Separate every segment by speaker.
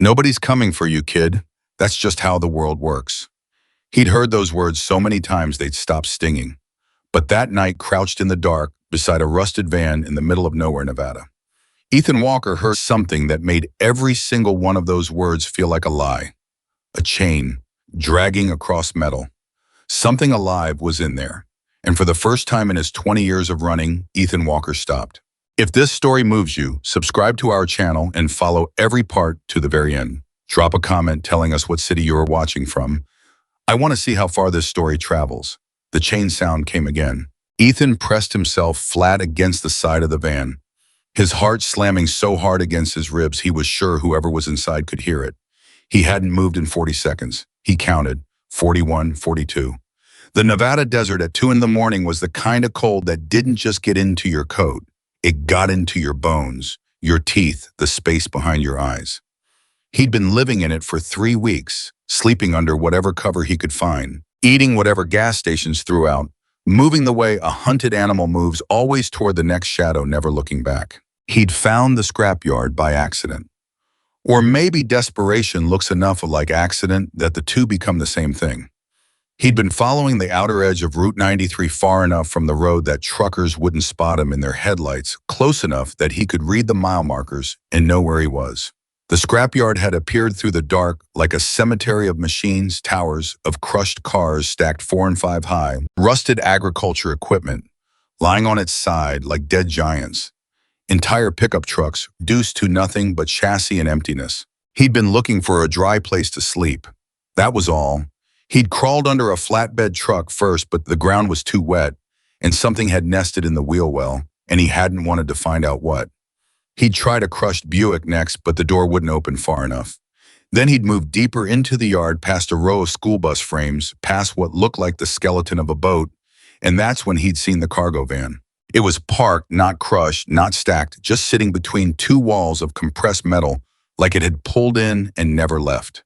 Speaker 1: Nobody's coming for you, kid. That's just how the world works. He'd heard those words so many times they'd stopped stinging. But that night, crouched in the dark beside a rusted van in the middle of nowhere, Nevada, Ethan Walker heard something that made every single one of those words feel like a lie. A chain, dragging across metal. Something alive was in there. And for the first time in his 20 years of running, Ethan Walker stopped. If this story moves you, subscribe to our channel and follow every part to the very end. Drop a comment telling us what city you are watching from. I want to see how far this story travels. The chain sound came again. Ethan pressed himself flat against the side of the van, his heart slamming so hard against his ribs he was sure whoever was inside could hear it. He hadn't moved in 40 seconds. He counted, 41, 42. The Nevada desert at 2 in the morning was the kind of cold that didn't just get into your coat. It got into your bones, your teeth, the space behind your eyes. He'd been living in it for 3 weeks, sleeping under whatever cover he could find, eating whatever gas stations threw out, moving the way a hunted animal moves, always toward the next shadow, never looking back. He'd found the scrapyard by accident. Or maybe desperation looks enough like accident that the two become the same thing. He'd been following the outer edge of Route 93 far enough from the road that truckers wouldn't spot him in their headlights, close enough that he could read the mile markers and know where he was. The scrapyard had appeared through the dark like a cemetery of machines, towers of crushed cars stacked 4 and 5 high, rusted agriculture equipment, lying on its side like dead giants. Entire pickup trucks reduced to nothing but chassis and emptiness. He'd been looking for a dry place to sleep. That was all. He'd crawled under a flatbed truck first, but the ground was too wet, and something had nested in the wheel well, and he hadn't wanted to find out what. He'd tried a crushed Buick next, but the door wouldn't open far enough. Then he'd moved deeper into the yard, past a row of school bus frames, past what looked like the skeleton of a boat, and that's when he'd seen the cargo van. It was parked, not crushed, not stacked, just sitting between 2 walls of compressed metal, like it had pulled in and never left.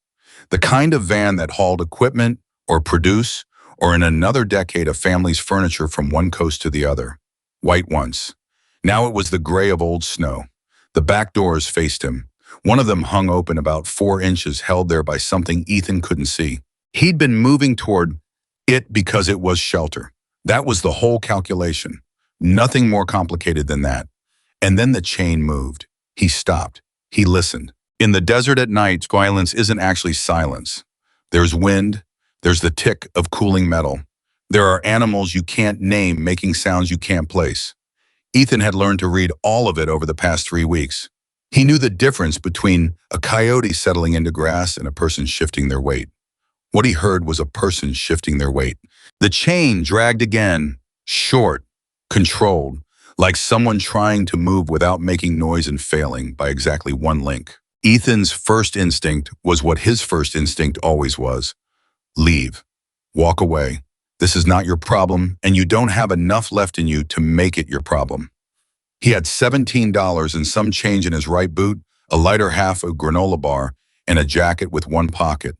Speaker 1: The kind of van that hauled equipment, or produce, or in another decade a family's furniture from one coast to the other. White once. Now it was the gray of old snow. The back doors faced him. One of them hung open about 4 inches, held there by something Ethan couldn't see. He'd been moving toward it because it was shelter. That was the whole calculation. Nothing more complicated than that. And then the chain moved. He stopped. He listened. In the desert at night, silence isn't actually silence. There's wind. There's the tick of cooling metal. There are animals you can't name making sounds you can't place. Ethan had learned to read all of it over the past 3 weeks. He knew the difference between a coyote settling into grass and a person shifting their weight. What he heard was a person shifting their weight. The chain dragged again, short, controlled, like someone trying to move without making noise and failing by exactly 1 link. Ethan's first instinct was what his first instinct always was. Leave. Walk away. This is not your problem, and you don't have enough left in you to make it your problem. He had $17 and some change in his right boot, a lighter half of granola bar, and a jacket with 1 pocket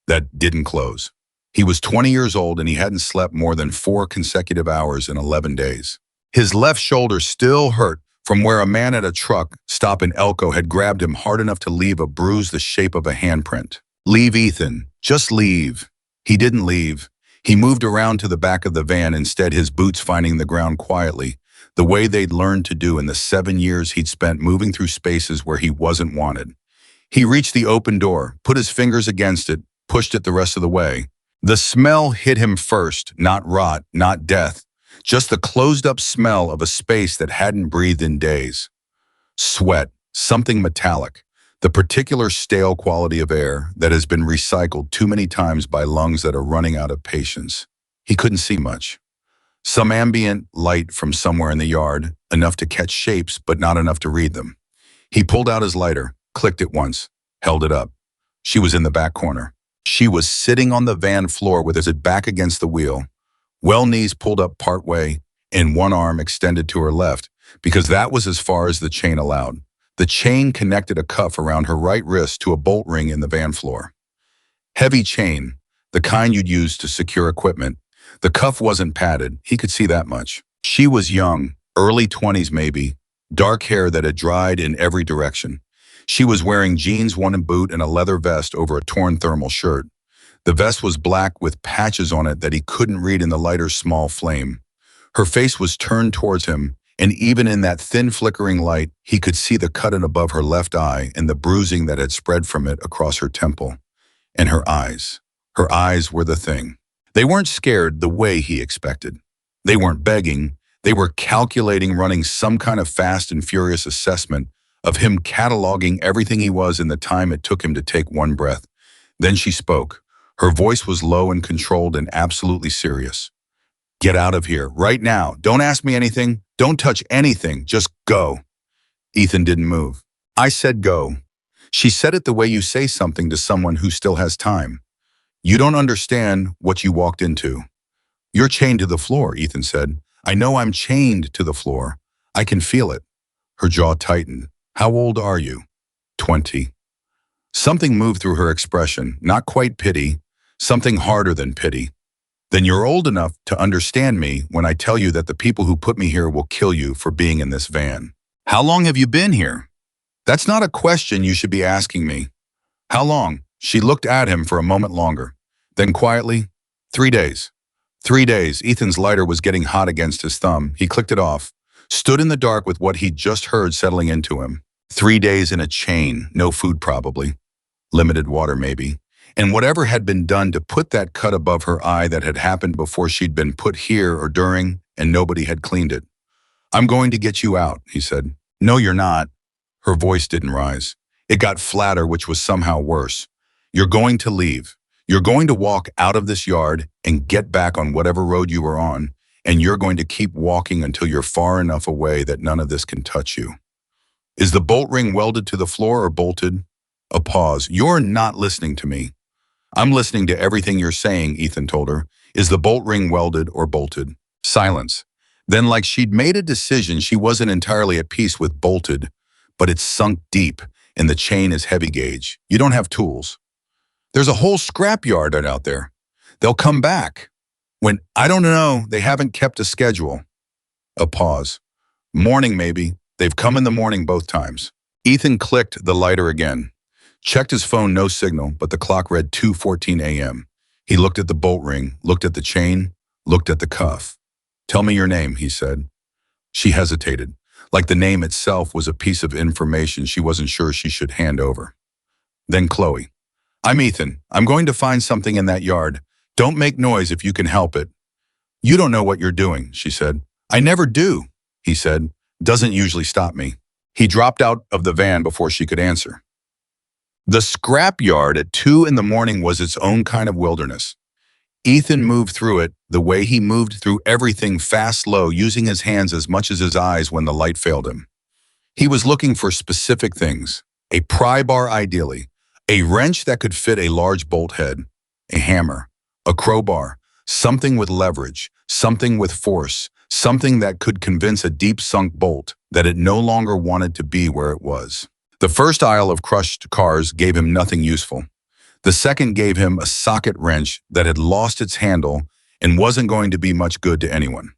Speaker 1: that didn't close. He was 20 years old and he hadn't slept more than 4 consecutive hours in 11 days. His left shoulder still hurt from where a man at a truck stop in Elko had grabbed him hard enough to leave a bruise the shape of a handprint. Leave, Ethan. Just leave. He didn't leave. He moved around to the back of the van, instead his boots finding the ground quietly, the way they'd learned to do in the 7 years he'd spent moving through spaces where he wasn't wanted. He reached the open door, put his fingers against it, pushed it the rest of the way. The smell hit him first, not rot, not death, just the closed-up smell of a space that hadn't breathed in days. Sweat, something metallic, the particular stale quality of air that has been recycled too many times by lungs that are running out of patience. He couldn't see much. Some ambient light from somewhere in the yard, enough to catch shapes but not enough to read them. He pulled out his lighter, clicked it once, held it up. She was in the back corner. She was sitting on the van floor with his back against the wheel, knees pulled up partway, and 1 arm extended to her left, because that was as far as the chain allowed. The chain connected a cuff around her right wrist to a bolt ring in the van floor. Heavy chain, the kind you'd use to secure equipment. The cuff wasn't padded, he could see that much. She was young, early 20s maybe, dark hair that had dried in every direction. She was wearing jeans, one boot, and a leather vest over a torn thermal shirt. The vest was black with patches on it that he couldn't read in the lighter small flame. Her face was turned towards him, and even in that thin flickering light, he could see the cut in above her left eye and the bruising that had spread from it across her temple. And her eyes. Her eyes were the thing. They weren't scared the way he expected. They weren't begging. They were calculating, running some kind of fast and furious assessment of him, cataloging everything he was in the time it took him to take one breath. Then she spoke. Her voice was low and controlled and absolutely serious. Get out of here, right now. Don't ask me anything. Don't touch anything. Just go. Ethan didn't move. I said go. She said it the way you say something to someone who still has time. You don't understand what you walked into. You're chained to the floor, Ethan said. I know I'm chained to the floor. I can feel it. Her jaw tightened. How old are you? 20. Something moved through her expression, not quite pity, something harder than pity. Then you're old enough to understand me when I tell you that the people who put me here will kill you for being in this van. How long have you been here? That's not a question you should be asking me. How long? She looked at him for a moment longer. Then quietly, 3 days. 3 days. Ethan's lighter was getting hot against his thumb. He clicked it off, stood in the dark with what he'd just heard settling into him. 3 days in a chain, no food probably, limited water maybe. And whatever had been done to put that cut above her eye that had happened before she'd been put here or during, and nobody had cleaned it. I'm going to get you out, he said. No, you're not. Her voice didn't rise. It got flatter, which was somehow worse. You're going to leave. You're going to walk out of this yard and get back on whatever road you were on, and you're going to keep walking until you're far enough away that none of this can touch you. Is the bolt ring welded to the floor or bolted? A pause. You're not listening to me. I'm listening to everything you're saying, Ethan told her. Is the bolt ring welded or bolted? Silence. Then, like she'd made a decision, she wasn't entirely at peace with bolted, but it's sunk deep, and the chain is heavy gauge. You don't have tools. There's a whole scrapyard out there. They'll come back. When, I don't know, they haven't kept a schedule. A pause. Morning, maybe. They've come in the morning both times. Ethan clicked the lighter again. Checked his phone, no signal, but the clock read 2:14 a.m. He looked at the bolt ring, looked at the chain, looked at the cuff. Tell me your name, he said. She hesitated, like the name itself was a piece of information she wasn't sure she should hand over. Then Chloe. I'm Ethan. I'm going to find something in that yard. Don't make noise if you can help it. You don't know what you're doing, she said. I never do, he said. Doesn't usually stop me. He dropped out of the van before she could answer. The scrapyard at 2 in the morning was its own kind of wilderness. Ethan moved through it the way he moved through everything, fast, slow, using his hands as much as his eyes when the light failed him. He was looking for specific things. A pry bar ideally, a wrench that could fit a large bolt head, a hammer, a crowbar, something with leverage, something with force, something that could convince a deep-sunk bolt that it no longer wanted to be where it was. The first aisle of crushed cars gave him nothing useful. The second gave him a socket wrench that had lost its handle and wasn't going to be much good to anyone.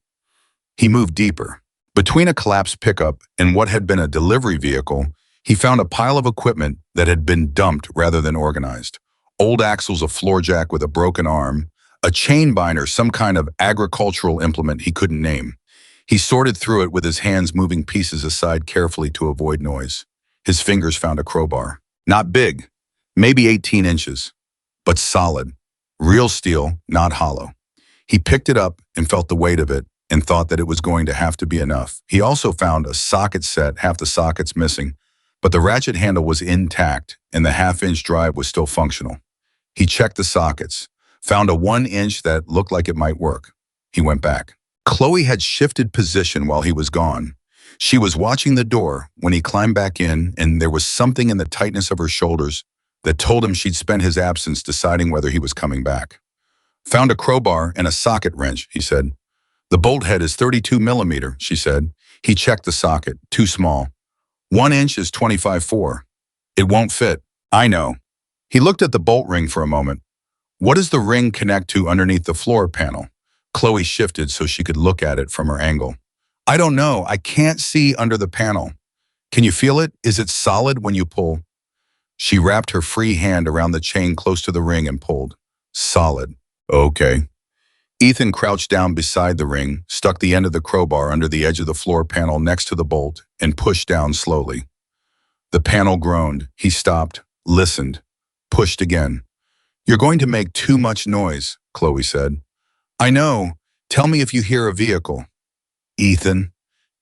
Speaker 1: He moved deeper. Between a collapsed pickup and what had been a delivery vehicle, he found a pile of equipment that had been dumped rather than organized. Old axles, a floor jack with a broken arm, a chain binder, some kind of agricultural implement he couldn't name. He sorted through it with his hands moving pieces aside carefully to avoid noise. His fingers found a crowbar. Not big, maybe 18 inches, but solid. Real steel, not hollow. He picked it up and felt the weight of it and thought that it was going to have to be enough. He also found a socket set, half the sockets missing, but the ratchet handle was intact and the half-inch drive was still functional. He checked the sockets, found a 1-inch that looked like it might work. He went back. Chloe had shifted position while he was gone. She was watching the door when he climbed back in, and there was something in the tightness of her shoulders that told him she'd spent his absence deciding whether he was coming back. Found a crowbar and a socket wrench, he said. The bolt head is 32 millimeter, she said. He checked the socket, too small. 1 inch is 25/4. It won't fit. I know. He looked at the bolt ring for a moment. What does the ring connect to underneath the floor panel? Chloe shifted so she could look at it from her angle. I don't know. I can't see under the panel. Can you feel it? Is it solid when you pull? She wrapped her free hand around the chain close to the ring and pulled. Solid. Okay. Ethan crouched down beside the ring, stuck the end of the crowbar under the edge of the floor panel next to the bolt, and pushed down slowly. The panel groaned. He stopped, listened, pushed again. You're going to make too much noise, Chloe said. I know. Tell me if you hear a vehicle. Ethan,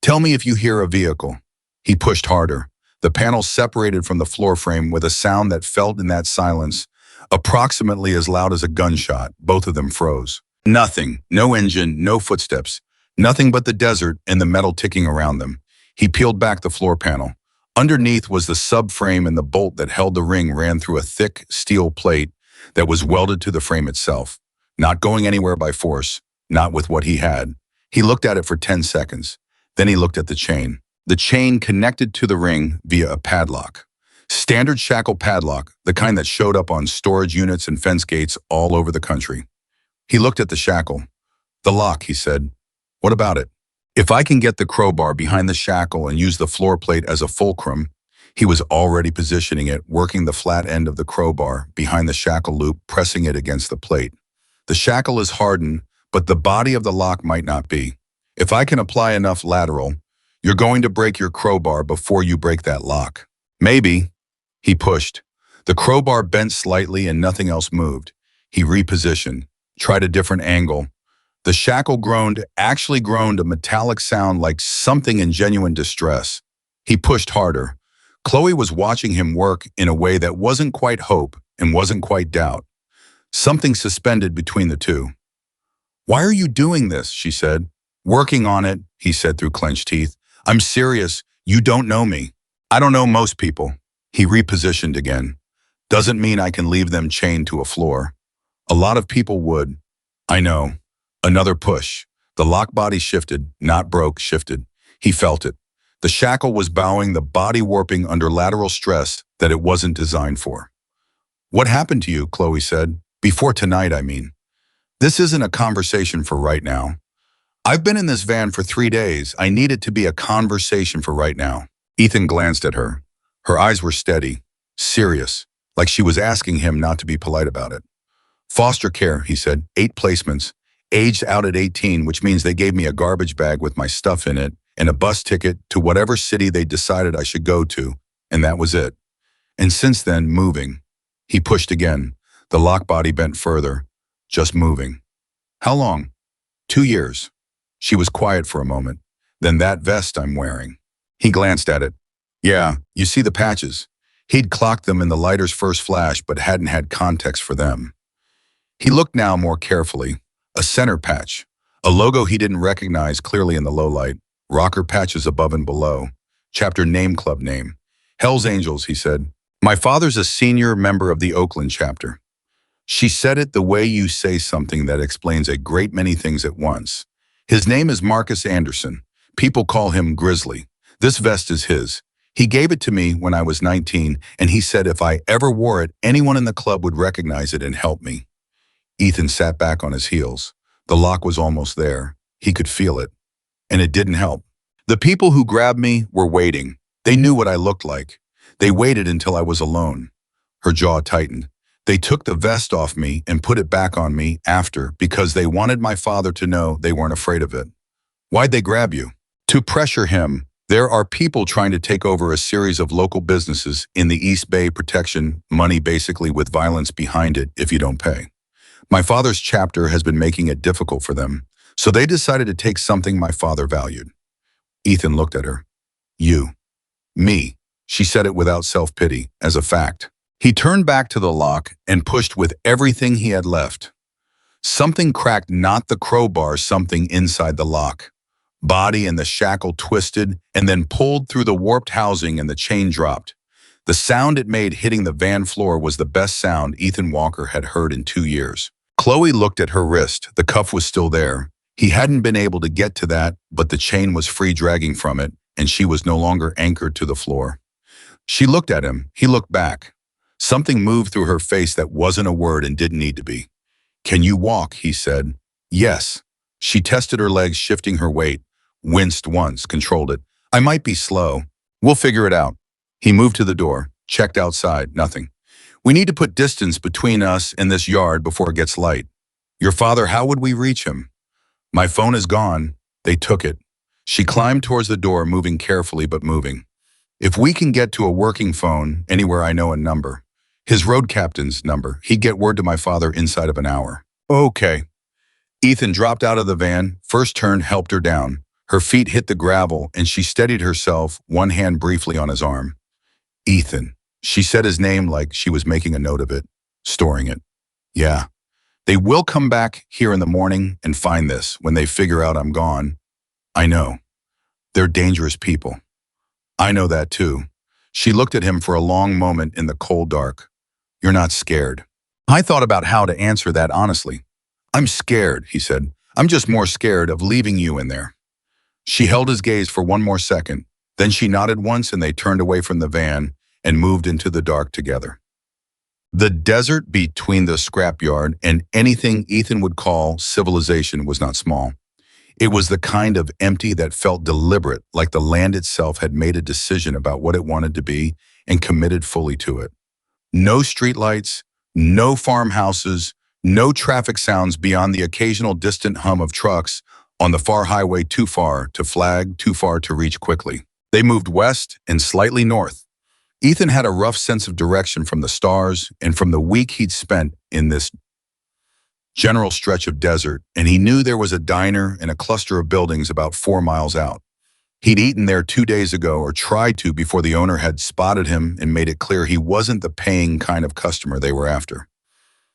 Speaker 1: tell me if you hear a vehicle. He pushed harder. The panel separated from the floor frame with a sound that felt in that silence, approximately as loud as a gunshot. Both of them froze. Nothing, no engine, no footsteps, nothing but the desert and the metal ticking around them. He peeled back the floor panel. Underneath was the subframe, and the bolt that held the ring ran through a thick steel plate that was welded to the frame itself, not going anywhere by force, not with what he had. He looked at it for 10 seconds. Then he looked at the chain. The chain connected to the ring via a padlock. Standard shackle padlock, the kind that showed up on storage units and fence gates all over the country. He looked at the shackle. The lock, he said. What about it? If I can get the crowbar behind the shackle and use the floor plate as a fulcrum, he was already positioning it, working the flat end of the crowbar behind the shackle loop, pressing it against the plate. The shackle is hardened, but the body of the lock might not be. If I can apply enough lateral, you're going to break your crowbar before you break that lock. Maybe. He pushed. The crowbar bent slightly and nothing else moved. He repositioned, tried a different angle. The shackle groaned, actually groaned a metallic sound like something in genuine distress. He pushed harder. Chloe was watching him work in a way that wasn't quite hope and wasn't quite doubt. Something suspended between the two. Why are you doing this? She said. Working on it, he said through clenched teeth. I'm serious. You don't know me. I don't know most people. He repositioned again. Doesn't mean I can leave them chained to a floor. A lot of people would. I know. Another push. The lock body shifted, not broke, shifted. He felt it. The shackle was bowing, the body warping under lateral stress that it wasn't designed for. What happened to you? Chloe said. Before tonight, I mean. This isn't a conversation for right now. I've been in this van for 3 days. I need it to be a conversation for right now. Ethan glanced at her. Her eyes were steady, serious, like she was asking him not to be polite about it. Foster care, he said, 8 placements, aged out at 18, which means they gave me a garbage bag with my stuff in it and a bus ticket to whatever city they decided I should go to, and that was it. And since then, moving. He pushed again. The lock body bent further, just moving. How long? 2 years. She was quiet for a moment. Then that vest I'm wearing. He glanced at it. Yeah, you see the patches. He'd clocked them in the lighter's first flash, but hadn't had context for them. He looked now more carefully. A center patch. A logo he didn't recognize clearly in the low light. Rocker patches above and below. Chapter name, club name. Hell's Angels, he said. My father's a senior member of the Oakland chapter. She said it the way you say something that explains a great many things at once. His name is Marcus Anderson. People call him Grizzly. This vest is his. He gave it to me when I was 19, and he said if I ever wore it, anyone in the club would recognize it and help me. Ethan sat back on his heels. The lock was almost there. He could feel it. And it didn't help. The people who grabbed me were waiting. They knew what I looked like. They waited until I was alone. Her jaw tightened. They took the vest off me and put it back on me after because they wanted my father to know they weren't afraid of it. Why'd they grab you? To pressure him. There are people trying to take over a series of local businesses in the East Bay, protection money basically with violence behind it if you don't pay. My father's chapter has been making it difficult for them, so they decided to take something my father valued. Ethan looked at her. You. Me. She said it without self-pity, as a fact. He turned back to the lock and pushed with everything he had left. Something cracked, not the crowbar, something inside the lock. Body and the shackle twisted and then pulled through the warped housing and the chain dropped. The sound it made hitting the van floor was the best sound Ethan Walker had heard in 2 years. Chloe looked at her wrist. The cuff was still there. He hadn't been able to get to that, but the chain was free dragging from it, and she was no longer anchored to the floor. She looked at him. He looked back. Something moved through her face that wasn't a word and didn't need to be. Can you walk? He said. Yes. She tested her legs, shifting her weight. Winced once, controlled it. I might be slow. We'll figure it out. He moved to the door, checked outside, nothing. We need to put distance between us and this yard before it gets light. Your father, how would we reach him? My phone is gone. They took it. She climbed towards the door, moving carefully but moving. If we can get to a working phone, anywhere I know a number, his road captain's number, he'd get word to my father inside of an hour. Okay. Ethan dropped out of the van, first turn helped her down. Her feet hit the gravel and she steadied herself, one hand briefly on his arm. Ethan. She said his name like she was making a note of it, storing it. Yeah. They will come back here in the morning and find this when they figure out I'm gone. I know. They're dangerous people. I know that too. She looked at him for a long moment in the cold dark. You're not scared. I thought about how to answer that honestly. I'm scared, he said. I'm just more scared of leaving you in there. She held his gaze for one more second. Then she nodded once and they turned away from the van and moved into the dark together. The desert between the scrapyard and anything Ethan would call civilization was not small. It was the kind of empty that felt deliberate, like the land itself had made a decision about what it wanted to be and committed fully to it. No streetlights, no farmhouses, no traffic sounds beyond the occasional distant hum of trucks on the far highway, too far to flag, too far to reach quickly. They moved west and slightly north. Ethan had a rough sense of direction from the stars and from the week he'd spent in this general stretch of desert, and he knew there was a diner and a cluster of buildings about 4 miles out. He'd eaten there 2 days ago, or tried to, before the owner had spotted him and made it clear he wasn't the paying kind of customer they were after.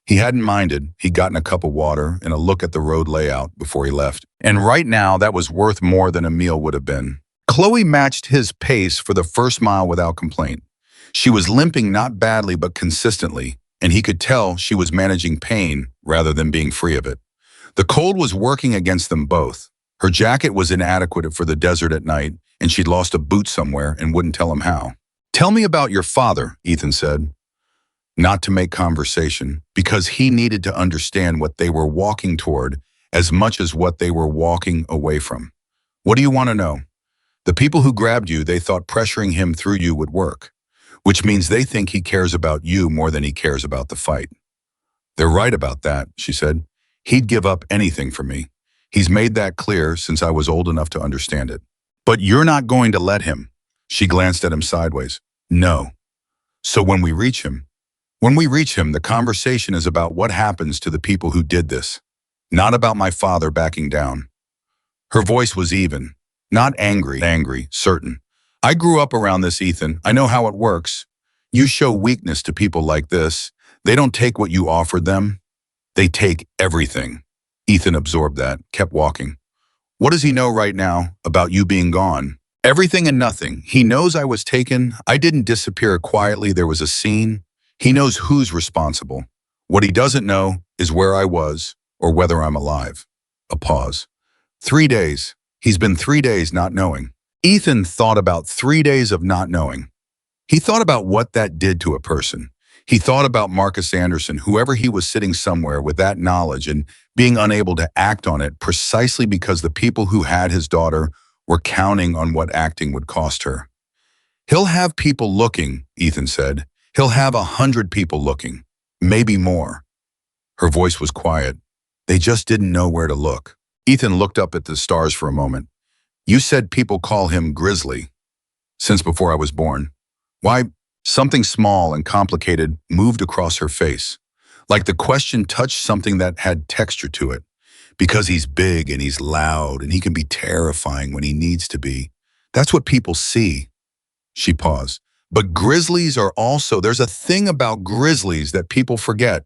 Speaker 1: He hadn't minded. He'd gotten a cup of water and a look at the road layout before he left. And right now, that was worth more than a meal would have been. Chloe matched his pace for the first mile without complaint. She was limping not badly but consistently, and he could tell she was managing pain rather than being free of it. The cold was working against them both. Her jacket was inadequate for the desert at night, and she'd lost a boot somewhere and wouldn't tell him how. Tell me about your father, Ethan said. Not to make conversation, because he needed to understand what they were walking toward as much as what they were walking away from. What do you want to know? The people who grabbed you, they thought pressuring him through you would work, which means they think he cares about you more than he cares about the fight. They're right about that, she said. He'd give up anything for me. He's made that clear since I was old enough to understand it. But you're not going to let him. She glanced at him sideways. No. So when we reach him, the conversation is about what happens to the people who did this, not about my father backing down. Her voice was even, not angry, certain. I grew up around this, Ethan. I know how it works. You show weakness to people like this. They don't take what you offered them. They take everything. Ethan absorbed that, kept walking. What does he know right now about you being gone? Everything and nothing. He knows I was taken. I didn't disappear quietly. There was a scene. He knows who's responsible. What he doesn't know is where I was or whether I'm alive. A pause. 3 days. He's been 3 days not knowing. Ethan thought about 3 days of not knowing. He thought about what that did to a person. He thought about Marcus Anderson, whoever he was sitting somewhere with that knowledge and being unable to act on it precisely because the people who had his daughter were counting on what acting would cost her. He'll have people looking, Ethan said. He'll have 100 people looking, maybe more. Her voice was quiet. They just didn't know where to look. Ethan looked up at the stars for a moment. You said people call him Grizzly. Since before I was born. Why? Something small and complicated moved across her face, like the question touched something that had texture to it. Because he's big and he's loud and he can be terrifying when he needs to be. That's what people see. She paused. But grizzlies are also, there's a thing about grizzlies that people forget.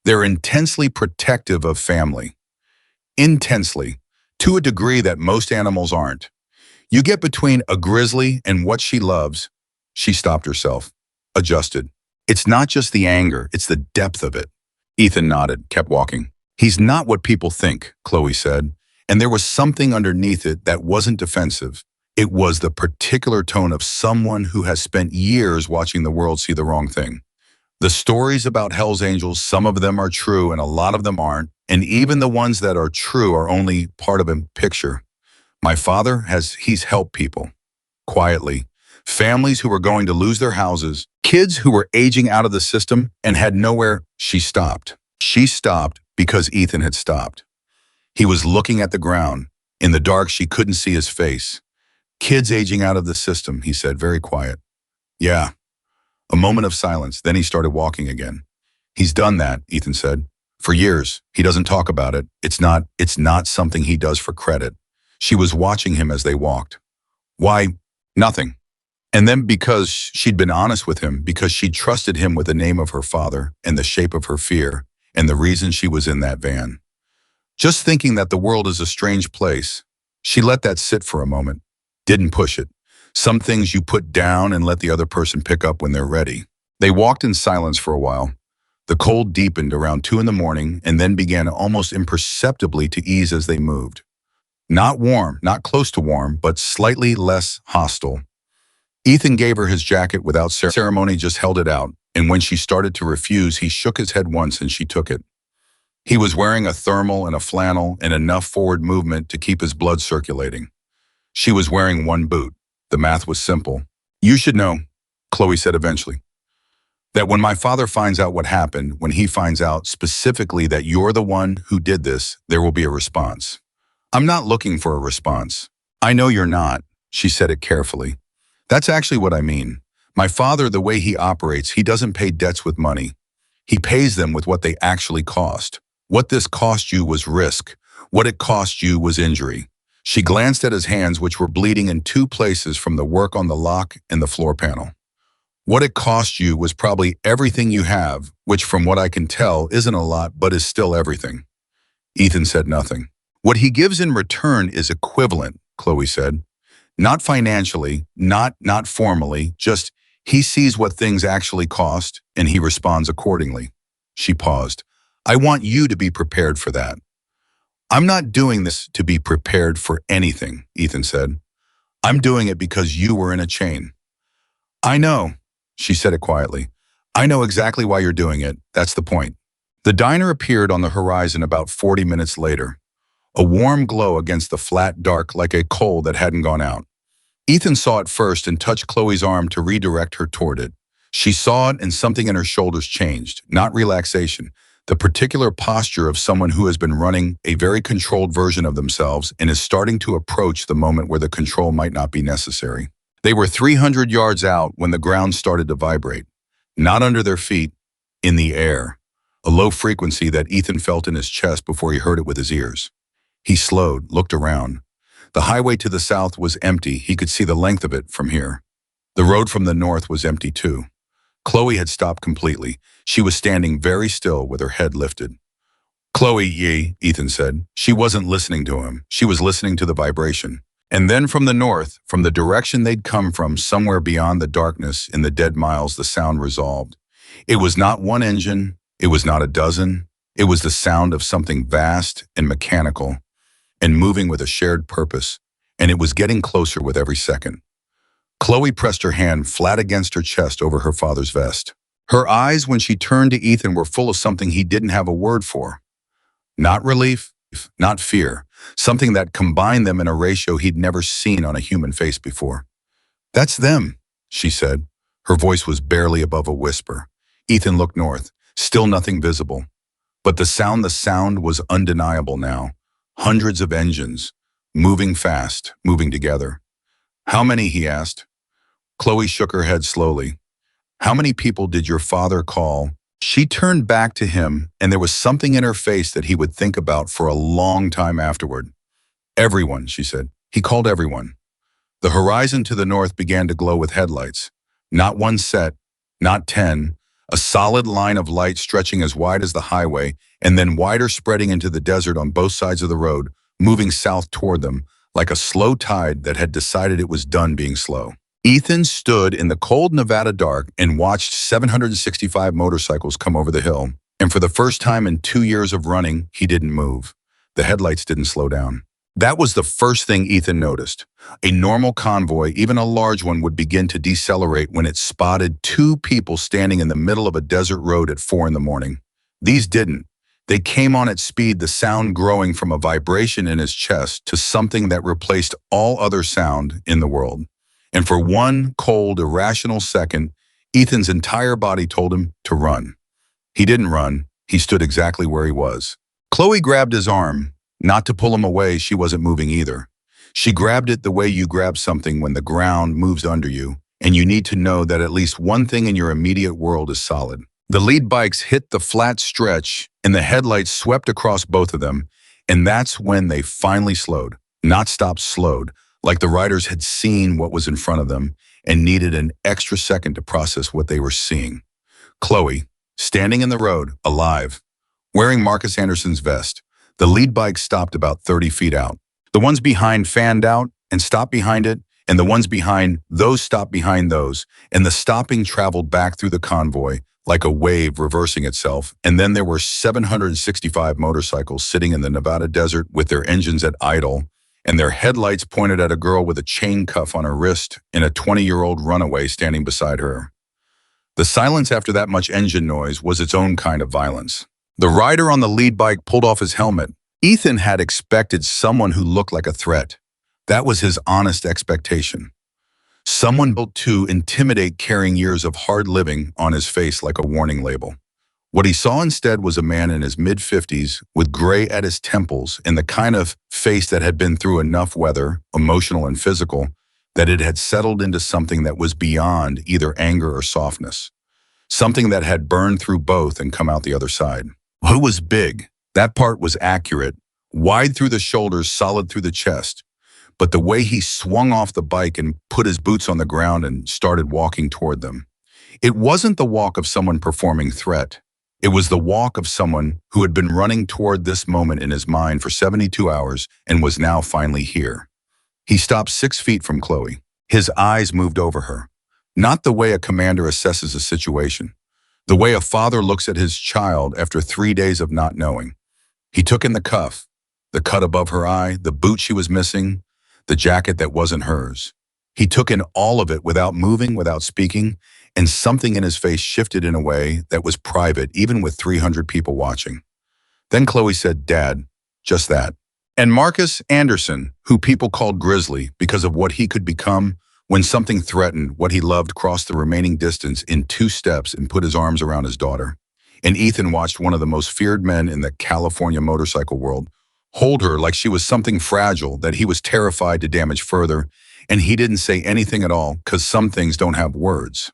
Speaker 1: They're intensely protective of family. Intensely, to a degree that most animals aren't. You get between a grizzly and what she loves. She stopped herself, adjusted. It's not just the anger, it's the depth of it. Ethan nodded, kept walking. He's not what people think, Chloe said, and there was something underneath it that wasn't defensive. It was the particular tone of someone who has spent years watching the world see the wrong thing. The stories about Hell's Angels, some of them are true and a lot of them aren't, and even the ones that are true are only part of a picture. My father he's helped people, quietly, Families who were going to lose their houses, kids who were aging out of the system and had nowhere. She stopped. She stopped because Ethan had stopped. He was looking at the ground. In the dark, she couldn't see his face. Kids aging out of the system, he said, very quiet. Yeah. A moment of silence, then he started walking again. He's done that, Ethan said. For years. He doesn't talk about it. It's not something he does for credit. She was watching him as they walked. Why? Nothing. And then because she'd been honest with him, because she trusted him with the name of her father and the shape of her fear and the reason she was in that van. Just thinking that the world is a strange place. She let that sit for a moment. Didn't push it. Some things you put down and let the other person pick up when they're ready. They walked in silence for a while. The cold deepened around 2 in the morning and then began almost imperceptibly to ease as they moved. Not warm, not close to warm, but slightly less hostile. Ethan gave her his jacket without ceremony, just held it out, and when she started to refuse, he shook his head once and she took it. He was wearing a thermal and a flannel and enough forward movement to keep his blood circulating. She was wearing one boot. The math was simple. You should know, Chloe said eventually, that when my father finds out what happened, when he finds out specifically that you're the one who did this, there will be a response. I'm not looking for a response. I know you're not, she said it carefully. That's actually what I mean. My father, the way he operates, he doesn't pay debts with money. He pays them with what they actually cost. What this cost you was risk. What it cost you was injury. She glanced at his hands, which were bleeding in 2 places from the work on the lock and the floor panel. What it cost you was probably everything you have, which from what I can tell isn't a lot, but is still everything. Ethan said nothing. What he gives in return is equivalent, Chloe said. Not financially, not formally, just he sees what things actually cost and he responds accordingly. She paused. I want you to be prepared for that. I'm not doing this to be prepared for anything, Ethan said. I'm doing it because you were in a chain. I know, she said it quietly. I know exactly why you're doing it. That's the point. The diner appeared on the horizon about 40 minutes later. A warm glow against the flat dark like a coal that hadn't gone out. Ethan saw it first and touched Chloe's arm to redirect her toward it. She saw it and something in her shoulders changed, not relaxation, the particular posture of someone who has been running a very controlled version of themselves and is starting to approach the moment where the control might not be necessary. They were 300 yards out when the ground started to vibrate. Not under their feet, in the air. A low frequency that Ethan felt in his chest before he heard it with his ears. He slowed, looked around. The highway to the south was empty. He could see the length of it from here. The road from the north was empty too. Chloe had stopped completely. She was standing very still with her head lifted. Chloe, Ethan said. She wasn't listening to him. She was listening to the vibration. And then from the north, from the direction they'd come from, somewhere beyond the darkness in the dead miles, the sound resolved. It was not one engine. It was not a dozen. It was the sound of something vast and mechanical and moving with a shared purpose, and it was getting closer with every second. Chloe pressed her hand flat against her chest over her father's vest. Her eyes, when she turned to Ethan, were full of something he didn't have a word for. Not relief, not fear, something that combined them in a ratio he'd never seen on a human face before. That's them, she said. Her voice was barely above a whisper. Ethan looked north, still nothing visible. But the sound was undeniable now. Hundreds of engines, moving fast, moving together. How many, he asked. Chloe shook her head slowly. How many people did your father call? She turned back to him, and there was something in her face that he would think about for a long time afterward. Everyone, she said. He called everyone. The horizon to the north began to glow with headlights. Not one set, not 10, a solid line of light stretching as wide as the highway, and then wider spreading into the desert on both sides of the road, moving south toward them, like a slow tide that had decided it was done being slow. Ethan stood in the cold Nevada dark and watched 765 motorcycles come over the hill, and for the first time in 2 years of running, he didn't move. The headlights didn't slow down. That was the first thing Ethan noticed. A normal convoy, even a large one, would begin to decelerate when it spotted 2 people standing in the middle of a desert road at 4 in the morning. These didn't. They came on at speed, the sound growing from a vibration in his chest to something that replaced all other sound in the world. And for one cold, irrational second, Ethan's entire body told him to run. He didn't run. He stood exactly where he was. Chloe grabbed his arm. Not to pull him away, she wasn't moving either. She grabbed it the way you grab something when the ground moves under you, and you need to know that at least one thing in your immediate world is solid. The lead bikes hit the flat stretch, and the headlights swept across both of them, and that's when they finally slowed. Not stopped, slowed, like the riders had seen what was in front of them and needed an extra second to process what they were seeing. Chloe, standing in the road, alive, wearing Marcus Anderson's vest. The lead bike stopped about 30 feet out. The ones behind fanned out and stopped behind it, and the ones behind those stopped behind those, and the stopping traveled back through the convoy like a wave reversing itself. And then there were 765 motorcycles sitting in the Nevada desert with their engines at idle and their headlights pointed at a girl with a chain cuff on her wrist and a 20-year-old runaway standing beside her. The silence after that much engine noise was its own kind of violence. The rider on the lead bike pulled off his helmet. Ethan had expected someone who looked like a threat. That was his honest expectation. Someone built to intimidate, carrying years of hard living on his face like a warning label. What he saw instead was a man in his mid-50s with gray at his temples and the kind of face that had been through enough weather, emotional and physical, that it had settled into something that was beyond either anger or softness. Something that had burned through both and come out the other side. It was big. That part was accurate. Wide through the shoulders, solid through the chest. But the way he swung off the bike and put his boots on the ground and started walking toward them. It wasn't the walk of someone performing threat. It was the walk of someone who had been running toward this moment in his mind for 72 hours and was now finally here. He stopped 6 feet from Chloe. His eyes moved over her. Not the way a commander assesses a situation. The way a father looks at his child after 3 days of not knowing. He took in the cuff, the cut above her eye, the boot she was missing, the jacket that wasn't hers. He took in all of it without moving, without speaking, and something in his face shifted in a way that was private, even with 300 people watching. Then Chloe said, "Dad," just that. And Marcus Anderson, who people called Grizzly because of what he could become when something threatened what he loved, crossed the remaining distance in 2 steps and put his arms around his daughter. And Ethan watched one of the most feared men in the California motorcycle world hold her like she was something fragile that he was terrified to damage further, and he didn't say anything at all because some things don't have words.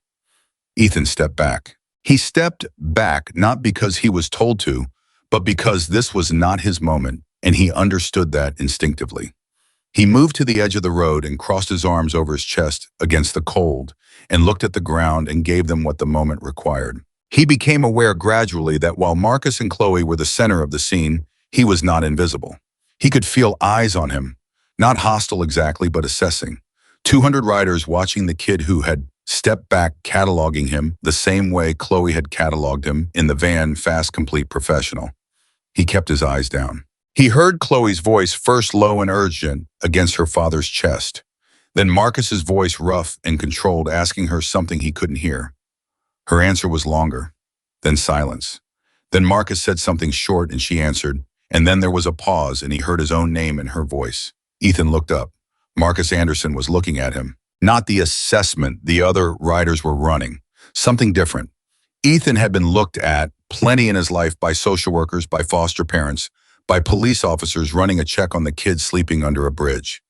Speaker 1: Ethan stepped back. He stepped back not because he was told to, but because this was not his moment, and he understood that instinctively. He moved to the edge of the road and crossed his arms over his chest against the cold and looked at the ground and gave them what the moment required. He became aware gradually that while Marcus and Chloe were the center of the scene, he was not invisible. He could feel eyes on him, not hostile exactly, but assessing. 200 riders watching the kid who had stepped back, cataloging him the same way Chloe had cataloged him in the van, fast, complete, professional. He kept his eyes down. He heard Chloe's voice, first low and urgent, against her father's chest. Then Marcus's voice, rough and controlled, asking her something he couldn't hear. Her answer was longer. Then silence. Then Marcus said something short and she answered. And then there was a pause and he heard his own name in her voice. Ethan looked up. Marcus Anderson was looking at him. Not the assessment the other riders were running. Something different. Ethan had been looked at plenty in his life by social workers, by foster parents, by police officers running a check on the kid sleeping under a bridge.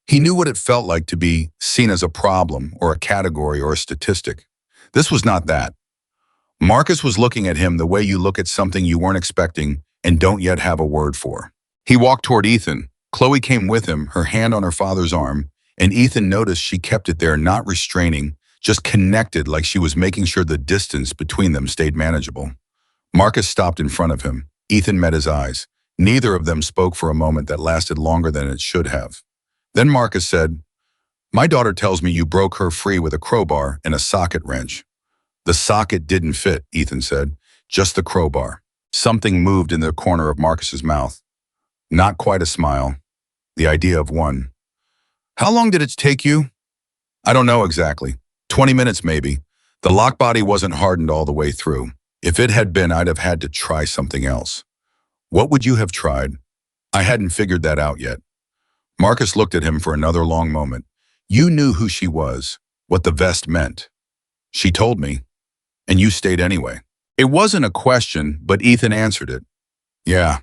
Speaker 1: He knew what it felt like to be seen as a problem or a category or a statistic. This was not that. Marcus was looking at him the way you look at something you weren't expecting and don't yet have a word for. He walked toward Ethan. Chloe came with him, her hand on her father's arm, and Ethan noticed she kept it there, not restraining, just connected, like she was making sure the distance between them stayed manageable. Marcus stopped in front of him. Ethan met his eyes. Neither of them spoke for a moment that lasted longer than it should have. Then Marcus said, "My daughter tells me you broke her free with a crowbar and a socket wrench." "The socket didn't fit," Ethan said, "just the crowbar." Something moved in the corner of Marcus's mouth. Not quite a smile. The idea of one. "How long did it take you?" "I don't know exactly. 20 minutes maybe. The lock body wasn't hardened all the way through. If it had been, I'd have had to try something else." "What would you have tried?" "I hadn't figured that out yet." Marcus looked at him for another long moment. You knew who she was, what the vest meant. She told me, and you stayed anyway. It wasn't a question, but Ethan answered it. Yeah.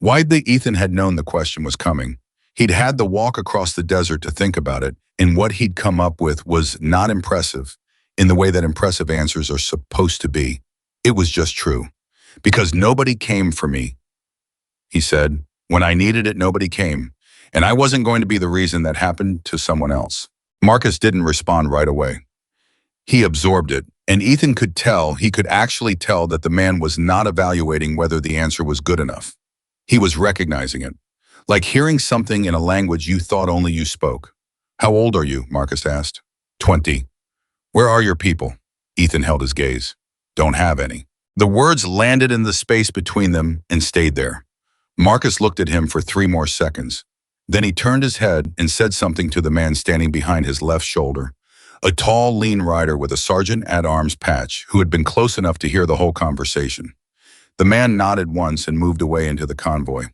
Speaker 1: Widely, Ethan had known the question was coming. He'd had the walk across the desert to think about it, and what he'd come up with was not impressive in the way that impressive answers are supposed to be. It was just true. Because nobody came for me, he said. When I needed it, nobody came. And I wasn't going to be the reason that happened to someone else. Marcus didn't respond right away. He absorbed it, and Ethan could tell, he could actually tell that the man was not evaluating whether the answer was good enough. He was recognizing it, like hearing something in a language you thought only you spoke. How old are you? Marcus asked. 20. Where are your people? Ethan held his gaze. Don't have any. The words landed in the space between them and stayed there. Marcus looked at him for 3 more seconds. Then he turned his head and said something to the man standing behind his left shoulder, a tall, lean rider with a sergeant-at-arms patch who had been close enough to hear the whole conversation. The man nodded once and moved away into the convoy.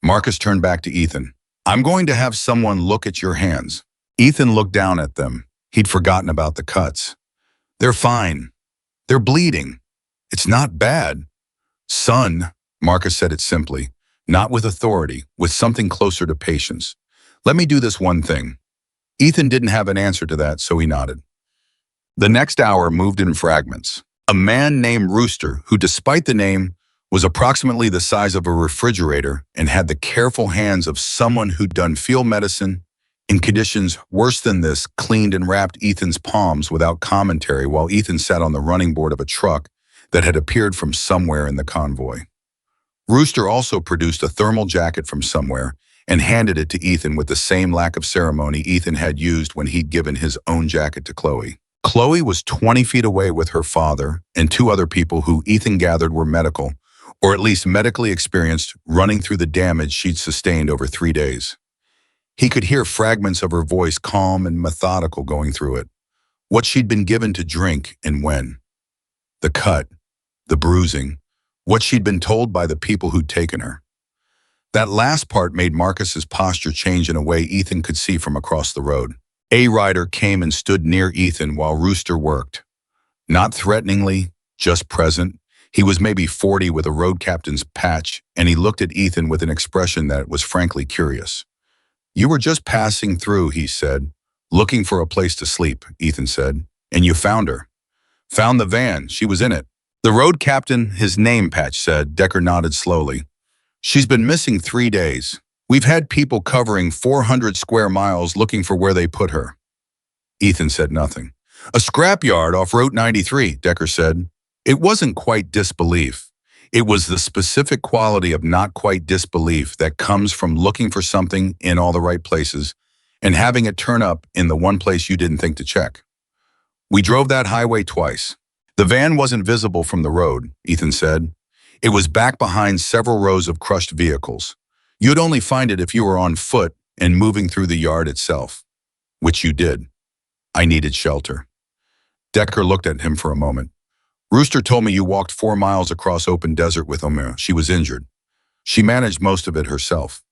Speaker 1: Marcus turned back to Ethan. I'm going to have someone look at your hands. Ethan looked down at them. He'd forgotten about the cuts. They're fine. They're bleeding. It's not bad. Son, Marcus said it simply, not with authority, with something closer to patience. Let me do this one thing. Ethan didn't have an answer to that, so he nodded. The next hour moved in fragments. A man named Rooster, who despite the name, was approximately the size of a refrigerator and had the careful hands of someone who'd done field medicine, in conditions worse than this, cleaned and wrapped Ethan's palms without commentary while Ethan sat on the running board of a truck that had appeared from somewhere in the convoy. Rooster also produced a thermal jacket from somewhere and handed it to Ethan with the same lack of ceremony Ethan had used when he'd given his own jacket to Chloe. Chloe was 20 feet away with her father and 2 other people who Ethan gathered were medical, or at least medically experienced, running through the damage she'd sustained over 3 days. He could hear fragments of her voice, calm and methodical, going through it. What she'd been given to drink and when. The cut, the bruising, what she'd been told by the people who'd taken her. That last part made Marcus's posture change in a way Ethan could see from across the road. A rider came and stood near Ethan while Rooster worked. Not threateningly, just present. He was maybe 40 with a road captain's patch, and he looked at Ethan with an expression that was frankly curious. You were just passing through, he said. Looking for a place to sleep, Ethan said. And you found her. Found the van. She was in it. The road captain, his name patch said. Decker nodded slowly. She's been missing 3 days. We've had people covering 400 square miles looking for where they put her. Ethan said nothing. A scrapyard off Route 93, Decker said. It wasn't quite disbelief. It was the specific quality of not quite disbelief that comes from looking for something in all the right places and having it turn up in the one place you didn't think to check. We drove that highway twice. The van wasn't visible from the road, Ethan said. It was back behind several rows of crushed vehicles. You'd only find it if you were on foot and moving through the yard itself, which you did. I needed shelter. Decker looked at him for a moment. Rooster told me you walked 4 miles across open desert with Omer. She was injured. She managed most of it herself.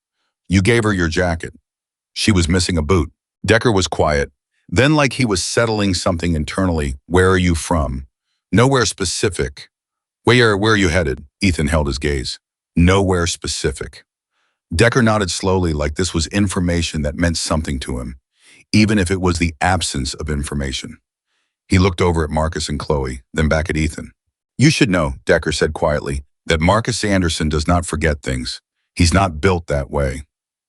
Speaker 1: You gave her your jacket. She was missing a boot. Decker was quiet. Then, like he was settling something internally, where are you from? Nowhere specific. Where are you headed? Ethan held his gaze. Nowhere specific. Decker nodded slowly, like this was information that meant something to him, even if it was the absence of information. He looked over at Marcus and Chloe, then back at Ethan. You should know, Decker said quietly, that Marcus Anderson does not forget things. He's not built that way.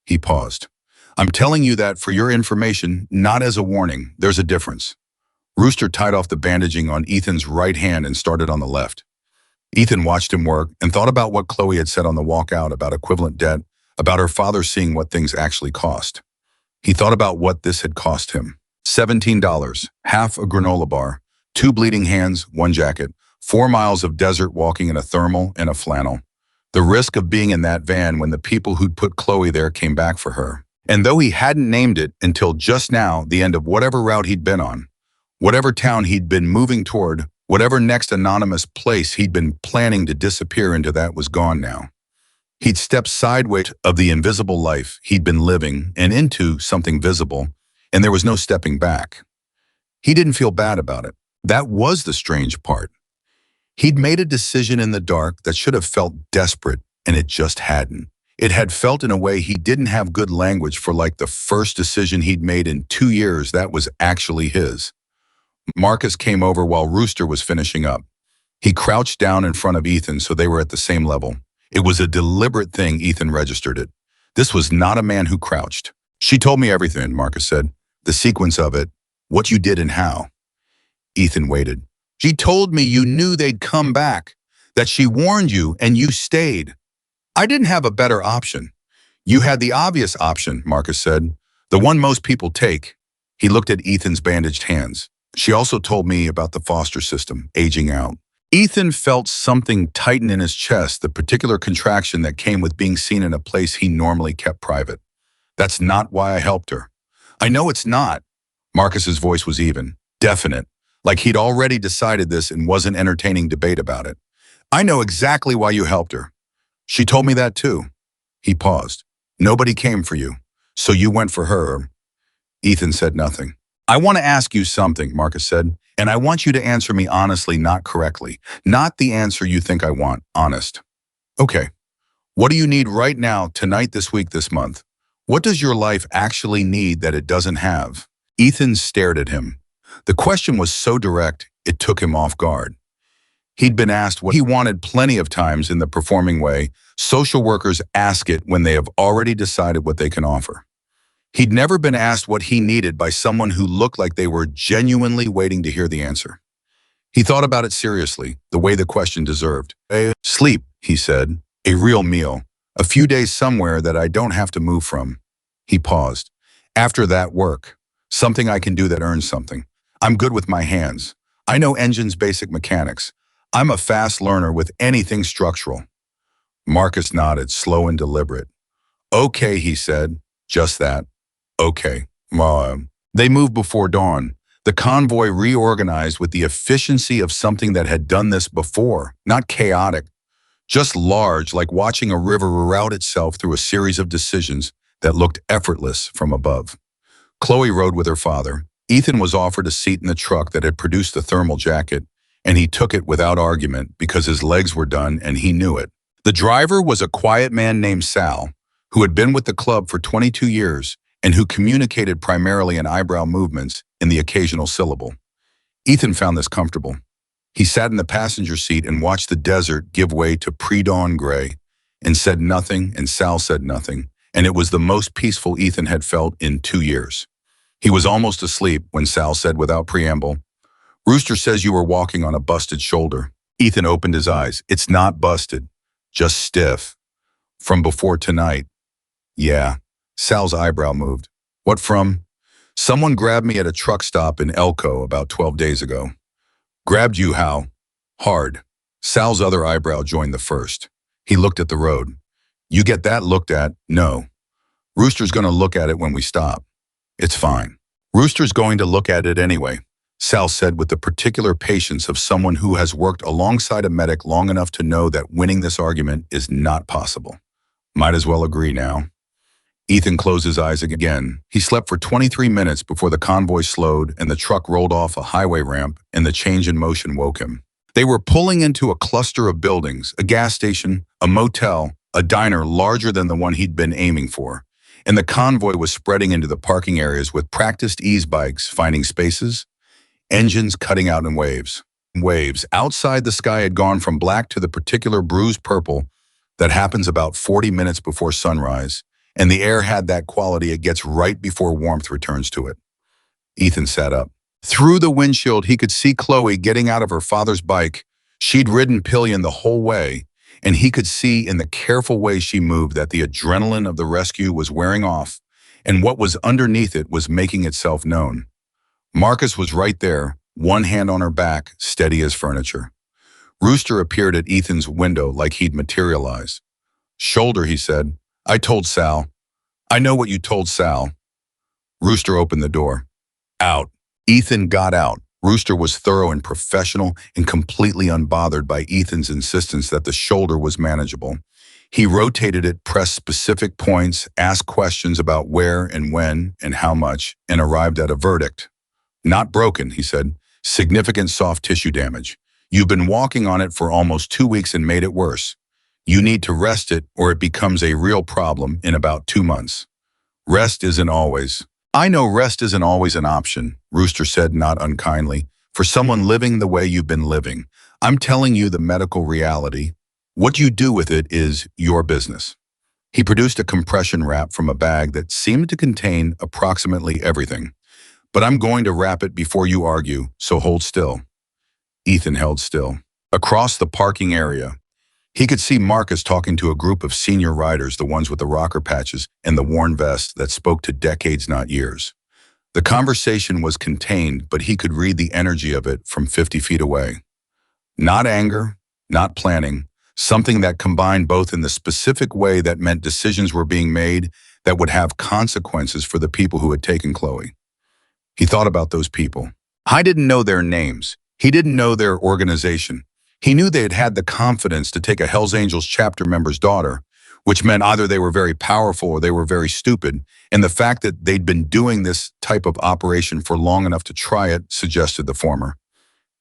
Speaker 1: He paused. I'm telling you that for your information, not as a warning. There's a difference. Rooster tied off the bandaging on Ethan's right hand and started on the left. Ethan watched him work and thought about what Chloe had said on the walkout about equivalent debt, about her father seeing what things actually cost. He thought about what this had cost him. $17, half a granola bar, 2 bleeding hands, 1 jacket, 4 miles of desert walking in a thermal and a flannel. The risk of being in that van when the people who'd put Chloe there came back for her. And though he hadn't named it until just now, the end of whatever route he'd been on, whatever town he'd been moving toward, whatever next anonymous place he'd been planning to disappear into, that was gone now. He'd stepped sideways of the invisible life he'd been living and into something visible, and there was no stepping back. He didn't feel bad about it. That was the strange part. He'd made a decision in the dark that should have felt desperate, and it just hadn't. It had felt in a way he didn't have good language for, like the first decision he'd made in 2 years that was actually his. Marcus came over while Rooster was finishing up. He crouched down in front of Ethan so they were at the same level. It was a deliberate thing. Ethan registered it. This was not a man who crouched. She told me everything, Marcus said. The sequence of it, what you did and how. Ethan waited. She told me you knew they'd come back, that she warned you and you stayed. I didn't have a better option. You had the obvious option, Marcus said. The one most people take. He looked at Ethan's bandaged hands. She also told me about the foster system, aging out. Ethan felt something tighten in his chest, the particular contraction that came with being seen in a place he normally kept private. That's not why I helped her. I know it's not. Marcus's voice was even, definite, like he'd already decided this and wasn't entertaining debate about it. I know exactly why you helped her. She told me that too. He paused. Nobody came for you, so you went for her. Ethan said nothing. I want to ask you something, Marcus said, and I want you to answer me honestly, not correctly. Not the answer you think I want, honest. Okay. What do you need right now, tonight, this week, this month? What does your life actually need that it doesn't have? Ethan stared at him. The question was so direct, it took him off guard. He'd been asked what he wanted plenty of times in the performing way. Social workers ask it when they have already decided what they can offer. He'd never been asked what he needed by someone who looked like they were genuinely waiting to hear the answer. He thought about it seriously, the way the question deserved. Sleep, he said. A real meal. A few days somewhere that I don't have to move from. He paused. After that, work. Something I can do that earns something. I'm good with my hands. I know engines' basic mechanics. I'm a fast learner with anything structural. Marcus nodded, slow and deliberate. Okay, he said. Just that. Okay. They moved before dawn. The convoy reorganized with the efficiency of something that had done this before, not chaotic, just large, like watching a river reroute itself through a series of decisions that looked effortless from above. Chloe rode with her father. Ethan was offered a seat in the truck that had produced the thermal jacket, and he took it without argument because his legs were done and he knew it. The driver was a quiet man named Sal, who had been with the club for 22 years and who communicated primarily in eyebrow movements in the occasional syllable. Ethan found this comfortable. He sat in the passenger seat and watched the desert give way to pre-dawn gray and said nothing, and Sal said nothing, and it was the most peaceful Ethan had felt in 2 years. He was almost asleep when Sal said without preamble, Rooster says you were walking on a busted shoulder. Ethan opened his eyes. It's not busted, just stiff. From before tonight. Yeah. Sal's eyebrow moved. What from? Someone grabbed me at a truck stop in Elko about 12 days ago. Grabbed you how? Hard. Sal's other eyebrow joined the first. He looked at the road. You get that looked at? No. Rooster's going to look at it when we stop. It's fine. Rooster's going to look at it anyway, Sal said with the particular patience of someone who has worked alongside a medic long enough to know that winning this argument is not possible. Might as well agree now. Ethan closed his eyes again. He slept for 23 minutes before the convoy slowed and the truck rolled off a highway ramp and the change in motion woke him. They were pulling into a cluster of buildings, a gas station, a motel, a diner larger than the one he'd been aiming for, and the convoy was spreading into the parking areas with practiced ease bikes finding spaces, engines cutting out in waves. Outside, the sky had gone from black to the particular bruised purple that happens about 40 minutes before sunrise, and the air had that quality it gets right before warmth returns to it. Ethan sat up. Through the windshield, he could see Chloe getting out of her father's bike. She'd ridden pillion the whole way, and he could see in the careful way she moved that the adrenaline of the rescue was wearing off, and what was underneath it was making itself known. Marcus was right there, one hand on her back, steady as furniture. Rooster appeared at Ethan's window like he'd materialized. Shoulder, he said. I told Sal. I know what you told Sal. Rooster opened the door. Out. Ethan got out. Rooster was thorough and professional and completely unbothered by Ethan's insistence that the shoulder was manageable. He rotated it, pressed specific points, asked questions about where and when and how much, and arrived at a verdict. Not broken, he said. Significant soft tissue damage. You've been walking on it for almost 2 weeks and made it worse. You need to rest it or it becomes a real problem in about 2 months. Rest isn't always. I know rest isn't always an option, Rooster said not unkindly, for someone living the way you've been living. I'm telling you the medical reality. What you do with it is your business. He produced a compression wrap from a bag that seemed to contain approximately everything. But I'm going to wrap it before you argue, so hold still. Ethan held still. Across the parking area, he could see Marcus talking to a group of senior riders, the ones with the rocker patches and the worn vests that spoke to decades, not years. The conversation was contained, but he could read the energy of it from 50 feet away. Not anger, not planning, something that combined both in the specific way that meant decisions were being made that would have consequences for the people who had taken Chloe. He thought about those people. I didn't know their names. He didn't know their organization. He knew they had had the confidence to take a Hells Angels chapter member's daughter, which meant either they were very powerful or they were very stupid, and the fact that they'd been doing this type of operation for long enough to try it suggested the former.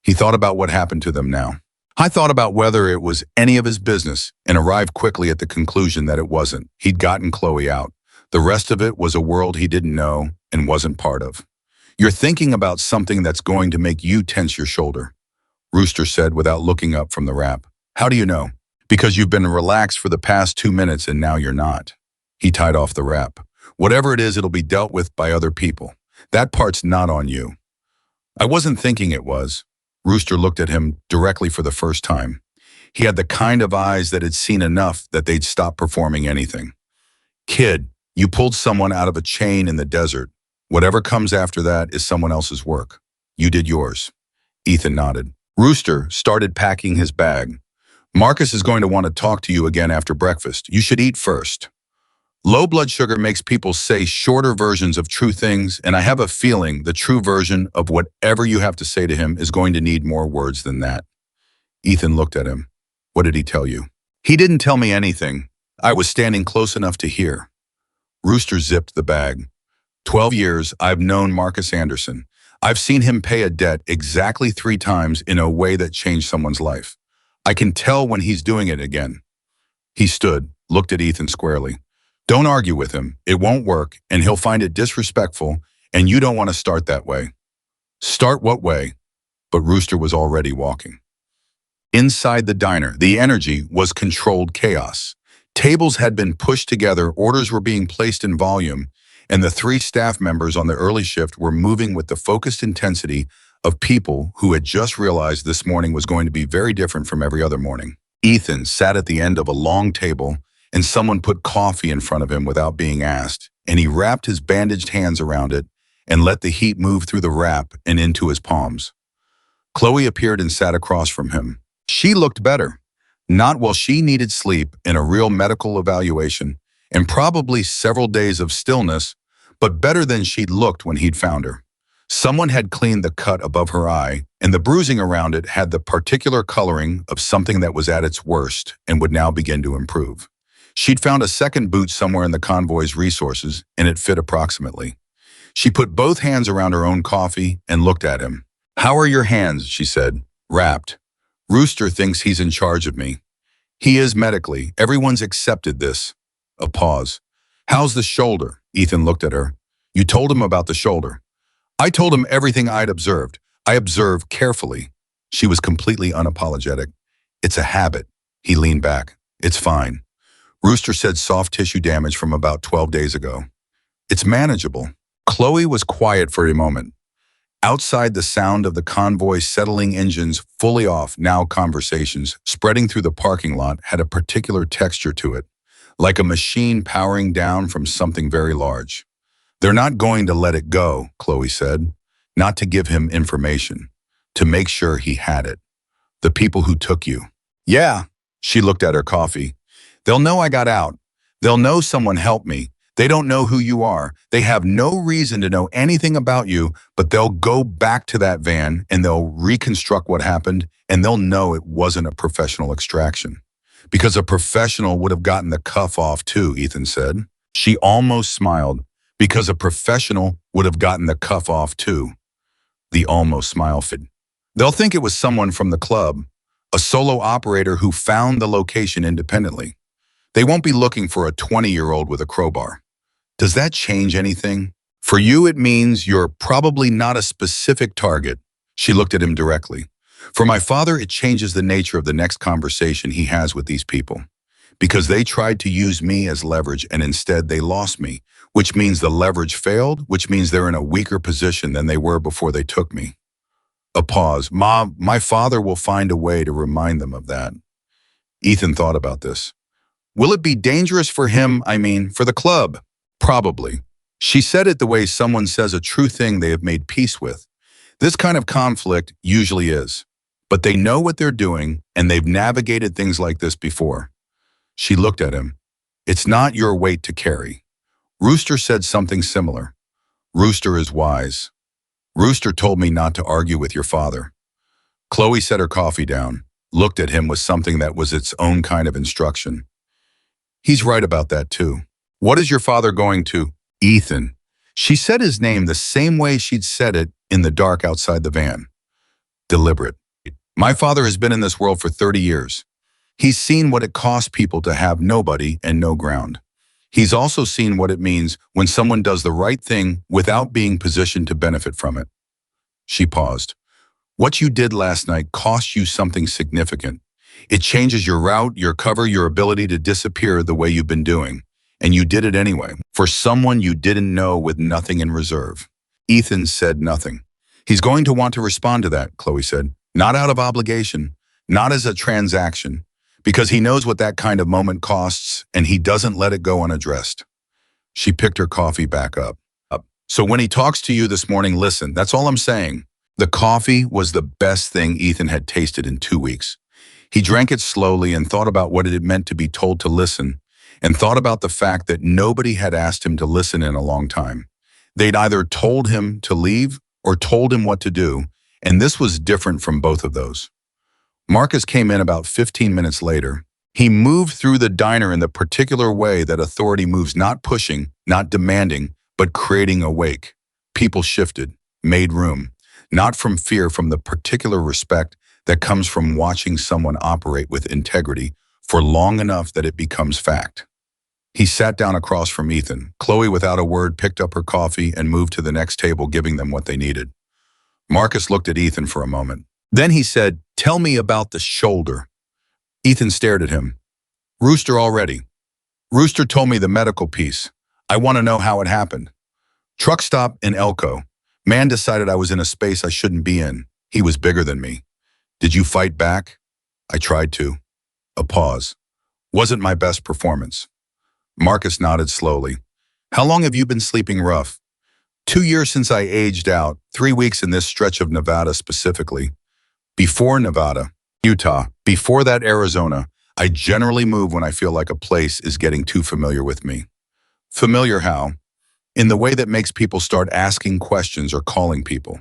Speaker 1: He thought about what happened to them now. I thought about whether it was any of his business and arrived quickly at the conclusion that it wasn't. He'd gotten Chloe out. The rest of it was a world he didn't know and wasn't part of. You're thinking about something that's going to make you tense your shoulder, Rooster said without looking up from the wrap. How do you know? Because you've been relaxed for the past 2 minutes and now you're not. He tied off the wrap. Whatever it is, it'll be dealt with by other people. That part's not on you. I wasn't thinking it was. Rooster looked at him directly for the first time. He had the kind of eyes that had seen enough that they'd stop performing anything. Kid, you pulled someone out of a chain in the desert. Whatever comes after that is someone else's work. You did yours. Ethan nodded. Rooster started packing his bag. Marcus is going to want to talk to you again after breakfast. You should eat first. Low blood sugar makes people say shorter versions of true things, and I have a feeling the true version of whatever you have to say to him is going to need more words than that. Ethan looked at him. What did he tell you? He didn't tell me anything. I was standing close enough to hear. Rooster zipped the bag. 12 years I've known Marcus Anderson. I've seen him pay a debt exactly 3 times in a way that changed someone's life. I can tell when he's doing it again. He stood, looked at Ethan squarely. Don't argue with him. It won't work, and he'll find it disrespectful, and you don't want to start that way. Start what way? But Rooster was already walking. Inside the diner, the energy was controlled chaos. Tables had been pushed together, orders were being placed in volume, and the 3 staff members on the early shift were moving with the focused intensity of people who had just realized this morning was going to be very different from every other morning. Ethan sat at the end of a long table, and someone put coffee in front of him without being asked, and he wrapped his bandaged hands around it and let the heat move through the wrap and into his palms. Chloe appeared and sat across from him. She looked better. Not while she needed sleep and a real medical evaluation, and probably several days of stillness, but better than she'd looked when he'd found her. Someone had cleaned the cut above her eye, and the bruising around it had the particular coloring of something that was at its worst and would now begin to improve. She'd found a second boot somewhere in the convoy's resources, and it fit approximately. She put both hands around her own coffee and looked at him. How are your hands, she said, wrapped. Rooster thinks he's in charge of me. He is medically. Everyone's accepted this. A pause. How's the shoulder? Ethan looked at her. You told him about the shoulder. I told him everything I'd observed. I observed carefully. She was completely unapologetic. It's a habit. He leaned back. It's fine. Rooster said soft tissue damage from about 12 days ago. It's manageable. Chloe was quiet for a moment. Outside, the sound of the convoy settling engines fully off, now conversations spreading through the parking lot had a particular texture to it, like a machine powering down from something very large. They're not going to let it go, Chloe said, not to give him information, to make sure he had it. The people who took you. Yeah, she looked at her coffee. They'll know I got out. They'll know someone helped me. They don't know who you are. They have no reason to know anything about you, but they'll go back to that van and they'll reconstruct what happened and they'll know it wasn't a professional extraction. Because a professional would have gotten the cuff off too, Ethan said. She almost smiled. Because a professional would have gotten the cuff off too. The almost smile fit. They'll think it was someone from the club, a solo operator who found the location independently. They won't be looking for a 20-year-old with a crowbar. Does that change anything? For you, it means you're probably not a specific target. She looked at him directly. For my father, it changes the nature of the next conversation he has with these people. Because they tried to use me as leverage and instead they lost me, which means the leverage failed, which means they're in a weaker position than they were before they took me. A pause. Mom, my father will find a way to remind them of that. Ethan thought about this. Will it be dangerous for him, for the club? Probably. She said it the way someone says a true thing they have made peace with. This kind of conflict usually is. But they know what they're doing, and they've navigated things like this before. She looked at him. It's not your weight to carry. Rooster said something similar. Rooster is wise. Rooster told me not to argue with your father. Chloe set her coffee down, looked at him with something that was its own kind of instruction. He's right about that too. What is your father going to? Ethan. She said his name the same way she'd said it in the dark outside the van. Deliberate. My father has been in this world for 30 years. He's seen what it costs people to have nobody and no ground. He's also seen what it means when someone does the right thing without being positioned to benefit from it. She paused. What you did last night cost you something significant. It changes your route, your cover, your ability to disappear the way you've been doing. And you did it anyway, for someone you didn't know with nothing in reserve. Ethan said nothing. He's going to want to respond to that, Chloe said. Not out of obligation, not as a transaction, because he knows what that kind of moment costs and he doesn't let it go unaddressed. She picked her coffee back up. So when he talks to you this morning, listen, that's all I'm saying. The coffee was the best thing Ethan had tasted in 2 weeks. He drank it slowly and thought about what it meant to be told to listen, and thought about the fact that nobody had asked him to listen in a long time. They'd either told him to leave or told him what to do, and this was different from both of those. Marcus came in about 15 minutes later. He moved through the diner in the particular way that authority moves, not pushing, not demanding, but creating a wake. People shifted, made room, not from fear, from the particular respect that comes from watching someone operate with integrity for long enough that it becomes fact. He sat down across from Ethan. Chloe, without a word, picked up her coffee and moved to the next table, giving them what they needed. Marcus looked at Ethan for a moment. Then he said, "Tell me about the shoulder." Ethan stared at him. Rooster already. Rooster told me the medical piece. I want to know how it happened. Truck stop in Elko. Man decided I was in a space I shouldn't be in. He was bigger than me. Did you fight back? I tried to. A pause. Wasn't my best performance. Marcus nodded slowly. How long have you been sleeping rough? 2 years since I aged out, 3 weeks in this stretch of Nevada specifically. Before Nevada, Utah, before that Arizona, I generally move when I feel like a place is getting too familiar with me. Familiar how? In the way that makes people start asking questions or calling people.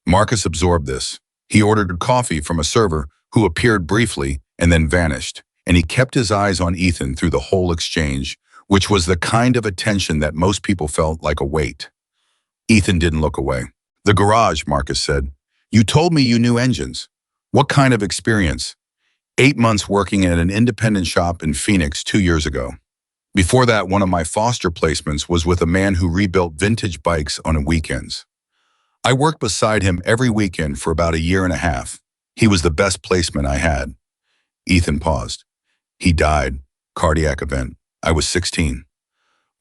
Speaker 1: Marcus absorbed this. He ordered coffee from a server who appeared briefly and then vanished, and he kept his eyes on Ethan through the whole exchange, which was the kind of attention that most people felt like a weight. Ethan didn't look away. The garage, Marcus said. You told me you knew engines. What kind of experience? 8 months working at an independent shop in Phoenix 2 years ago. Before that, one of my foster placements was with a man who rebuilt vintage bikes on weekends. I worked beside him every weekend for about 1.5 years. He was the best placement I had. Ethan paused. He died. Cardiac event. I was 16.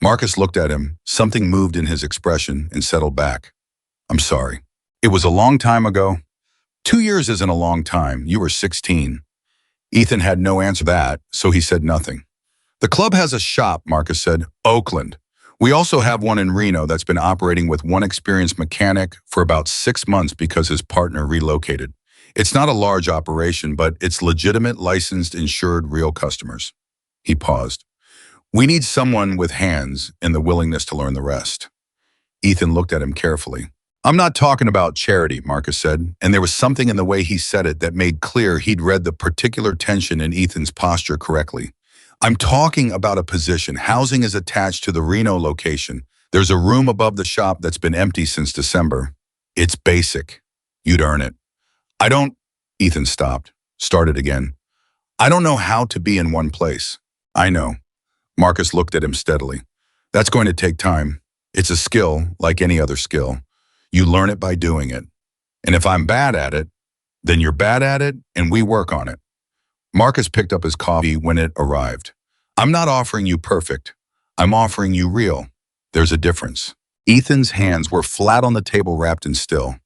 Speaker 1: Marcus looked at him. Something moved in his expression and settled back. I'm sorry. It was a long time ago. 2 years isn't a long time. You were 16. Ethan had no answer to that, so he said nothing. The club has a shop, Marcus said. Oakland. We also have one in Reno that's been operating with one experienced mechanic for about 6 months because his partner relocated. It's not a large operation, but it's legitimate, licensed, insured, real customers. He paused. We need someone with hands and the willingness to learn the rest. Ethan looked at him carefully. I'm not talking about charity, Marcus said, and there was something in the way he said it that made clear he'd read the particular tension in Ethan's posture correctly. I'm talking about a position. Housing is attached to the Reno location. There's a room above the shop that's been empty since December. It's basic. You'd earn it. I don't, Ethan stopped, started again. I don't know how to be in one place. I know. Marcus looked at him steadily. That's going to take time. It's a skill like any other skill. You learn it by doing it. And if I'm bad at it, then you're bad at it and we work on it. Marcus picked up his coffee when it arrived. I'm not offering you perfect. I'm offering you real. There's a difference. Ethan's hands were flat on the table, wrapped in still.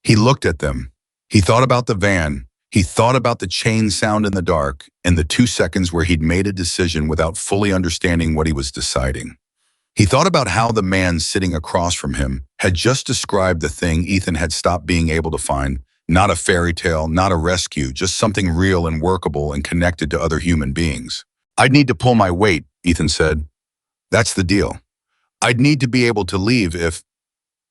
Speaker 1: He looked at them. He thought about the van. He thought about the chain sound in the dark and the 2 seconds where he'd made a decision without fully understanding what he was deciding. He thought about how the man sitting across from him had just described the thing Ethan had stopped being able to find, not a fairy tale, not a rescue, just something real and workable and connected to other human beings. I'd need to pull my weight, Ethan said. That's the deal. I'd need to be able to leave if...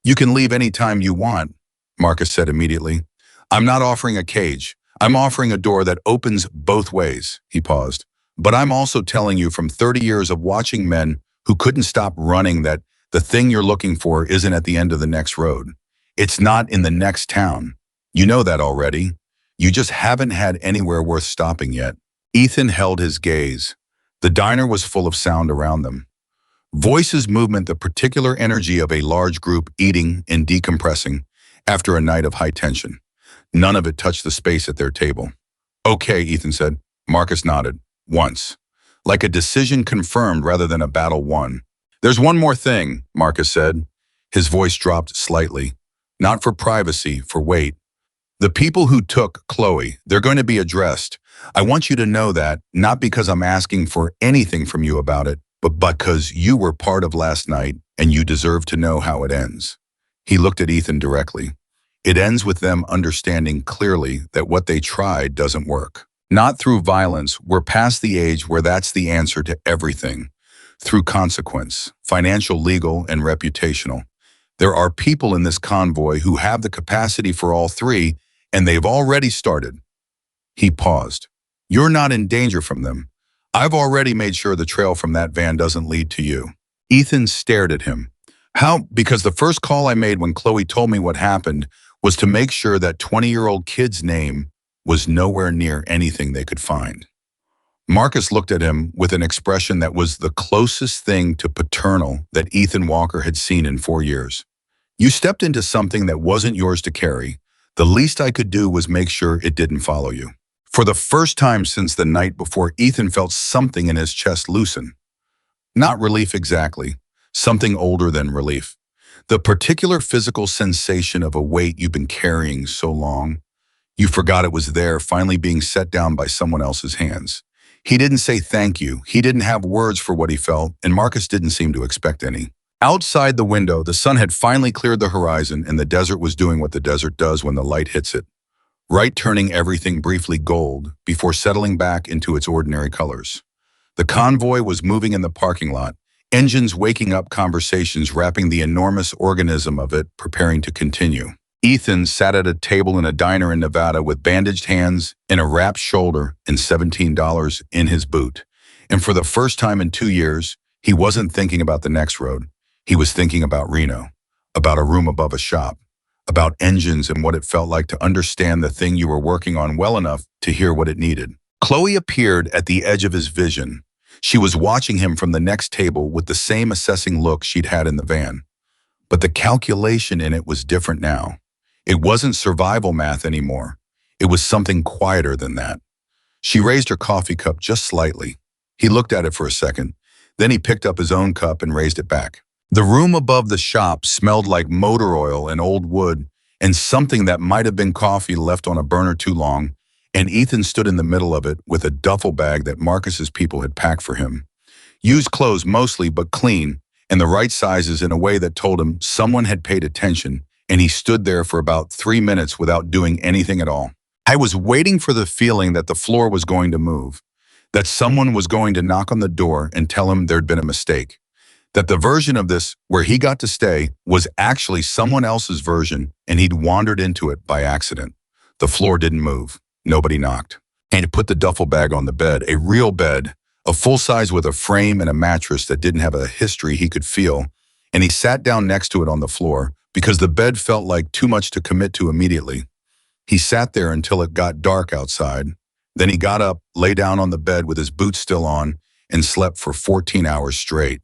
Speaker 1: You can leave any time you want, Marcus said immediately. I'm not offering a cage. I'm offering a door that opens both ways, he paused. But I'm also telling you from 30 years of watching men who couldn't stop running that the thing you're looking for isn't at the end of the next road. It's not in the next town. You know that already. You just haven't had anywhere worth stopping yet. Ethan held his gaze. The diner was full of sound around them. Voices, movement, the particular energy of a large group eating and decompressing after a night of high tension. None of it touched the space at their table. Okay, Ethan said. Marcus nodded. Once. Like a decision confirmed rather than a battle won. There's one more thing, Marcus said. His voice dropped slightly. Not for privacy, for weight. The people who took Chloe, they're going to be addressed. I want you to know that, not because I'm asking for anything from you about it, but because you were part of last night and you deserve to know how it ends. He looked at Ethan directly. It ends with them understanding clearly that what they tried doesn't work. Not through violence. We're past the age where that's the answer to everything. Through consequence, financial, legal, and reputational. There are people in this convoy who have the capacity for all three, and they've already started. He paused. You're not in danger from them. I've already made sure the trail from that van doesn't lead to you. Ethan stared at him. How? Because the first call I made when Chloe told me what happened was to make sure that 20-year-old kid's name was nowhere near anything they could find. Marcus looked at him with an expression that was the closest thing to paternal that Ethan Walker had seen in 4 years. You stepped into something that wasn't yours to carry. The least I could do was make sure it didn't follow you. For the first time since the night before, Ethan felt something in his chest loosen. Not relief exactly, something older than relief. The particular physical sensation of a weight you've been carrying so long. You forgot it was there, finally being set down by someone else's hands. He didn't say thank you. He didn't have words for what he felt, and Marcus didn't seem to expect any. Outside the window, the sun had finally cleared the horizon, and the desert was doing what the desert does when the light hits it. Right, turning everything briefly gold before settling back into its ordinary colors. The convoy was moving in the parking lot, engines waking up, conversations wrapping the enormous organism of it, preparing to continue. Ethan sat at a table in a diner in Nevada with bandaged hands and a wrapped shoulder and $17 in his boot. And for the first time in 2 years, he wasn't thinking about the next road. He was thinking about Reno, about a room above a shop, about engines and what it felt like to understand the thing you were working on well enough to hear what it needed. Chloe appeared at the edge of his vision. She was watching him from the next table with the same assessing look she'd had in the van. But the calculation in it was different now. It wasn't survival math anymore. It was something quieter than that. She raised her coffee cup just slightly. He looked at it for a second. Then he picked up his own cup and raised it back. The room above the shop smelled like motor oil and old wood and something that might have been coffee left on a burner too long, and Ethan stood in the middle of it with a duffel bag that Marcus's people had packed for him. Used clothes mostly, but clean, and the right sizes in a way that told him someone had paid attention, and he stood there for about 3 minutes without doing anything at all. I was waiting for the feeling that the floor was going to move, that someone was going to knock on the door and tell him there'd been a mistake. That the version of this where he got to stay was actually someone else's version and he'd wandered into it by accident. The floor didn't move. Nobody knocked. And he put the duffel bag on the bed, a real bed, a full size with a frame and a mattress that didn't have a history he could feel, and he sat down next to it on the floor because the bed felt like too much to commit to immediately. He sat there until it got dark outside. Then he got up, lay down on the bed with his boots still on, and slept for 14 hours straight.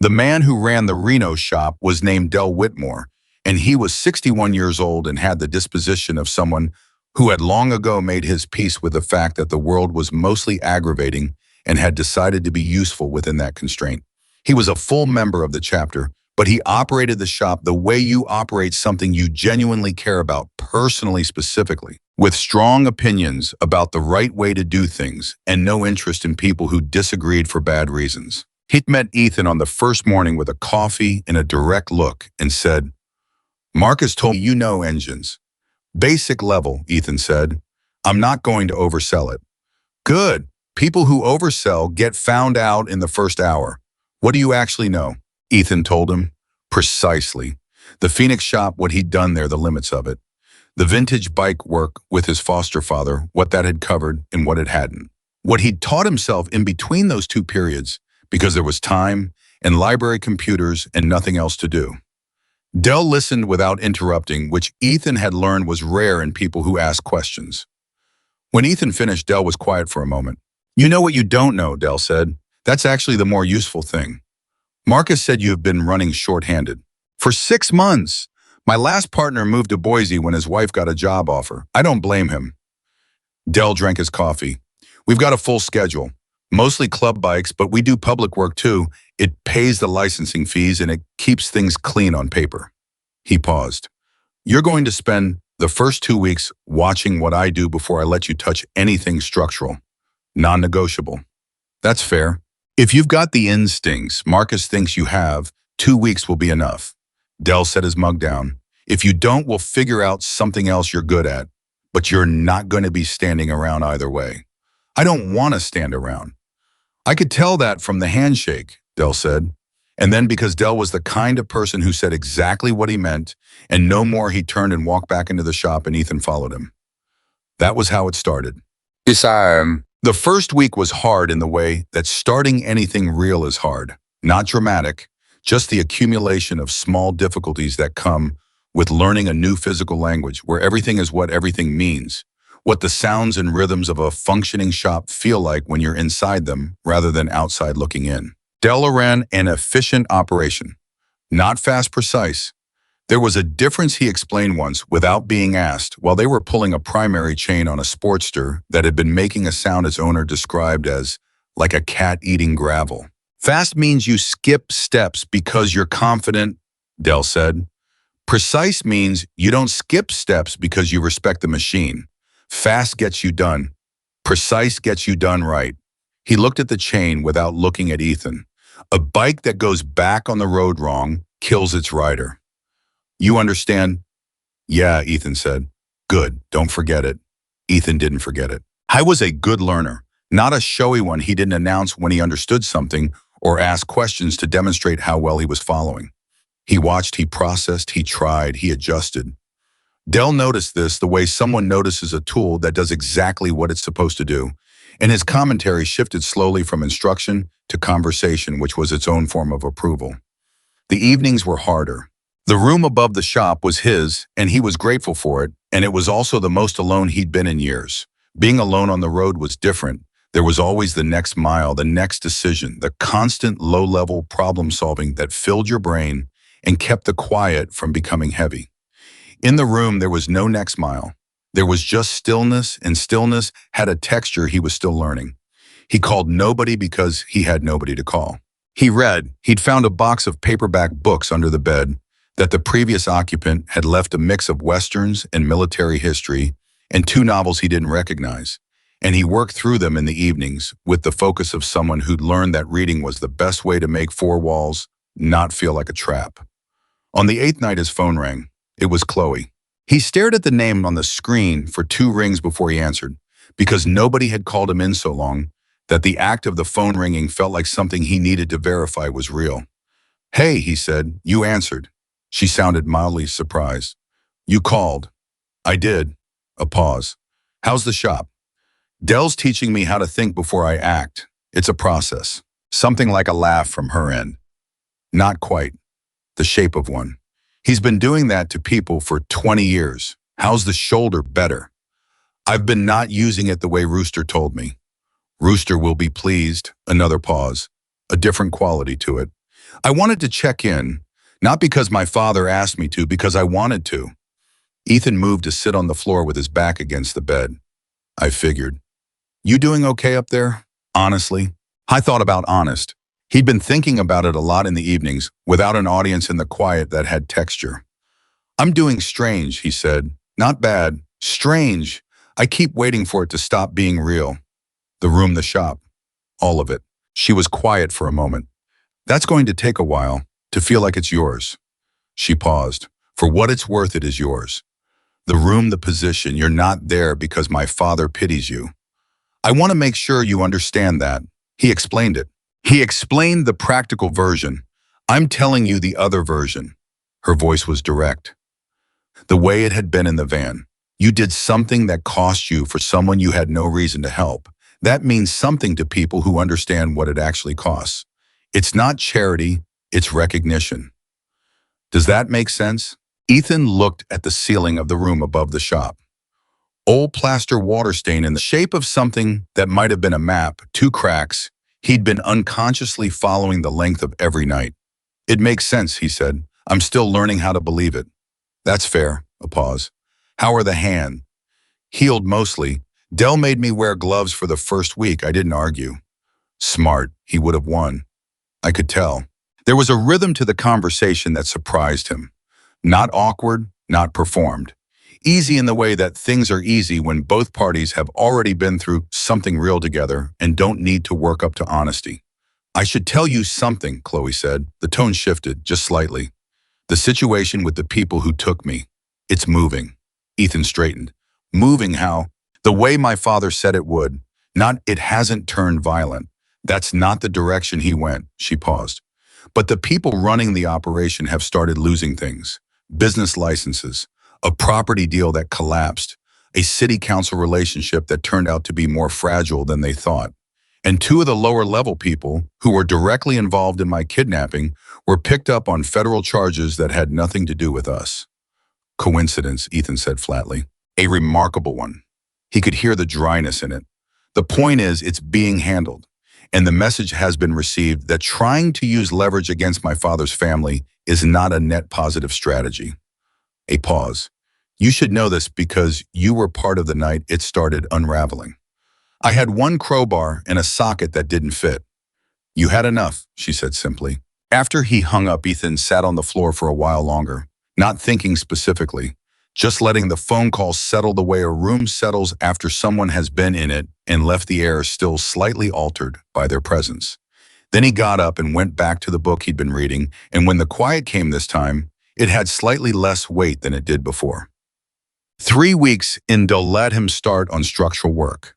Speaker 1: The man who ran the Reno shop was named Del Whitmore, and he was 61 years old and had the disposition of someone who had long ago made his peace with the fact that the world was mostly aggravating and had decided to be useful within that constraint. He was a full member of the chapter, but he operated the shop the way you operate something you genuinely care about, personally specifically, with strong opinions about the right way to do things and no interest in people who disagreed for bad reasons. He'd met Ethan on the first morning with a coffee and a direct look and said, "Marcus told me you know engines." "Basic level," Ethan said. "I'm not going to oversell it." "Good. People who oversell get found out in the first hour. What do you actually know?" Ethan told him. Precisely. The Phoenix shop, what he'd done there, the limits of it. The vintage bike work with his foster father, what that had covered and what it hadn't. What he'd taught himself in between those two periods, because there was time and library computers and nothing else to do. Del listened without interrupting, which Ethan had learned was rare in people who asked questions. When Ethan finished, Del was quiet for a moment. "You know what you don't know," Del said. "That's actually the more useful thing. Marcus said you have been running short-handed. For 6 months. My last partner moved to Boise when his wife got a job offer. I don't blame him." Del drank his coffee. "We've got a full schedule. Mostly club bikes, but we do public work too. It pays the licensing fees and it keeps things clean on paper." He paused. "You're going to spend the first 2 weeks watching what I do before I let you touch anything structural. Non-negotiable." "That's fair. If you've got the instincts Marcus thinks you have, 2 weeks will be enough." Del set his mug down. "If you don't, we'll figure out something else you're good at. But you're not going to be standing around either way." "I don't want to stand around." "I could tell that from the handshake," Del said. And then because Del was the kind of person who said exactly what he meant, and no more, he turned and walked back into the shop and Ethan followed him. That was how it started. The first week was hard in the way that starting anything real is hard. Not dramatic, just the accumulation of small difficulties that come with learning a new physical language where everything is what everything means, what the sounds and rhythms of a functioning shop feel like when you're inside them rather than outside looking in. Del ran an efficient operation, not fast, precise. There was a difference, he explained once without being asked while they were pulling a primary chain on a Sportster that had been making a sound its owner described as like a cat eating gravel. "Fast means you skip steps because you're confident," Del said. "Precise means you don't skip steps because you respect the machine. Fast gets you done. Precise gets you done right." He looked at the chain without looking at Ethan. "A bike that goes back on the road wrong kills its rider. You understand?" "Yeah," Ethan said. "Good, don't forget it." Ethan didn't forget it. I was a good learner, not a showy one he didn't announce when he understood something or ask questions to demonstrate how well he was following. He watched, he processed, he tried, he adjusted. Del noticed this the way someone notices a tool that does exactly what it's supposed to do, and his commentary shifted slowly from instruction to conversation, which was its own form of approval. The evenings were harder. The room above the shop was his, and he was grateful for it, and it was also the most alone he'd been in years. Being alone on the road was different. There was always the next mile, the next decision, the constant low-level problem-solving that filled your brain and kept the quiet from becoming heavy. In the room, there was no next mile. There was just stillness, and stillness had a texture he was still learning. He called nobody because he had nobody to call. He read. He'd found a box of paperback books under the bed that the previous occupant had left, a mix of westerns and military history, and 2 novels he didn't recognize. And he worked through them in the evenings with the focus of someone who'd learned that reading was the best way to make 4 walls not feel like a trap. On the 8th night, his phone rang. It was Chloe. He stared at the name on the screen for 2 rings before he answered. Because nobody had called him in so long, that the act of the phone ringing felt like something he needed to verify was real. "Hey," he said, "you answered." She sounded mildly surprised. "You called." "I did." A pause. "How's the shop?" "Dell's teaching me how to think before I act. It's a process." Something like a laugh from her end. "Not quite. The shape of one. He's been doing that to people for 20 years. How's the shoulder better?" "I've been not using it the way Rooster told me." "Rooster will be pleased." Another pause. A different quality to it. "I wanted to check in, not because my father asked me to, because I wanted to." Ethan moved to sit on the floor with his back against the bed. "I figured. You doing okay up there?" "Honestly." I thought about honest. He'd been thinking about it a lot in the evenings, without an audience in the quiet that had texture. "I'm doing strange," he said. "Not bad. Strange. I keep waiting for it to stop being real." "The room, the shop. All of it." She was quiet for a moment. "That's going to take a while, to feel like it's yours." She paused. "For what it's worth, it is yours. The room, the position, you're not there because my father pities you. I want to make sure you understand that." He explained it. He explained the practical version. "I'm telling you the other version." Her voice was direct. "The way it had been in the van. You did something that cost you for someone you had no reason to help. That means something to people who understand what it actually costs. It's not charity, it's recognition. Does that make sense?" Ethan looked at the ceiling of the room above the shop. Old plaster water stain in the shape of something that might have been a map, 2 cracks. He'd been unconsciously following the length of every night. "It makes sense," he said. "I'm still learning how to believe it." "That's fair." A pause. "How are the hand?" "Healed mostly. Dell made me wear gloves for the first week. I didn't argue." "Smart. He would have won." I could tell. There was a rhythm to the conversation that surprised him. Not awkward, not performed. Easy in the way that things are easy when both parties have already been through something real together and don't need to work up to honesty. "I should tell you something," Chloe said. The tone shifted, just slightly. "The situation with the people who took me. It's moving." Ethan straightened. "Moving how?" "The way my father said it would. Not it hasn't turned violent. That's not the direction he went." She paused. "But the people running the operation have started losing things. Business licenses, a property deal that collapsed, a city council relationship that turned out to be more fragile than they thought. And 2 of the lower level people, who were directly involved in my kidnapping, were picked up on federal charges that had nothing to do with us." "Coincidence," Ethan said flatly. "A remarkable one." He could hear the dryness in it. "The point is, it's being handled. And the message has been received that trying to use leverage against my father's family is not a net positive strategy." A pause. "You should know this because you were part of the night it started unraveling. I had one crowbar and a socket that didn't fit." "You had enough," she said simply. After he hung up, Ethan sat on the floor for a while longer, not thinking specifically, just letting the phone call settle the way a room settles after someone has been in it and left the air still slightly altered by their presence. Then he got up and went back to the book he'd been reading, and when the quiet came this time, it had slightly less weight than it did before. 3 weeks in, Dell let him start on structural work.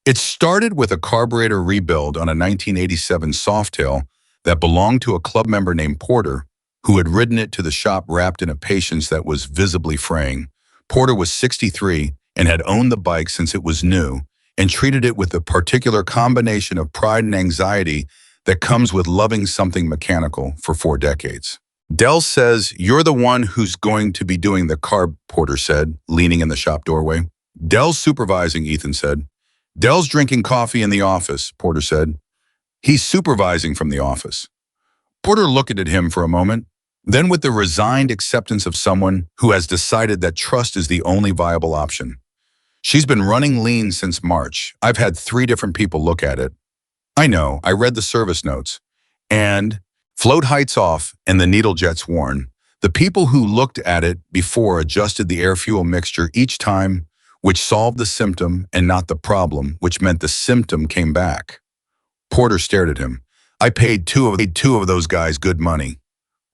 Speaker 1: It started with a carburetor rebuild on a 1987 Softail that belonged to a club member named Porter, who had ridden it to the shop wrapped in a patience that was visibly fraying. Porter was 63 and had owned the bike since it was new and treated it with the particular combination of pride and anxiety that comes with loving something mechanical for 4 decades. "Dell says you're the one who's going to be doing the carb," Porter said, leaning in the shop doorway. "Dell's supervising," Ethan said. "Dell's drinking coffee in the office," Porter said. "He's supervising from the office." Porter looked at him for a moment, then with the resigned acceptance of someone who has decided that trust is the only viable option. "She's been running lean since March. I've had 3 different people look at it." "I know, I read the service notes. And float heights off and the needle jets worn. The people who looked at it before adjusted the air-fuel mixture each time, which solved the symptom and not the problem, which meant the symptom came back." Porter stared at him. "I paid two of those guys good money."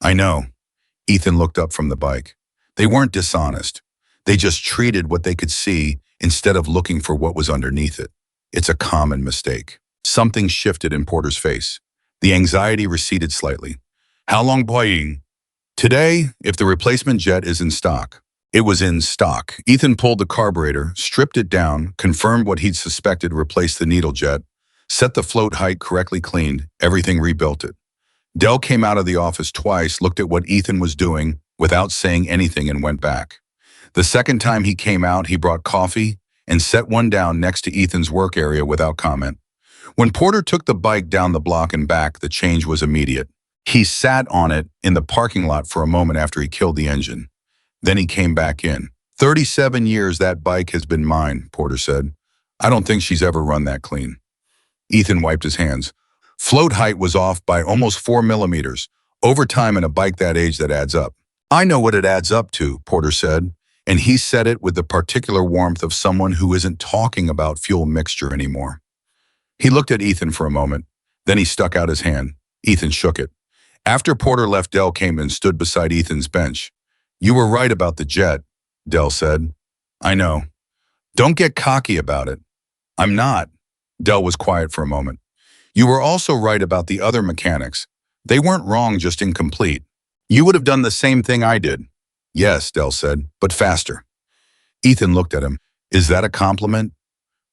Speaker 1: "I know." Ethan looked up from the bike. "They weren't dishonest. They just treated what they could see instead of looking for what was underneath it. It's a common mistake." Something shifted in Porter's face. The anxiety receded slightly. How long buying? Today, if the replacement jet is in stock. It was in stock. Ethan pulled the carburetor, stripped it down, confirmed what he'd suspected replaced the needle jet, set the float height correctly cleaned, everything rebuilt it. Dell came out of the office twice, looked at what Ethan was doing without saying anything and went back. The second time he came out, he brought coffee and set one down next to Ethan's work area without comment. When Porter took the bike down the block and back, the change was immediate. He sat on it in the parking lot for a moment after he killed the engine. Then he came back in. 37 years that bike has been mine, Porter said. I don't think she's ever run that clean. Ethan wiped his hands. Float height was off by almost 4 millimeters. Over time in a bike that age, that adds up. I know what it adds up to, Porter said, and he said it with the particular warmth of someone who isn't talking about fuel mixture anymore. He looked at Ethan for a moment. Then he stuck out his hand. Ethan shook it. After Porter left, Dell came and stood beside Ethan's bench. You were right about the jet, Dell said. I know. Don't get cocky about it. I'm not. Dell was quiet for a moment. You were also right about the other mechanics. They weren't wrong, just incomplete. You would have done the same thing I did. Yes, Dell said, but faster. Ethan looked at him. Is that a compliment?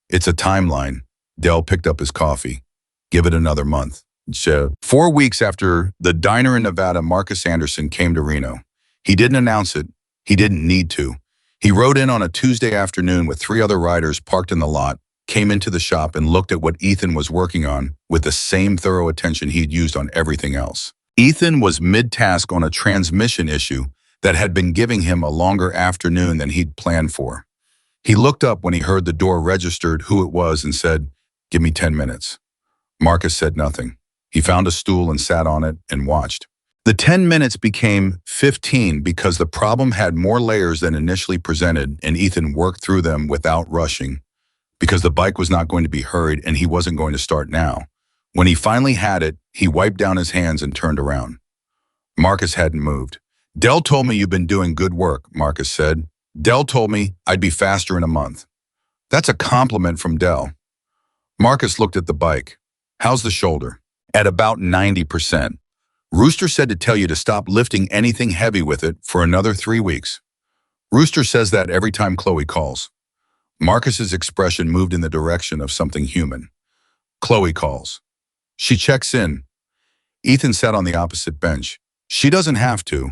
Speaker 1: It's a timeline. Dell picked up his coffee. Give it another month. 4 weeks after the diner in Nevada, Marcus Anderson came to Reno. He didn't announce it. He didn't need to. He rode in on a Tuesday afternoon with 3 other riders parked in the lot, came into the shop and looked at what Ethan was working on with the same thorough attention he'd used on everything else. Ethan was mid-task on a transmission issue that had been giving him a longer afternoon than he'd planned for. He looked up when he heard the door registered who it was and said, "Give me 10 minutes." Marcus said nothing. He found a stool and sat on it and watched. The 10 minutes became 15 because the problem had more layers than initially presented, and Ethan worked through them without rushing because the bike was not going to be hurried and he wasn't going to start now. When he finally had it, he wiped down his hands and turned around. Marcus hadn't moved. Dell told me you've been doing good work, Marcus said. Dell told me I'd be faster in a month. That's a compliment from Dell. Marcus looked at the bike. How's the shoulder? At about 90%. Rooster said to tell you to stop lifting anything heavy with it for another 3 weeks. Rooster says that every time Chloe calls. Marcus's expression moved in the direction of something human. Chloe calls. She checks in. Ethan sat on the opposite bench. She doesn't have to.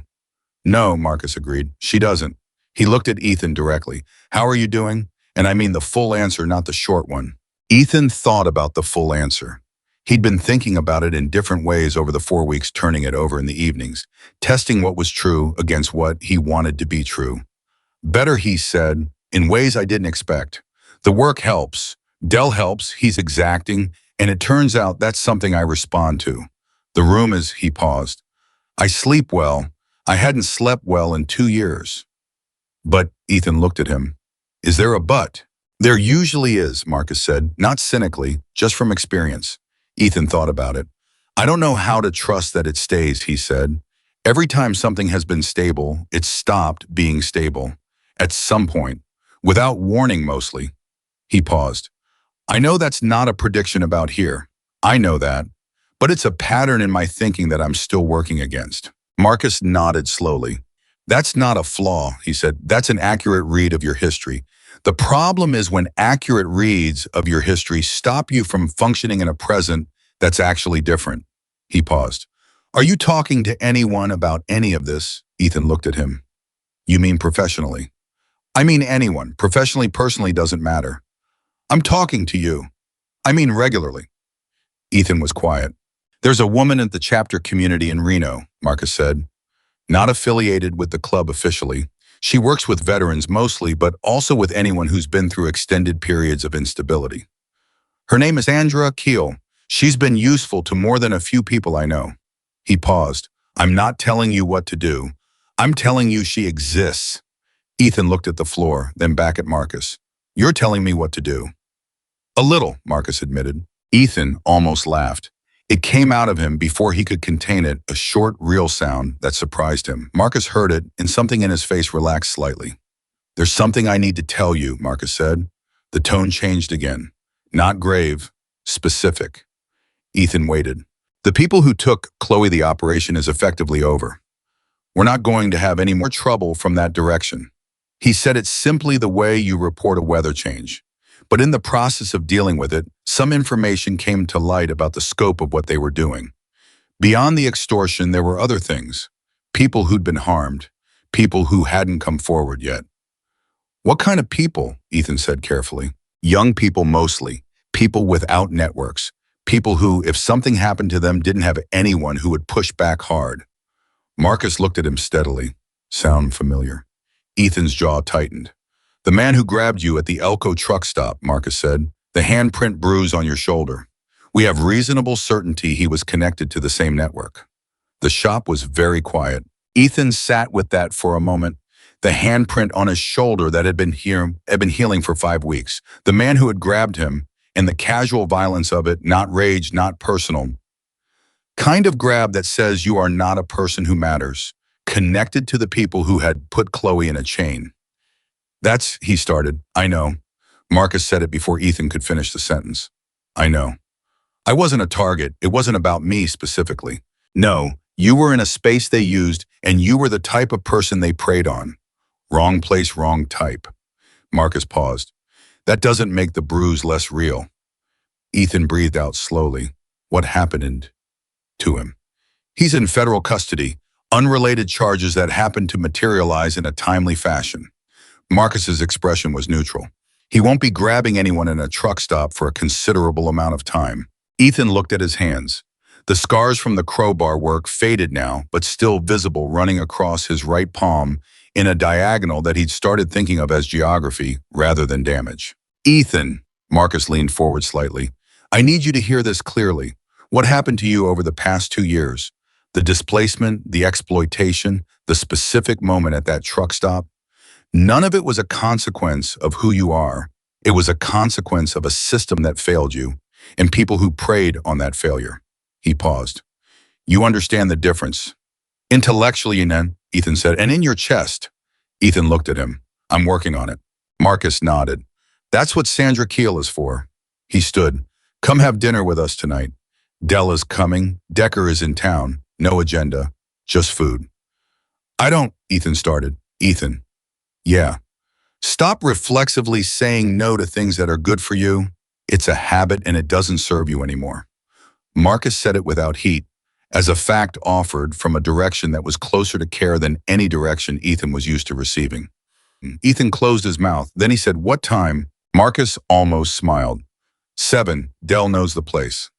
Speaker 1: No, Marcus agreed. She doesn't. He looked at Ethan directly. How are you doing? And I mean the full answer, not the short one. Ethan thought about the full answer. He'd been thinking about it in different ways over the 4 weeks, turning it over in the evenings, testing what was true against what he wanted to be true. Better, he said, in ways I didn't expect. The work helps. Dell helps. He's exacting. And it turns out that's something I respond to. The room is, he paused. I sleep well. I hadn't slept well in 2 years. But, Ethan looked at him. Is there a but? There usually is, Marcus said, not cynically, just from experience. Ethan thought about it. I don't know how to trust that it stays, he said. Every time something has been stable, it's stopped being stable. At some point. Without warning, mostly. He paused. I know that's not a prediction about here. I know that. But it's a pattern in my thinking that I'm still working against. Marcus nodded slowly. That's not a flaw, he said. That's an accurate read of your history. The problem is when accurate reads of your history stop you from functioning in a present that's actually different. He paused. Are you talking to anyone about any of this? Ethan looked at him. You mean professionally? I mean anyone. Professionally, personally doesn't matter. I'm talking to you. I mean regularly. Ethan was quiet. There's a woman at the chapter community in Reno, Marcus said. Not affiliated with the club officially. She works with veterans mostly, but also with anyone who's been through extended periods of instability. Her name is Andra Keel. She's been useful to more than a few people I know. He paused. I'm not telling you what to do. I'm telling you she exists. Ethan looked at the floor, then back at Marcus. You're telling me what to do. A little, Marcus admitted. Ethan almost laughed. It came out of him before he could contain it, a short, real sound that surprised him. Marcus heard it, and something in his face relaxed slightly. There's something I need to tell you, Marcus said. The tone changed again. Not grave, specific. Ethan waited. The people who took Chloe the operation is effectively over. We're not going to have any more trouble from that direction. He said it simply the way you report a weather change. But in the process of dealing with it, some information came to light about the scope of what they were doing. Beyond the extortion, there were other things. People who'd been harmed. People who hadn't come forward yet. What kind of people? Ethan said carefully. Young people mostly. People without networks. People who, if something happened to them, didn't have anyone who would push back hard. Marcus looked at him steadily. Sound familiar? Ethan's jaw tightened. The man who grabbed you at the Elko truck stop, Marcus said. The handprint bruise on your shoulder. We have reasonable certainty he was connected to the same network. The shop was very quiet. Ethan sat with that for a moment. The handprint on his shoulder that had been healing for 5 weeks. The man who had grabbed him, and the casual violence of it, not rage, not personal. Kind of grab that says you are not a person who matters, connected to the people who had put Chloe in a chain. That's, he started. I know. Marcus said it before Ethan could finish the sentence. I know. I wasn't a target. It wasn't about me specifically. No, you were in a space they used, and you were the type of person they preyed on. Wrong place, wrong type. Marcus paused. That doesn't make the bruise less real. Ethan breathed out slowly. What happened to him? He's in federal custody, unrelated charges that happened to materialize in a timely fashion. Marcus's expression was neutral. He won't be grabbing anyone in a truck stop for a considerable amount of time. Ethan looked at his hands. The scars from the crowbar work faded now, but still visible running across his right palm in a diagonal that he'd started thinking of as geography rather than damage. Ethan, Marcus leaned forward slightly, I need you to hear this clearly. What happened to you over the past 2 years? The displacement, the exploitation, the specific moment at that truck stop? None of it was a consequence of who you are. It was a consequence of a system that failed you, and people who preyed on that failure. He paused. You understand the difference. Intellectually, Ethan said, and in your chest. Ethan looked at him. I'm working on it. Marcus nodded. That's what Sandra Keel is for. He stood. Come have dinner with us tonight. Dell is coming. Decker is in town. No agenda. Just food. I don't, Ethan started. Ethan. Yeah. Stop reflexively saying no to things that are good for you. It's a habit and it doesn't serve you anymore. Marcus said it without heat, as a fact offered from a direction that was closer to care than any direction Ethan was used to receiving. Ethan closed his mouth. Then he said, what time? Marcus almost smiled. 7. Dell knows the place.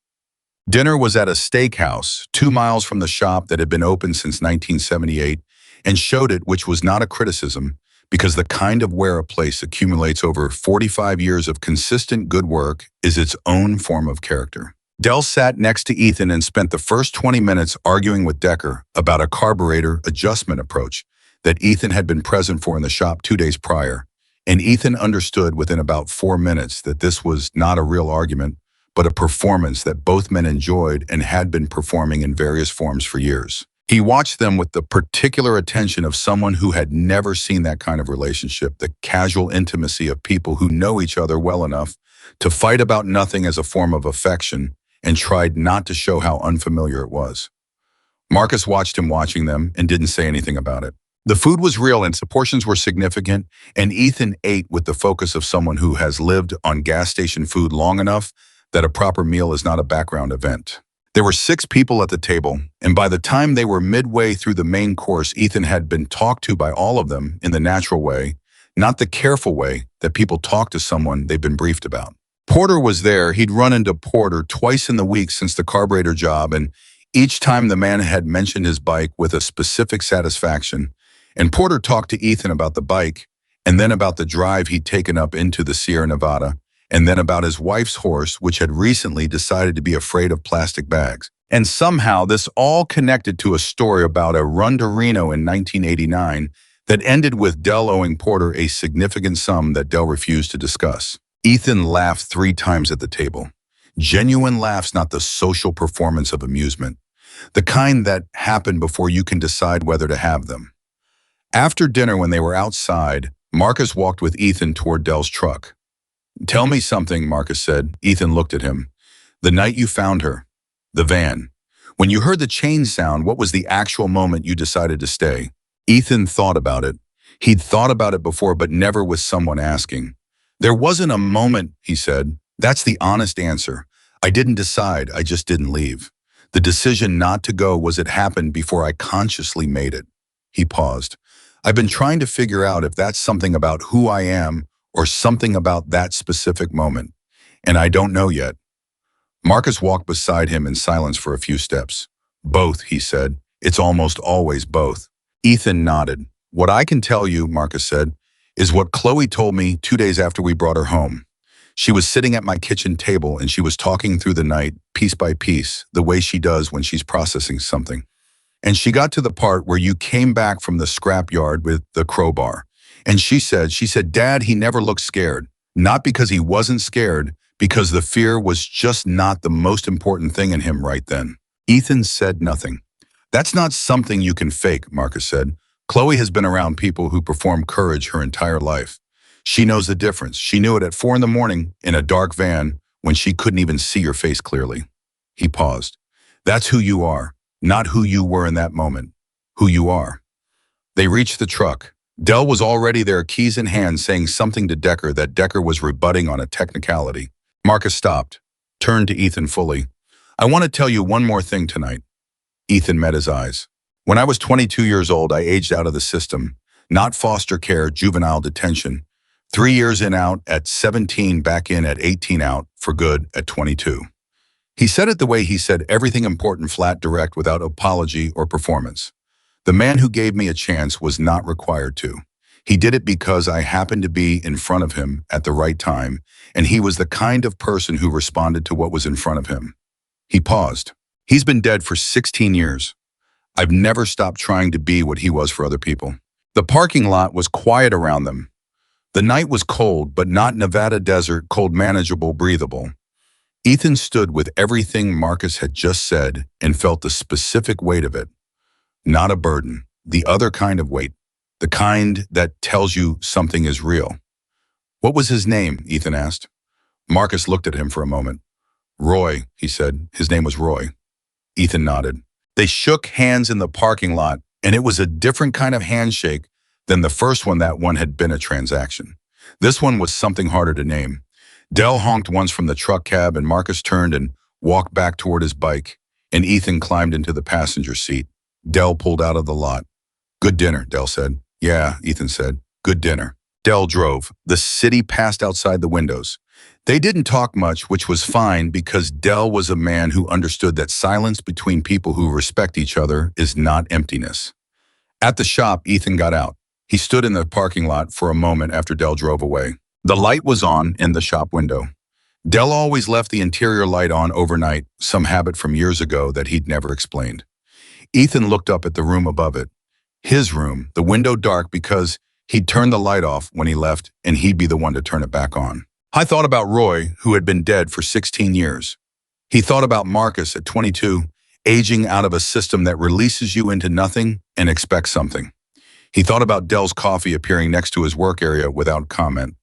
Speaker 1: Dinner was at a steakhouse 2 miles from the shop that had been open since 1978 and showed it, which was not a criticism, because the kind of where a place accumulates over 45 years of consistent good work is its own form of character. Dell sat next to Ethan and spent the first 20 minutes arguing with Decker about a carburetor adjustment approach that Ethan had been present for in the shop 2 days prior, and Ethan understood within about 4 minutes that this was not a real argument, but a performance that both men enjoyed and had been performing in various forms for years. He watched them with the particular attention of someone who had never seen that kind of relationship, the casual intimacy of people who know each other well enough to fight about nothing as a form of affection and tried not to show how unfamiliar it was. Marcus watched him watching them and didn't say anything about it. The food was real and portions were significant, and Ethan ate with the focus of someone who has lived on gas station food long enough that a proper meal is not a background event. There were 6 people at the table, and by the time they were midway through the main course, Ethan had been talked to by all of them in the natural way, not the careful way that people talk to someone they've been briefed about. Porter was there. He'd run into Porter twice in the week since the carburetor job, and each time the man had mentioned his bike with a specific satisfaction, and Porter talked to Ethan about the bike, and then about the drive he'd taken up into the Sierra Nevada, and then about his wife's horse, which had recently decided to be afraid of plastic bags. And somehow this all connected to a story about a run to Reno in 1989 that ended with Dell owing Porter a significant sum that Dell refused to discuss. Ethan laughed 3 times at the table. Genuine laughs, not the social performance of amusement. The kind that happen before you can decide whether to have them. After dinner, when they were outside, Marcus walked with Ethan toward Dell's truck. Tell me something, Marcus said. Ethan looked at him. The night you found her. The van. When you heard the chain sound, what was the actual moment you decided to stay? Ethan thought about it. He'd thought about it before, but never with someone asking. There wasn't a moment, he said. That's the honest answer. I didn't decide, I just didn't leave. The decision not to go was it happened before I consciously made it. He paused. I've been trying to figure out if that's something about who I am or something about that specific moment. And I don't know yet. Marcus walked beside him in silence for a few steps. Both, he said. It's almost always both. Ethan nodded. What I can tell you, Marcus said, is what Chloe told me 2 days after we brought her home. She was sitting at my kitchen table and she was talking through the night, piece by piece, the way she does when she's processing something. And she got to the part where you came back from the scrapyard with the crowbar. And she said, Dad, he never looked scared. Not because he wasn't scared, because the fear was just not the most important thing in him right then. Ethan said nothing. That's not something you can fake, Marcus said. Chloe has been around people who perform courage her entire life. She knows the difference. She knew it at 4 a.m. in a dark van when she couldn't even see your face clearly. He paused. That's who you are, not who you were in that moment. Who you are. They reached the truck. Dell was already there, keys in hand, saying something to Decker that Decker was rebutting on a technicality. Marcus stopped, turned to Ethan fully. I want to tell you one more thing tonight. Ethan met his eyes. When I was 22 years old, I aged out of the system. Not foster care, juvenile detention. 3 years in out at 17, back in at 18 out, for good at 22. He said it the way he said everything important, flat, direct, without apology or performance. The man who gave me a chance was not required to. He did it because I happened to be in front of him at the right time, and he was the kind of person who responded to what was in front of him. He paused. He's been dead for 16 years. I've never stopped trying to be what he was for other people. The parking lot was quiet around them. The night was cold, but not Nevada desert, cold, manageable, breathable. Ethan stood with everything Marcus had just said and felt the specific weight of it. Not a burden, the other kind of weight, the kind that tells you something is real. What was his name? Ethan asked. Marcus looked at him for a moment. Roy, he said. His name was Roy. Ethan nodded. They shook hands in the parking lot, and it was a different kind of handshake than the first one. That one had been a transaction. This one was something harder to name. Dell honked once from the truck cab, and Marcus turned and walked back toward his bike, and Ethan climbed into the passenger seat. Dell pulled out of the lot. Good dinner, Dell said. Yeah, Ethan said. Good dinner. Dell drove. The city passed outside the windows. They didn't talk much, which was fine because Dell was a man who understood that silence between people who respect each other is not emptiness. At the shop, Ethan got out. He stood in the parking lot for a moment after Dell drove away. The light was on in the shop window. Dell always left the interior light on overnight, some habit from years ago that he'd never explained. Ethan looked up at the room above it. His room, the window dark because he'd turn the light off when he left and he'd be the one to turn it back on. I thought about Roy, who had been dead for 16 years. He thought about Marcus at 22, aging out of a system that releases you into nothing and expects something. He thought about Dell's coffee appearing next to his work area without comment.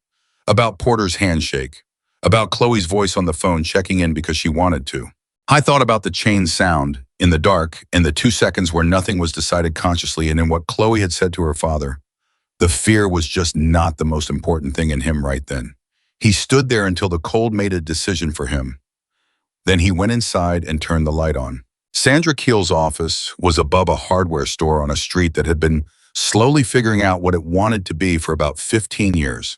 Speaker 1: About Porter's handshake. About Chloe's voice on the phone checking in because she wanted to. I thought about the chain sound, in the dark, in the 2 seconds where nothing was decided consciously, and in what Chloe had said to her father. The fear was just not the most important thing in him right then. He stood there until the cold made a decision for him. Then he went inside and turned the light on. Sandra Keel's office was above a hardware store on a street that had been slowly figuring out what it wanted to be for about 15 years.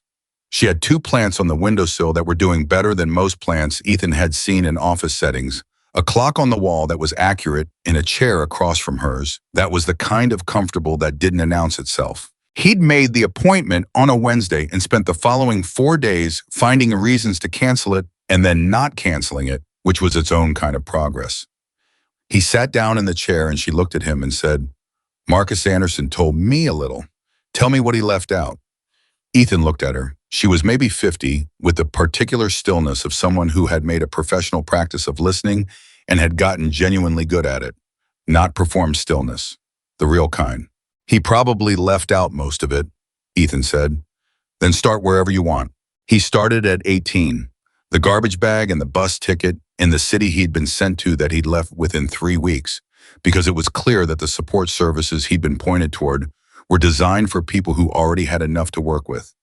Speaker 1: She had 2 plants on the windowsill that were doing better than most plants Ethan had seen in office settings, a clock on the wall that was accurate, and a chair across from hers that was the kind of comfortable that didn't announce itself. He'd made the appointment on a Wednesday and spent the following 4 days finding reasons to cancel it and then not canceling it, which was its own kind of progress. He sat down in the chair and she looked at him and said, Marcus Anderson told me a little. Tell me what he left out. Ethan looked at her. She was maybe 50, with the particular stillness of someone who had made a professional practice of listening and had gotten genuinely good at it. Not performed stillness, the real kind. He probably left out most of it, Ethan said. Then start wherever you want. He started at 18. The garbage bag and the bus ticket in the city he'd been sent to that he'd left within 3 weeks, because it was clear that the support services he'd been pointed toward were designed for people who already had enough to work with.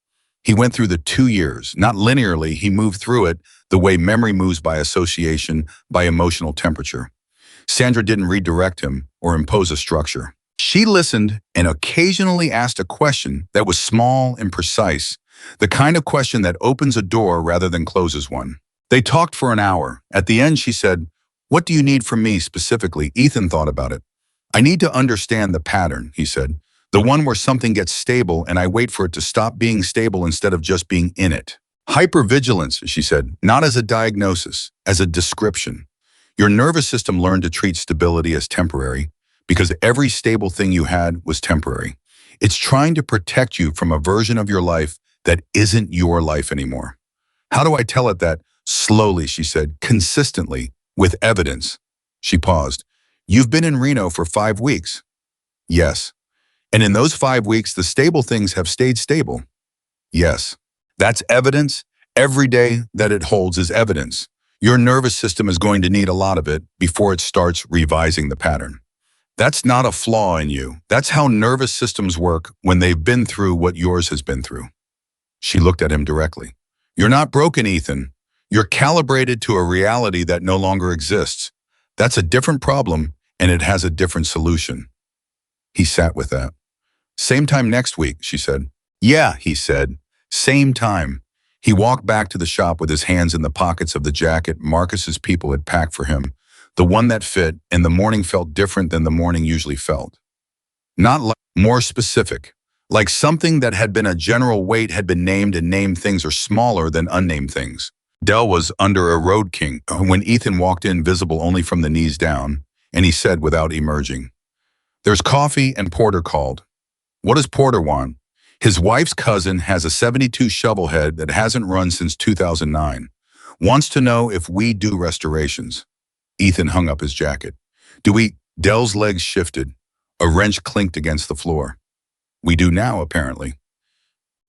Speaker 1: He went through the 2 years, not linearly, he moved through it the way memory moves by association, by emotional temperature. Sandra didn't redirect him or impose a structure. She listened and occasionally asked a question that was small and precise, the kind of question that opens a door rather than closes one. They talked for an hour. At the end, she said, "What do you need from me specifically?" Ethan thought about it. "I need to understand the pattern," he said. "The one where something gets stable and I wait for it to stop being stable instead of just being in it." Hypervigilance, she said, not as a diagnosis, as a description. Your nervous system learned to treat stability as temporary because every stable thing you had was temporary. It's trying to protect you from a version of your life that isn't your life anymore. "How do I tell it that?" "Slowly," she said, "consistently, with evidence." She paused. "You've been in Reno for 5 weeks." "Yes." "And in those 5 weeks, the stable things have stayed stable." "Yes." "That's evidence. Every day that it holds is evidence. Your nervous system is going to need a lot of it before it starts revising the pattern." "That's not a flaw in you. That's how nervous systems work when they've been through what yours has been through." She looked at him directly. "You're not broken, Ethan. You're calibrated to a reality that no longer exists. That's a different problem, and it has a different solution." He sat with that. "Same time next week," she said. "Yeah," he said. "Same time." He walked back to the shop with his hands in the pockets of the jacket Marcus's people had packed for him, the one that fit, and the morning felt different than the morning usually felt. Not like, more specific. Like something that had been a general weight had been named, and named things are smaller than unnamed things. Dell was under a road king when Ethan walked in, visible only from the knees down, and he said without emerging, "There's coffee," and Porter called. "What does Porter want?" "His wife's cousin has a 72 shovel head that hasn't run since 2009. Wants to know if we do restorations." Ethan hung up his jacket. "Do we?" Dell's legs shifted. A wrench clinked against the floor. "We do now, apparently."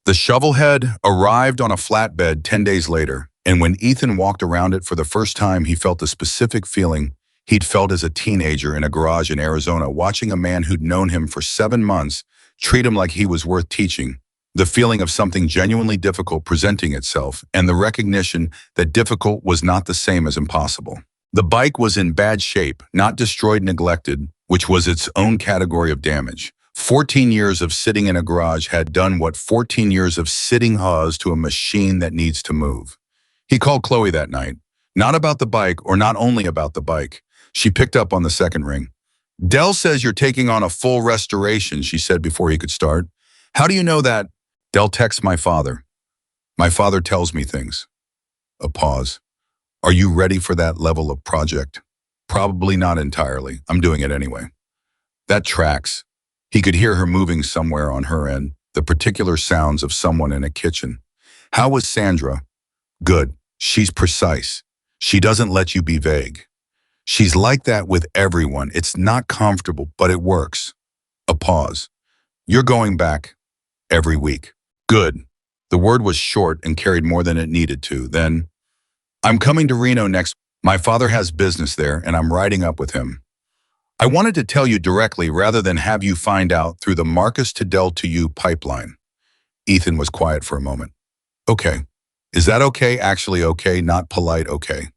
Speaker 1: The shovelhead arrived on a flatbed 10 days later, and when Ethan walked around it for the first time, he felt the specific feeling he'd felt as a teenager in a garage in Arizona, watching a man who'd known him for 7 months treat him like he was worth teaching. The feeling of something genuinely difficult presenting itself, and the recognition that difficult was not the same as impossible. The bike was in bad shape, not destroyed, neglected, which was its own category of damage. 14 years of sitting in a garage had done what 14 years of sitting does to a machine that needs to move. He called Chloe that night, not about the bike, or not only about the bike. She picked up on the second ring. "Dell says you're taking on a full restoration," she said before he could start. "How do you know that?" "Dell texts my father. My father tells me things." A pause. "Are you ready for that level of project?" "Probably not entirely. I'm doing it anyway." That tracks. He could hear her moving somewhere on her end, the particular sounds of someone in a kitchen. "How was Sandra?" "Good. She's precise. She doesn't let you be vague. She's like that with everyone. It's not comfortable, but it works." A pause. "You're going back every week." "Good." The word was short and carried more than it needed to. Then, "I'm coming to Reno next. My father has business there, and I'm riding up with him. I wanted to tell you directly rather than have you find out through the Marcus to Dell to you pipeline." Ethan was quiet for a moment. "Okay. Is that okay? Actually okay, not polite okay."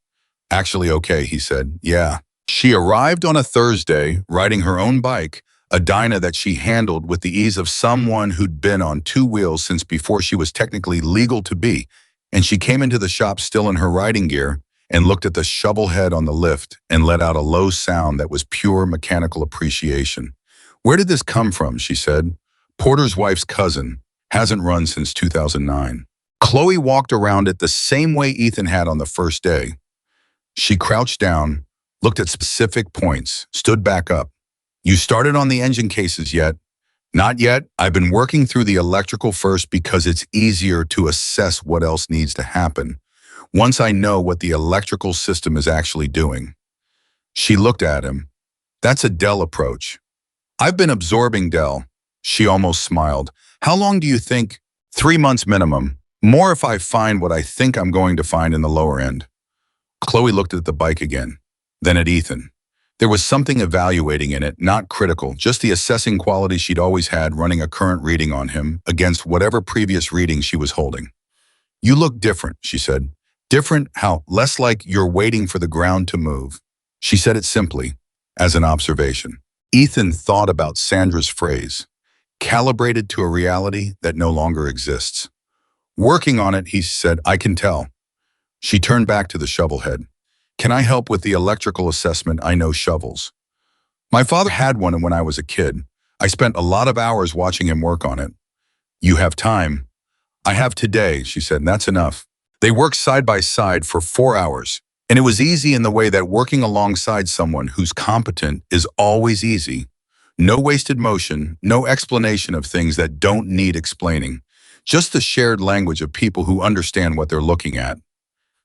Speaker 1: "Actually okay," he said. "Yeah." She arrived on a Thursday, riding her own bike, a Dyna that she handled with the ease of someone who'd been on two wheels since before she was technically legal to be, and she came into the shop still in her riding gear and looked at the shovel head on the lift and let out a low sound that was pure mechanical appreciation. "Where did this come from?" she said. "Porter's wife's cousin. Hasn't run since 2009. Chloe walked around it the same way Ethan had on the first day. She crouched down, looked at specific points, stood back up. "You started on the engine cases yet?" "Not yet. I've been working through the electrical first because it's easier to assess what else needs to happen once I know what the electrical system is actually doing." She looked at him. "That's a Dell approach." "I've been absorbing Dell." She almost smiled. "How long do you think?" 3 months minimum. More if I find what I think I'm going to find in the lower end. Chloe looked at the bike again, then at Ethan. There was something evaluating in it, not critical, just the assessing quality she'd always had running a current reading on him against whatever previous reading she was holding. You look different, she said. Different how? Less like you're waiting for the ground to move. She said it simply, as an observation. Ethan thought about Sandra's phrase, calibrated to a reality that no longer exists. Working on it, he said, I can tell. She turned back to the shovel head. Can I help with the electrical assessment? I know shovels. My father had one when I was a kid. I spent a lot of hours watching him work on it. You have time. I have today, she said, and that's enough. They worked side by side for 4 hours, and it was easy in the way that working alongside someone who's competent is always easy. No wasted motion, no explanation of things that don't need explaining. Just the shared language of people who understand what they're looking at.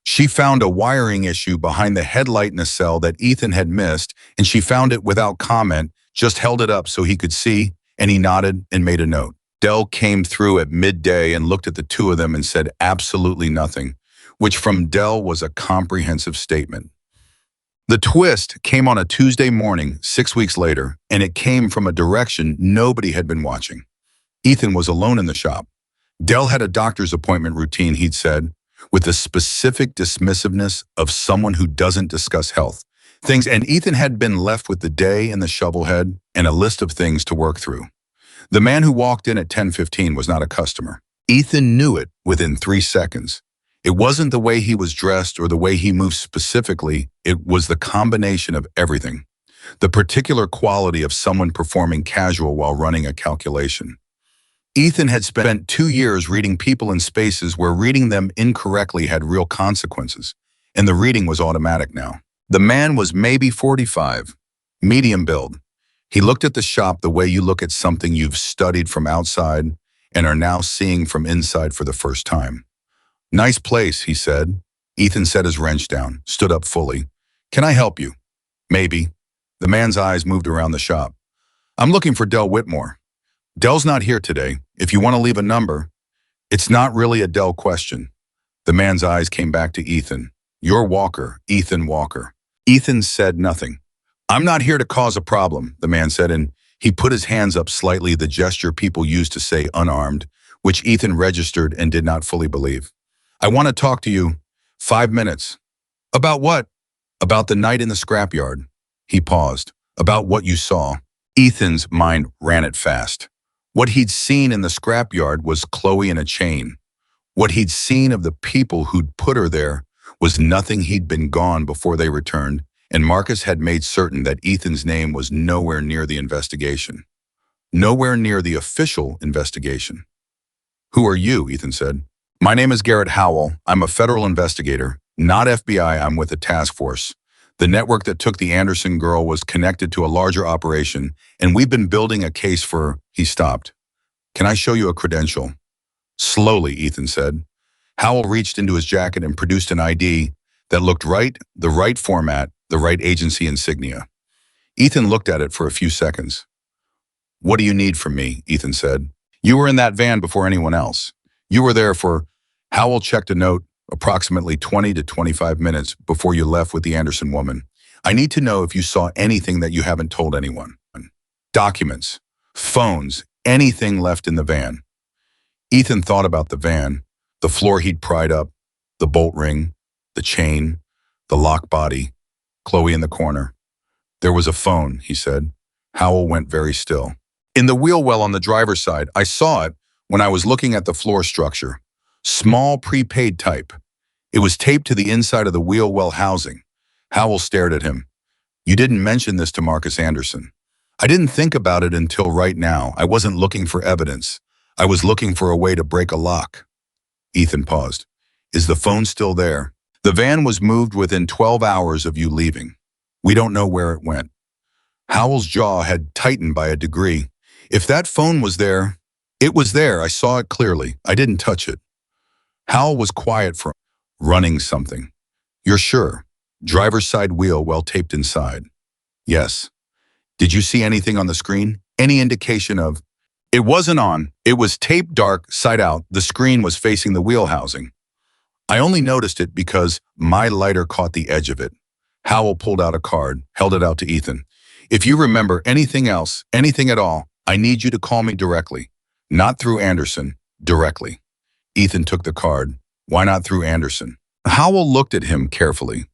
Speaker 1: She found a wiring issue behind the headlight nacelle that Ethan had missed, and she found it without comment, just held it up so he could see, and he nodded and made a note. Dell came through at midday and looked at the two of them and said absolutely nothing, which from Dell was a comprehensive statement. The twist came on a Tuesday morning, 6 weeks later, and it came from a direction nobody had been watching. Ethan was alone in the shop. Dell had a doctor's appointment routine, he'd said, with the specific dismissiveness of someone who doesn't discuss health. Things, and Ethan had been left with the day and the shovel head and a list of things to work through. The man who walked in at 10:15 was not a customer. Ethan knew it within 3 seconds. It wasn't the way he was dressed or the way he moved specifically, it was the combination of everything. The particular quality of someone performing casual while running a calculation. Ethan had spent 2 years reading people in spaces where reading them incorrectly had real consequences, and the reading was automatic now. The man was maybe 45, medium build. He looked at the shop the way you look at something you've studied from outside and are now seeing from inside for the first time. Nice place, he said. Ethan set his wrench down, stood up fully. Can I help you? Maybe. The man's eyes moved around the shop. I'm looking for Dell Whitmore. Dell's not here today. If you want to leave a number. It's not really a Dell question. The man's eyes came back to Ethan. You're Walker, Ethan Walker. Ethan said nothing. I'm not here to cause a problem, the man said, and he put his hands up slightly, the gesture people use to say unarmed, which Ethan registered and did not fully believe. I want to talk to you. 5 minutes. About what? About the night in the scrapyard. He paused. About what you saw. Ethan's mind ran it fast. What he'd seen in the scrapyard was Chloe in a chain. What he'd seen of the people who'd put her there was nothing. He'd been gone before they returned, and Marcus had made certain that Ethan's name was nowhere near the investigation. Nowhere near the official investigation. Who are you? Ethan said. My name is Garrett Howell. I'm a federal investigator, not FBI. I'm with a task force. The network that took the Anderson girl was connected to a larger operation, and we've been building a case for... He stopped. Can I show you a credential? Slowly, Ethan said. Howell reached into his jacket and produced an ID that looked right, the right format, the right agency insignia. Ethan looked at it for a few seconds. What do you need from me? Ethan said. You were in that van before anyone else. You were there for... Howell checked a note, approximately 20 to 25 minutes before you left with the Anderson woman. I need to know if you saw anything that you haven't told anyone. Documents, phones, anything left in the van. Ethan thought about the van, the floor he'd pried up, the bolt ring, the chain, the lock body, Chloe in the corner. There was a phone, he said. Howell went very still. In the wheel well on the driver's side, I saw it when I was looking at the floor structure. Small prepaid type. It was taped to the inside of the wheel well housing. Howell stared at him. You didn't mention this to Marcus Anderson. I didn't think about it until right now. I wasn't looking for evidence. I was looking for a way to break a lock. Ethan paused. Is the phone still there? The van was moved within 12 hours of you leaving. We don't know where it went. Howell's jaw had tightened by a degree. If that phone was there, it was there. I saw it clearly. I didn't touch it. Howell was quiet for running something. You're sure? Driver's side wheel well taped inside. Yes. Did you see anything on the screen? Any indication of... It wasn't on. It was taped dark, side out. The screen was facing the wheel housing. I only noticed it because my lighter caught the edge of it. Howell pulled out a card, held it out to Ethan. If you remember anything else, anything at all, I need you to call me directly. Not through Anderson, directly. Ethan took the card. Why not through Anderson? Howell looked at him carefully.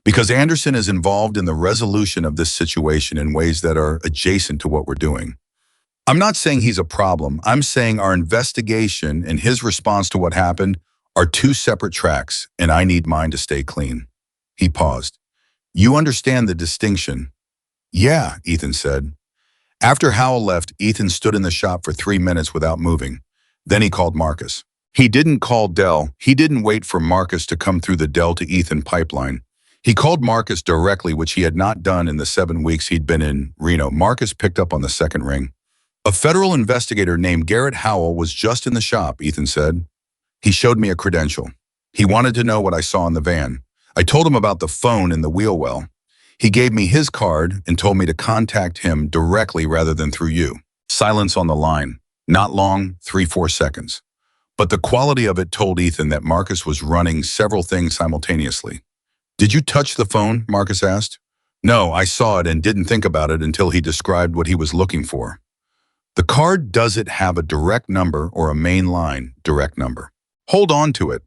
Speaker 1: Because Anderson is involved in the resolution of this situation in ways that are adjacent to what we're doing. I'm not saying he's a problem. I'm saying our investigation and his response to what happened are two separate tracks, and I need mine to stay clean. He paused. You understand the distinction? Yeah, Ethan said. After Howell left, Ethan stood in the shop for 3 minutes without moving. Then he called Marcus. He didn't call Dell. He didn't wait for Marcus to come through the Dell to Ethan pipeline. He called Marcus directly, which he had not done in the 7 weeks he'd been in Reno. Marcus picked up on the second ring. A federal investigator named Garrett Howell was just in the shop, Ethan said. He showed me a credential. He wanted to know what I saw in the van. I told him about the phone in the wheel well. He gave me his card and told me to contact him directly rather than through you. Silence on the line. Not long, 3-4 seconds. But the quality of it told Ethan that Marcus was running several things simultaneously. Did you touch the phone? Marcus asked. No, I saw it and didn't think about it until he described what he was looking for. The card doesn't have a direct number or a main line direct number. Hold on to it.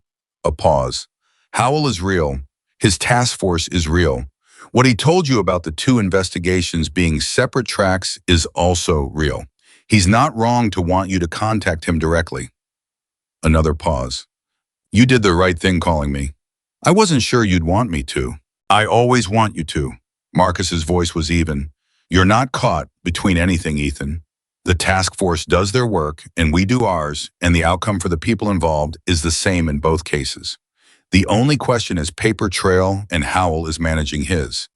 Speaker 1: A pause. Howell is real. His task force is real. What he told you about the two investigations being separate tracks is also real. He's not wrong to want you to contact him directly. Another pause. You did the right thing calling me. I wasn't sure you'd want me to. I always want you to. Marcus's voice was even. You're not caught between anything, Ethan. The task force does their work, and we do ours, and the outcome for the people involved is the same in both cases. The only question is paper trail, and Howell is managing his.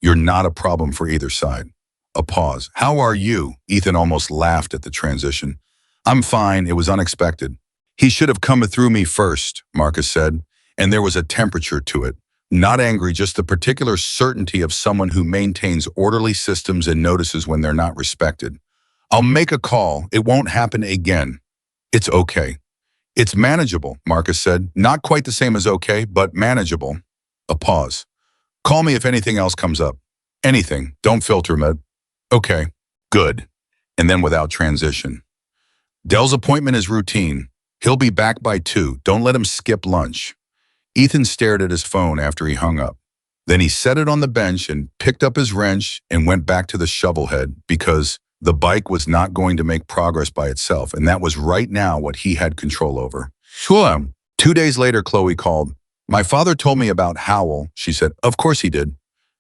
Speaker 1: You're not a problem for either side. A pause. How are you? Ethan almost laughed at the transition. I'm fine. It was unexpected. He should have come through me first, Marcus said, and there was a temperature to it. Not angry, just the particular certainty of someone who maintains orderly systems and notices when they're not respected. I'll make a call. It won't happen again. It's okay. It's manageable, Marcus said. Not quite the same as okay, but manageable. A pause. Call me if anything else comes up. Anything. Don't filter, Med. Okay. Good. And then without transition. Dell's appointment is routine. He'll be back by 2. Don't let him skip lunch. Ethan stared at his phone after he hung up. Then he set it on the bench and picked up his wrench and went back to the shovel head because the bike was not going to make progress by itself, and that was right now what he had control over. Sure. 2 days later, Chloe called. My father told me about Howell, she said. Of course he did.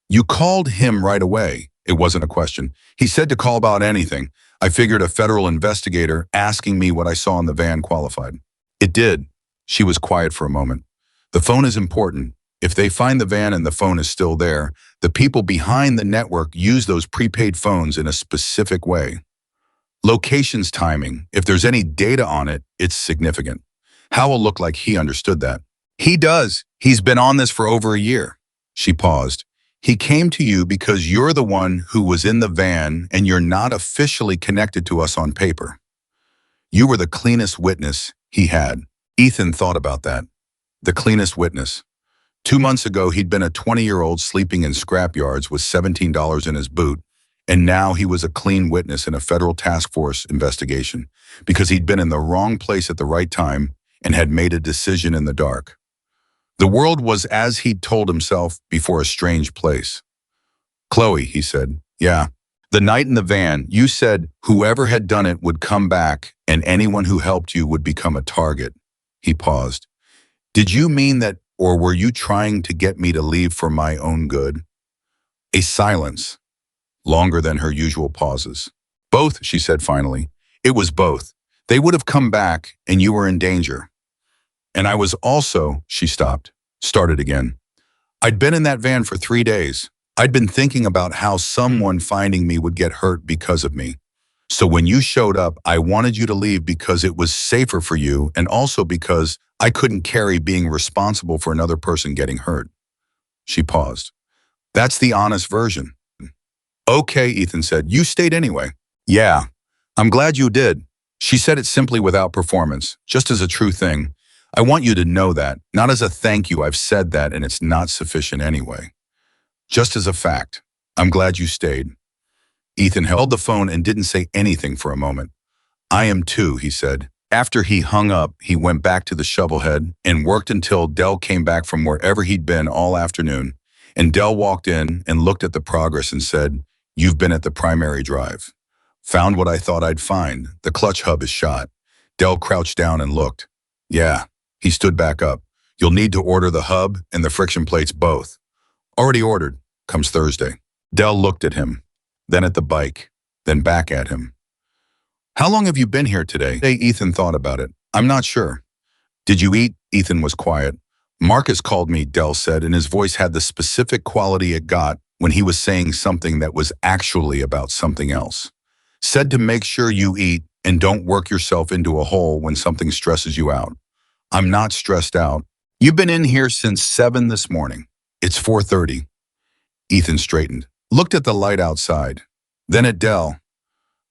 Speaker 1: You called him right away. It wasn't a question. He said to call about anything. I figured a federal investigator asking me what I saw in the van qualified. It did. She was quiet for a moment. The phone is important. If they find the van and the phone is still there, the people behind the network use those prepaid phones in a specific way. Locations timing, if there's any data on it, it's significant. Howell looked like he understood that. He does. He's been on this for over a year. She paused. He came to you because you're the one who was in the van and you're not officially connected to us on paper. You were the cleanest witness he had. Ethan thought about that. The cleanest witness. 2 months ago, he'd been a 20-year-old sleeping in scrapyards with $17 in his boot, and now he was a clean witness in a federal task force investigation because he'd been in the wrong place at the right time and had made a decision in the dark. The world was as he'd told himself before a strange place. Chloe, he said, yeah. The night in the van, you said whoever had done it would come back and anyone who helped you would become a target. He paused. Did you mean that, or were you trying to get me to leave for my own good? A silence, longer than her usual pauses. Both, she said finally. It was both. They would have come back and you were in danger. And I was also, she stopped, started again. I'd been in that van for 3 days. I'd been thinking about how someone finding me would get hurt because of me. So when you showed up, I wanted you to leave because it was safer for you and also because I couldn't carry being responsible for another person getting hurt. She paused. That's the honest version. Okay, Ethan said. You stayed anyway. Yeah, I'm glad you did. She said it simply without performance, just as a true thing. I want you to know that, not as a thank you. I've said that and it's not sufficient anyway. Just as a fact. I'm glad you stayed. Ethan held the phone and didn't say anything for a moment. I am too, he said. After he hung up, he went back to the shovelhead and worked until Dell came back from wherever he'd been all afternoon. And Dell walked in and looked at the progress and said, "You've been at the primary drive. Found what I thought I'd find. The clutch hub is shot." Dell crouched down and looked. Yeah. He stood back up. "You'll need to order the hub and the friction plates both." "Already ordered. Comes Thursday." Dell looked at him, then at the bike, then back at him. "How long have you been here today?" Ethan thought about it. "I'm not sure." "Did you eat?" Ethan was quiet. "Marcus called me," Dell said, and his voice had the specific quality it got when he was saying something that was actually about something else. "Said to make sure you eat and don't work yourself into a hole when something stresses you out." "I'm not stressed out. You've been in here since 7 this morning. It's 4:30. Ethan straightened, looked at the light outside, then at Dell.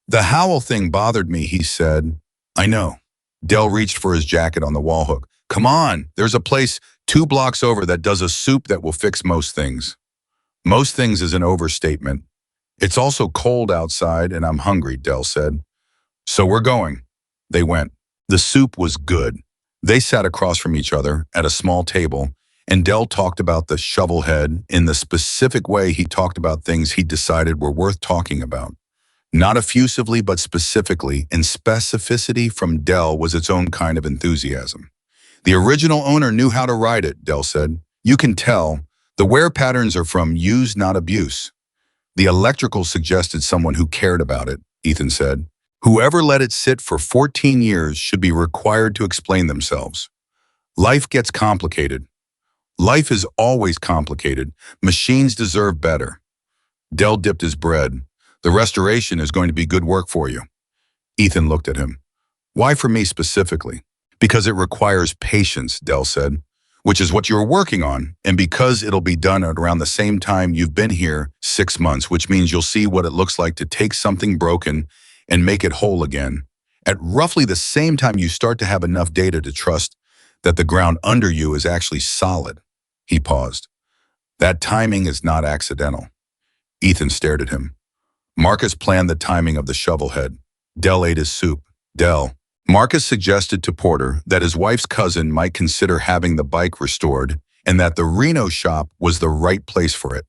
Speaker 1: "The howl thing bothered me," he said. "I know." Dell reached for his jacket on the wall hook. "Come on, there's a place 2 blocks over that does a soup that will fix most things." "Most things" is an overstatement. "It's also cold outside and I'm hungry," Dell said. "So we're going." They went. The soup was good. They sat across from each other at a small table, and Dell talked about the shovelhead in the specific way he talked about things he decided were worth talking about. Not effusively, but specifically, and specificity from Dell was its own kind of enthusiasm. "The original owner knew how to ride it," Dell said. "You can tell. The wear patterns are from use, not abuse." "The electrical suggested someone who cared about it," Ethan said. "Whoever let it sit for 14 years should be required to explain themselves." Life gets complicated. Life is always complicated. Machines deserve better. Dell dipped his bread. "The restoration is going to be good work for you." Ethan looked at him. "Why for me specifically?" "Because it requires patience," Dell said, "which is what you're working on, and because it'll be done at around the same time you've been here, 6 months, which means you'll see what it looks like to take something broken and make it whole again. At roughly the same time you start to have enough data to trust that the ground under you is actually solid." He paused. "That timing is not accidental." Ethan stared at him. "Marcus planned the timing of the shovelhead." Dell ate his soup. Marcus suggested to Porter that his wife's cousin might consider having the bike restored and that the Reno shop was the right place for it.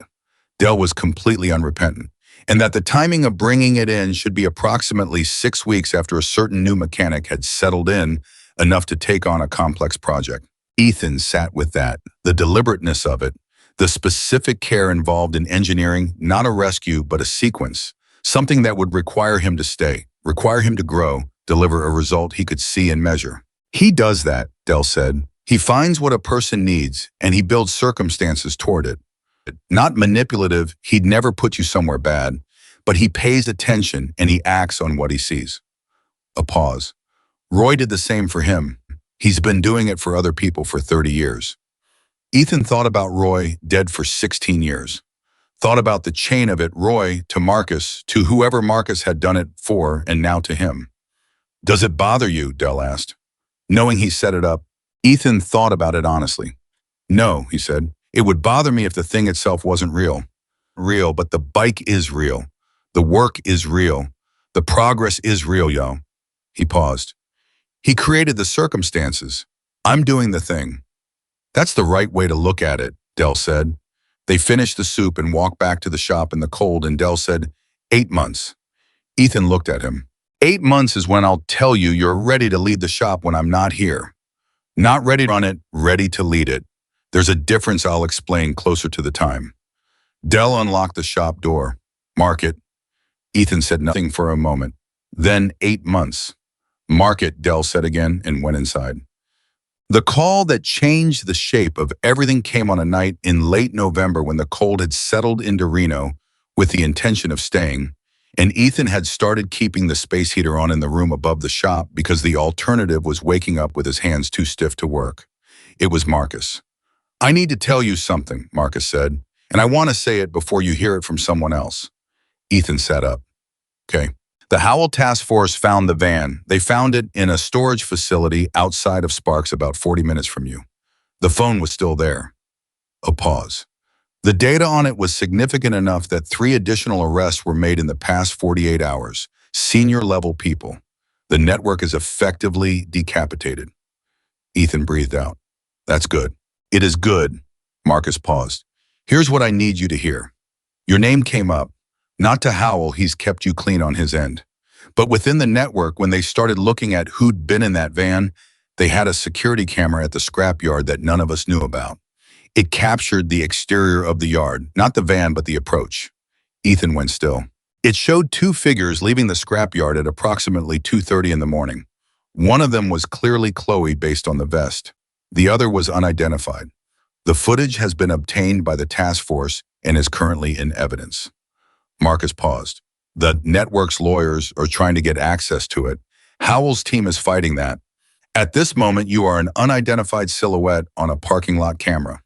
Speaker 1: Dell was completely unrepentant, and that the timing of bringing it in should be approximately 6 weeks after a certain new mechanic had settled in enough to take on a complex project. Ethan sat with that, the deliberateness of it, the specific care involved in engineering, not a rescue, but a sequence, something that would require him to stay, require him to grow, deliver a result he could see and measure. "He does that," Dell said. "He finds what a person needs, and he builds circumstances toward it. Not manipulative, he'd never put you somewhere bad, but he pays attention and he acts on what he sees." A pause. "Roy did the same for him. He's been doing it for other people for 30 years. Ethan thought about Roy, dead for 16 years. Thought about the chain of it, Roy to Marcus, to whoever Marcus had done it for, and now to him. "Does it bother you?" Dell asked. "Knowing he set it up?" Ethan thought about it honestly. "No," he said. "It would bother me if the thing itself wasn't real. Real, but the bike is real. The work is real. The progress is real, yo." He paused. "He created the circumstances. I'm doing the thing." "That's the right way to look at it," Dell said. They finished the soup and walked back to the shop in the cold, and Dell said, 8 months. Ethan looked at him. 8 months is when I'll tell you you're ready to lead the shop when I'm not here. Not ready to run it, ready to lead it. There's a difference I'll explain closer to the time." Dell unlocked the shop door. "Mark it." Ethan said nothing for a moment. Then 8 months. "Mark it," Dell said again and went inside. The call that changed the shape of everything came on a night in late November when the cold had settled into Reno with the intention of staying, and Ethan had started keeping the space heater on in the room above the shop because the alternative was waking up with his hands too stiff to work. It was Marcus. "I need to tell you something," Marcus said, "and I want to say it before you hear it from someone else." Ethan sat up. "Okay." The Howell Task Force found the van. They found it in a storage facility outside of Sparks about 40 minutes from you. The phone was still there. A pause. The data on it was significant enough that 3 additional arrests were made in the past 48 hours. Senior-level people. The network is effectively decapitated. Ethan breathed out. That's good. It is good. Marcus paused. Here's what I need you to hear. Your name came up. Not to Howell, he's kept you clean on his end. But within the network, when they started looking at who'd been in that van, they had a security camera at the scrapyard that none of us knew about. It captured the exterior of the yard, not the van, but the approach. Ethan went still. It showed 2 figures leaving the scrapyard at approximately 2:30 in the morning. One of them was clearly Chloe based on the vest. The other was unidentified. The footage has been obtained by the task force and is currently in evidence. Marcus paused. The network's lawyers are trying to get access to it. Howell's team is fighting that. At this moment, you are an unidentified silhouette on a parking lot camera.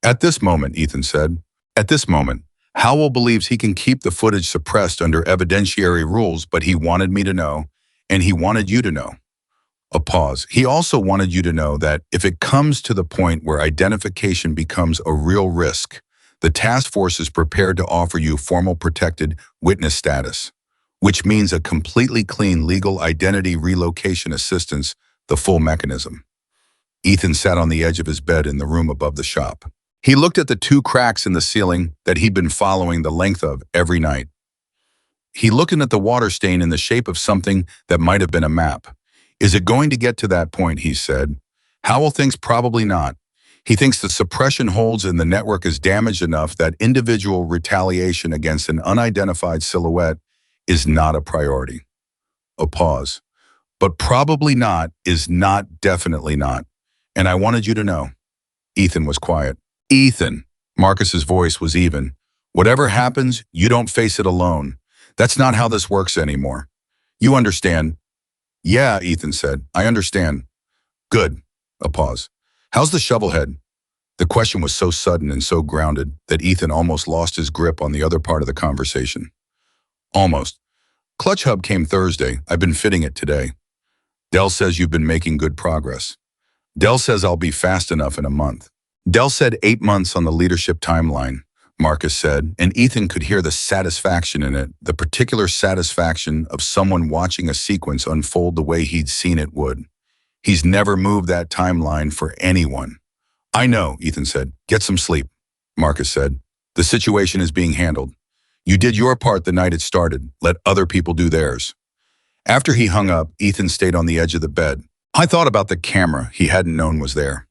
Speaker 1: At this moment, Ethan said. At this moment, Howell believes he can keep the footage suppressed under evidentiary rules, but he wanted me to know, and he wanted you to know. A pause. He also wanted you to know that if it comes to the point where identification becomes a real risk, the task force is prepared to offer you formal protected witness status, which means a completely clean legal identity relocation assistance, the full mechanism. Ethan sat on the edge of his bed in the room above the shop. He looked at the 2 cracks in the ceiling that he'd been following the length of every night. He looked at the water stain in the shape of something that might have been a map. Is it going to get to that point, he said. Howell thinks probably not. He thinks the suppression holds in the network is damaged enough that individual retaliation against an unidentified silhouette is not a priority. A pause. But probably not is not definitely not. And I wanted you to know. Ethan was quiet. Ethan. Marcus's voice was even. Whatever happens, you don't face it alone. That's not how this works anymore. You understand? Yeah, Ethan said. I understand. Good. A pause. How's the shovelhead? The question was so sudden and so grounded that Ethan almost lost his grip on the other part of the conversation. Almost. Clutch hub came Thursday. I've been fitting it today. Dell says you've been making good progress. Dell says I'll be fast enough in a month. Dell said 8 months on the leadership timeline, Marcus said, and Ethan could hear the satisfaction in it, the particular satisfaction of someone watching a sequence unfold the way he'd seen it would. He's never moved that timeline for anyone. I know, Ethan said. Get some sleep, Marcus said. The situation is being handled. You did your part the night it started. Let other people do theirs. After he hung up, Ethan stayed on the edge of the bed. I thought about the camera he hadn't known was there.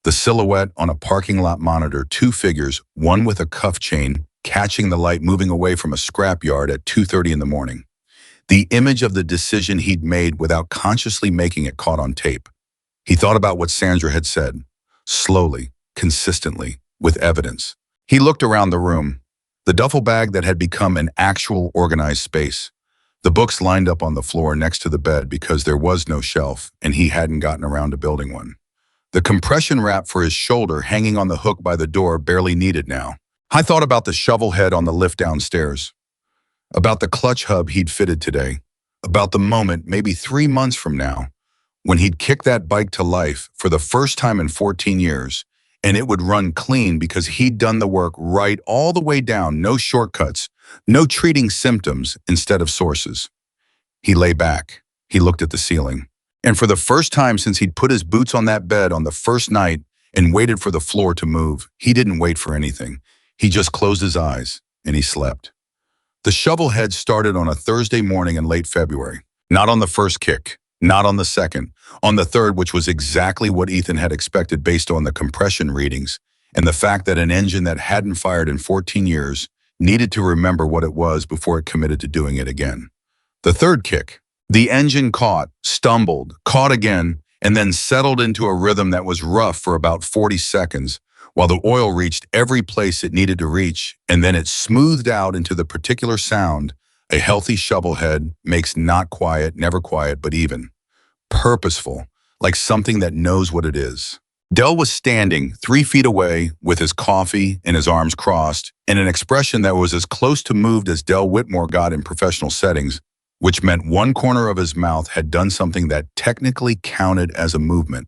Speaker 1: The silhouette on a parking lot monitor, 2 figures, one with a cuff chain, catching the light moving away from a scrapyard at 2:30 in the morning. The image of the decision he'd made without consciously making it caught on tape. He thought about what Sandra had said, slowly, consistently, with evidence. He looked around the room, the duffel bag that had become an actual organized space. The books lined up on the floor next to the bed because there was no shelf, and he hadn't gotten around to building one. The compression wrap for his shoulder hanging on the hook by the door barely needed now. I thought about the shovel head on the lift downstairs, about the clutch hub he'd fitted today, about the moment, maybe 3 months from now, when he'd kick that bike to life for the first time in 14 years, and it would run clean because he'd done the work right all the way down, no shortcuts, no treating symptoms instead of sources. He lay back. He looked at the ceiling. And for the first time since he'd put his boots on that bed on the first night and waited for the floor to move, he didn't wait for anything. He just closed his eyes and he slept. The shovel head started on a Thursday morning in late February. Not on the first kick, not on the second, on the third, which was exactly what Ethan had expected based on the compression readings and the fact that an engine that hadn't fired in 14 years needed to remember what it was before it committed to doing it again. The third kick. The engine caught, stumbled, caught again, and then settled into a rhythm that was rough for about 40 seconds, while the oil reached every place it needed to reach, and then it smoothed out into the particular sound a healthy shovel head makes, not quiet, never quiet, but even. Purposeful, like something that knows what it is. Dell was standing 3 feet away with his coffee and his arms crossed, and an expression that was as close to moved as Dell Whitmore got in professional settings. which meant one corner of his mouth had done something that technically counted as a movement.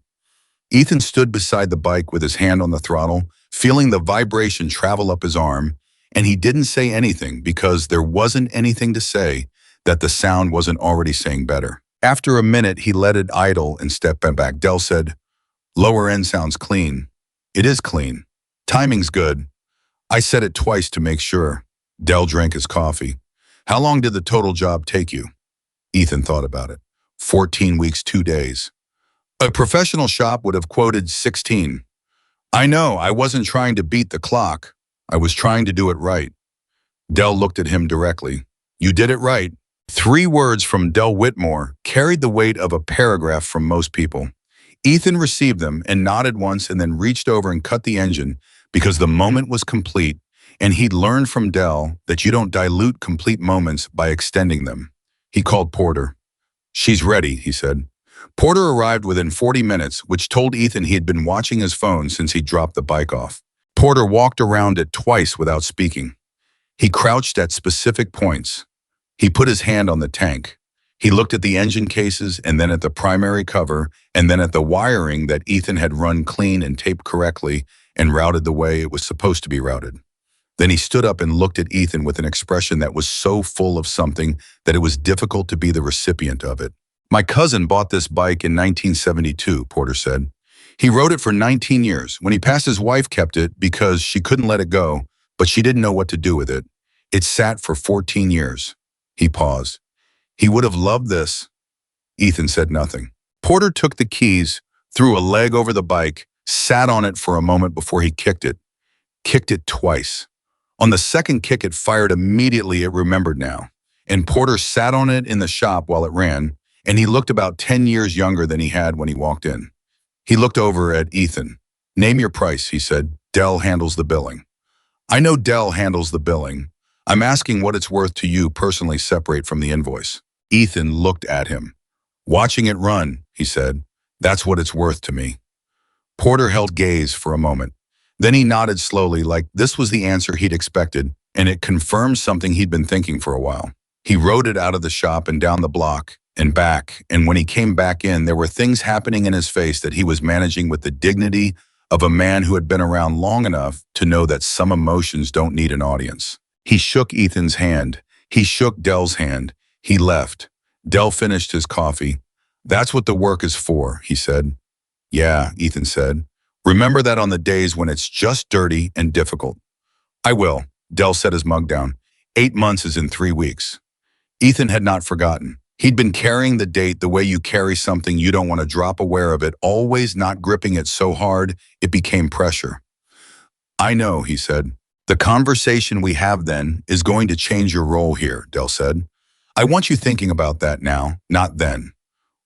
Speaker 1: Ethan stood beside the bike with his hand on the throttle, feeling the vibration travel up his arm, and he didn't say anything because there wasn't anything to say that the sound wasn't already saying better. After a minute, he let it idle and stepped back. Dell said, "Lower end sounds clean." "It is clean. Timing's good. I said it twice to make sure." Dell drank his coffee. "How long did the total job take you?" Ethan thought about it. 14 weeks, 2 days. A professional shop would have quoted 16. "I know, I wasn't trying to beat the clock. I was trying to do it right." Dell looked at him directly. "You did it right." 3 words from Del Whitmore carried the weight of a paragraph from most people. Ethan received them and nodded once and then reached over and cut the engine because the moment was complete, and he'd learned from Dell that you don't dilute complete moments by extending them. He called Porter. "She's ready," he said. Porter arrived within 40 minutes, which told Ethan he had been watching his phone since he dropped the bike off. Porter walked around it twice without speaking. He crouched at specific points. He put his hand on the tank. He looked at the engine cases and then at the primary cover and then at the wiring that Ethan had run clean and taped correctly and routed the way it was supposed to be routed. Then he stood up and looked at Ethan with an expression that was so full of something that it was difficult to be the recipient of it. "My cousin bought this bike in 1972, Porter said. "He rode it for 19 years. When he passed, his wife kept it because she couldn't let it go, but she didn't know what to do with it. It sat for 14 years. He paused. "He would have loved this." Ethan said nothing. Porter took the keys, threw a leg over the bike, sat on it for a moment before he kicked it. Kicked it twice. On the second kick, it fired immediately. It remembered now. And Porter sat on it in the shop while it ran, and he looked about 10 years younger than he had when he walked in. He looked over at Ethan. "Name your price," he said. "Dell handles the billing." "I know Dell handles the billing. I'm asking what it's worth to you personally separate from the invoice." Ethan looked at him. "Watching it run," he said. "That's what it's worth to me." Porter held gaze for a moment. Then he nodded slowly, like this was the answer he'd expected, and it confirmed something he'd been thinking for a while. He rode it out of the shop and down the block and back, and when he came back in, there were things happening in his face that he was managing with the dignity of a man who had been around long enough to know that some emotions don't need an audience. He shook Ethan's hand. He shook Dell's hand. He left. Dell finished his coffee. "That's what the work is for," he said. "Yeah," Ethan said. "Remember that on the days when it's just dirty and difficult." "I will." Dell set his mug down. 8 months is in 3 weeks. Ethan had not forgotten. He'd been carrying the date the way you carry something you don't want to drop, aware of it, always not gripping it so hard it became pressure. "I know," he said. "The conversation we have then is going to change your role here," Dell said. "I want you thinking about that now, not then.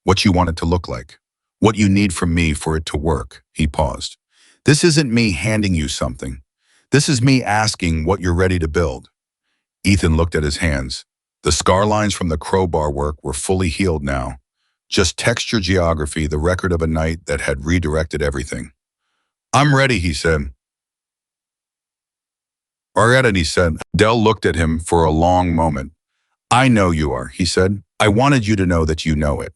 Speaker 1: What you want it to look like. What you need from me for it to work." He paused. "This isn't me handing you something. This is me asking what you're ready to build." Ethan looked at his hands. The scar lines from the crowbar work were fully healed now. Just texture geography, the record of a night that had redirected everything. "I'm ready," he said. "He said. Dell looked at him for a long moment. "I know you are," he said. "I wanted you to know that you know it."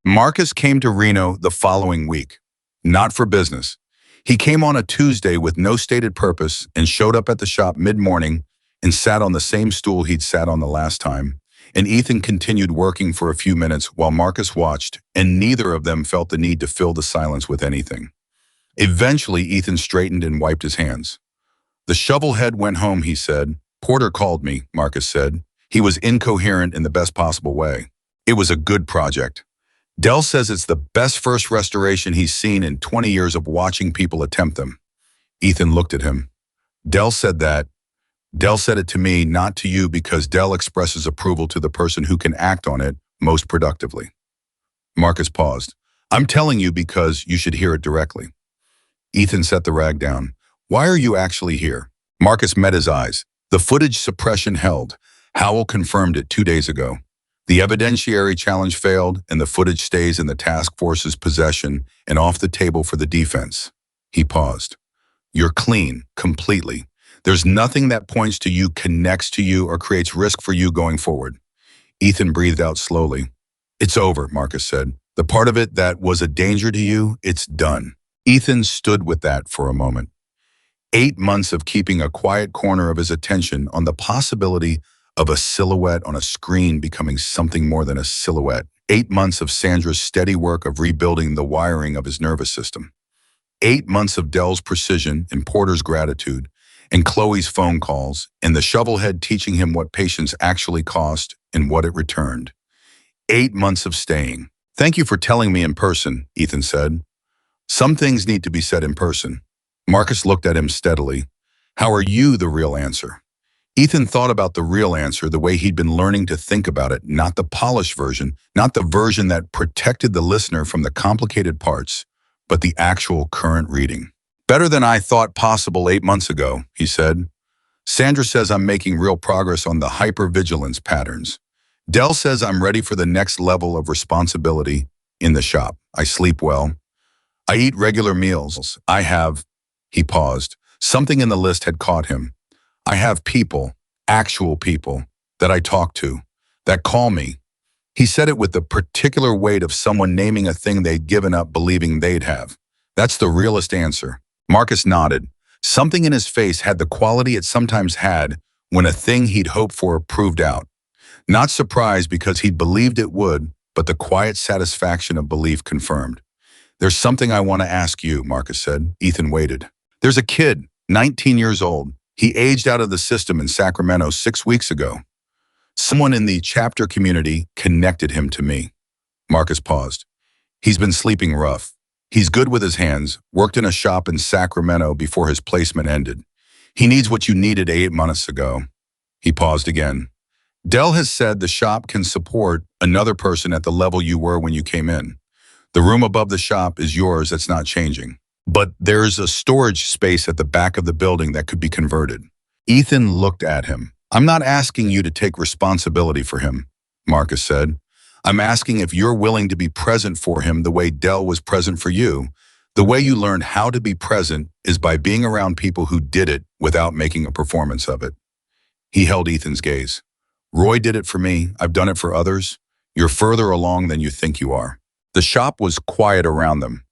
Speaker 1: Marcus came to Reno the following week. Not for business. He came on a Tuesday with no stated purpose and showed up at the shop mid-morning and sat on the same stool he'd sat on the last time. And Ethan continued working for a few minutes while Marcus watched, and neither of them felt the need to fill the silence with anything. Eventually, Ethan straightened and wiped his hands. "The shovelhead went home," he said. "Porter called me," Marcus said. He was incoherent in the best possible way. "It was a good project. Dell says it's the best first restoration he's seen in 20 years of watching people attempt them." Ethan looked at him. "Dell said that. Dell said it to me, not to you, because Dell expresses approval to the person who can act on it most productively." Marcus paused. "I'm telling you because you should hear it directly." Ethan set the rag down. "Why are you actually here?" Marcus met his eyes. The footage suppression held. Howell confirmed it 2 days ago. The evidentiary challenge failed, and the footage stays in the task force's possession and off the table for the defense. He paused. "You're clean, completely. There's nothing that points to you, connects to you, or creates risk for you going forward. Ethan breathed out slowly. It's over, Marcus said. The part of it that was a danger to you, it's done. Ethan stood with that for a moment. 8 months of keeping a quiet corner of his attention on the possibility of a silhouette on a screen becoming something more than a silhouette. 8 months of Sandra's steady work of rebuilding the wiring of his nervous system. 8 months of Dell's precision and Porter's gratitude, and Chloe's phone calls, and the shovelhead teaching him what patience actually cost and what it returned. 8 months of staying. Thank you for telling me in person, Ethan said. Some things need to be said in person. Marcus looked at him steadily. How are you the real answer? Ethan thought about the real answer the way he'd been learning to think about it, not the polished version, not the version that protected the listener from the complicated parts, but the actual current reading. Better than I thought possible 8 months ago, he said. Sandra says I'm making real progress on the hypervigilance patterns. Dell says I'm ready for the next level of responsibility in the shop. I sleep well. I eat regular meals. I have, he paused. Something in the list had caught him. I have people, actual people, that I talk to, that call me. He said it with the particular weight of someone naming a thing they'd given up believing they'd have. That's the realest answer. Marcus nodded. Something in his face had the quality it sometimes had when a thing he'd hoped for proved out. Not surprised because he'd believed it would, but the quiet satisfaction of belief confirmed. There's something I want to ask you, Marcus said. Ethan waited. There's a kid, 19 years old. He aged out of the system in Sacramento 6 weeks ago. Someone in the chapter community connected him to me. Marcus paused. He's been sleeping rough. He's good with his hands, worked in a shop in Sacramento before his placement ended. He needs what you needed 8 months ago. He paused again. Dell has said the shop can support another person at the level you were when you came in. The room above the shop is yours, that's not changing. But there's a storage space at the back of the building that could be converted. Ethan looked at him. I'm not asking you to take responsibility for him, Marcus said. I'm asking if you're willing to be present for him the way Dell was present for you. The way you learned how to be present is by being around people who did it without making a performance of it. He held Ethan's gaze. Roy did it for me. I've done it for others. You're further along than you think you are. The shop was quiet around them.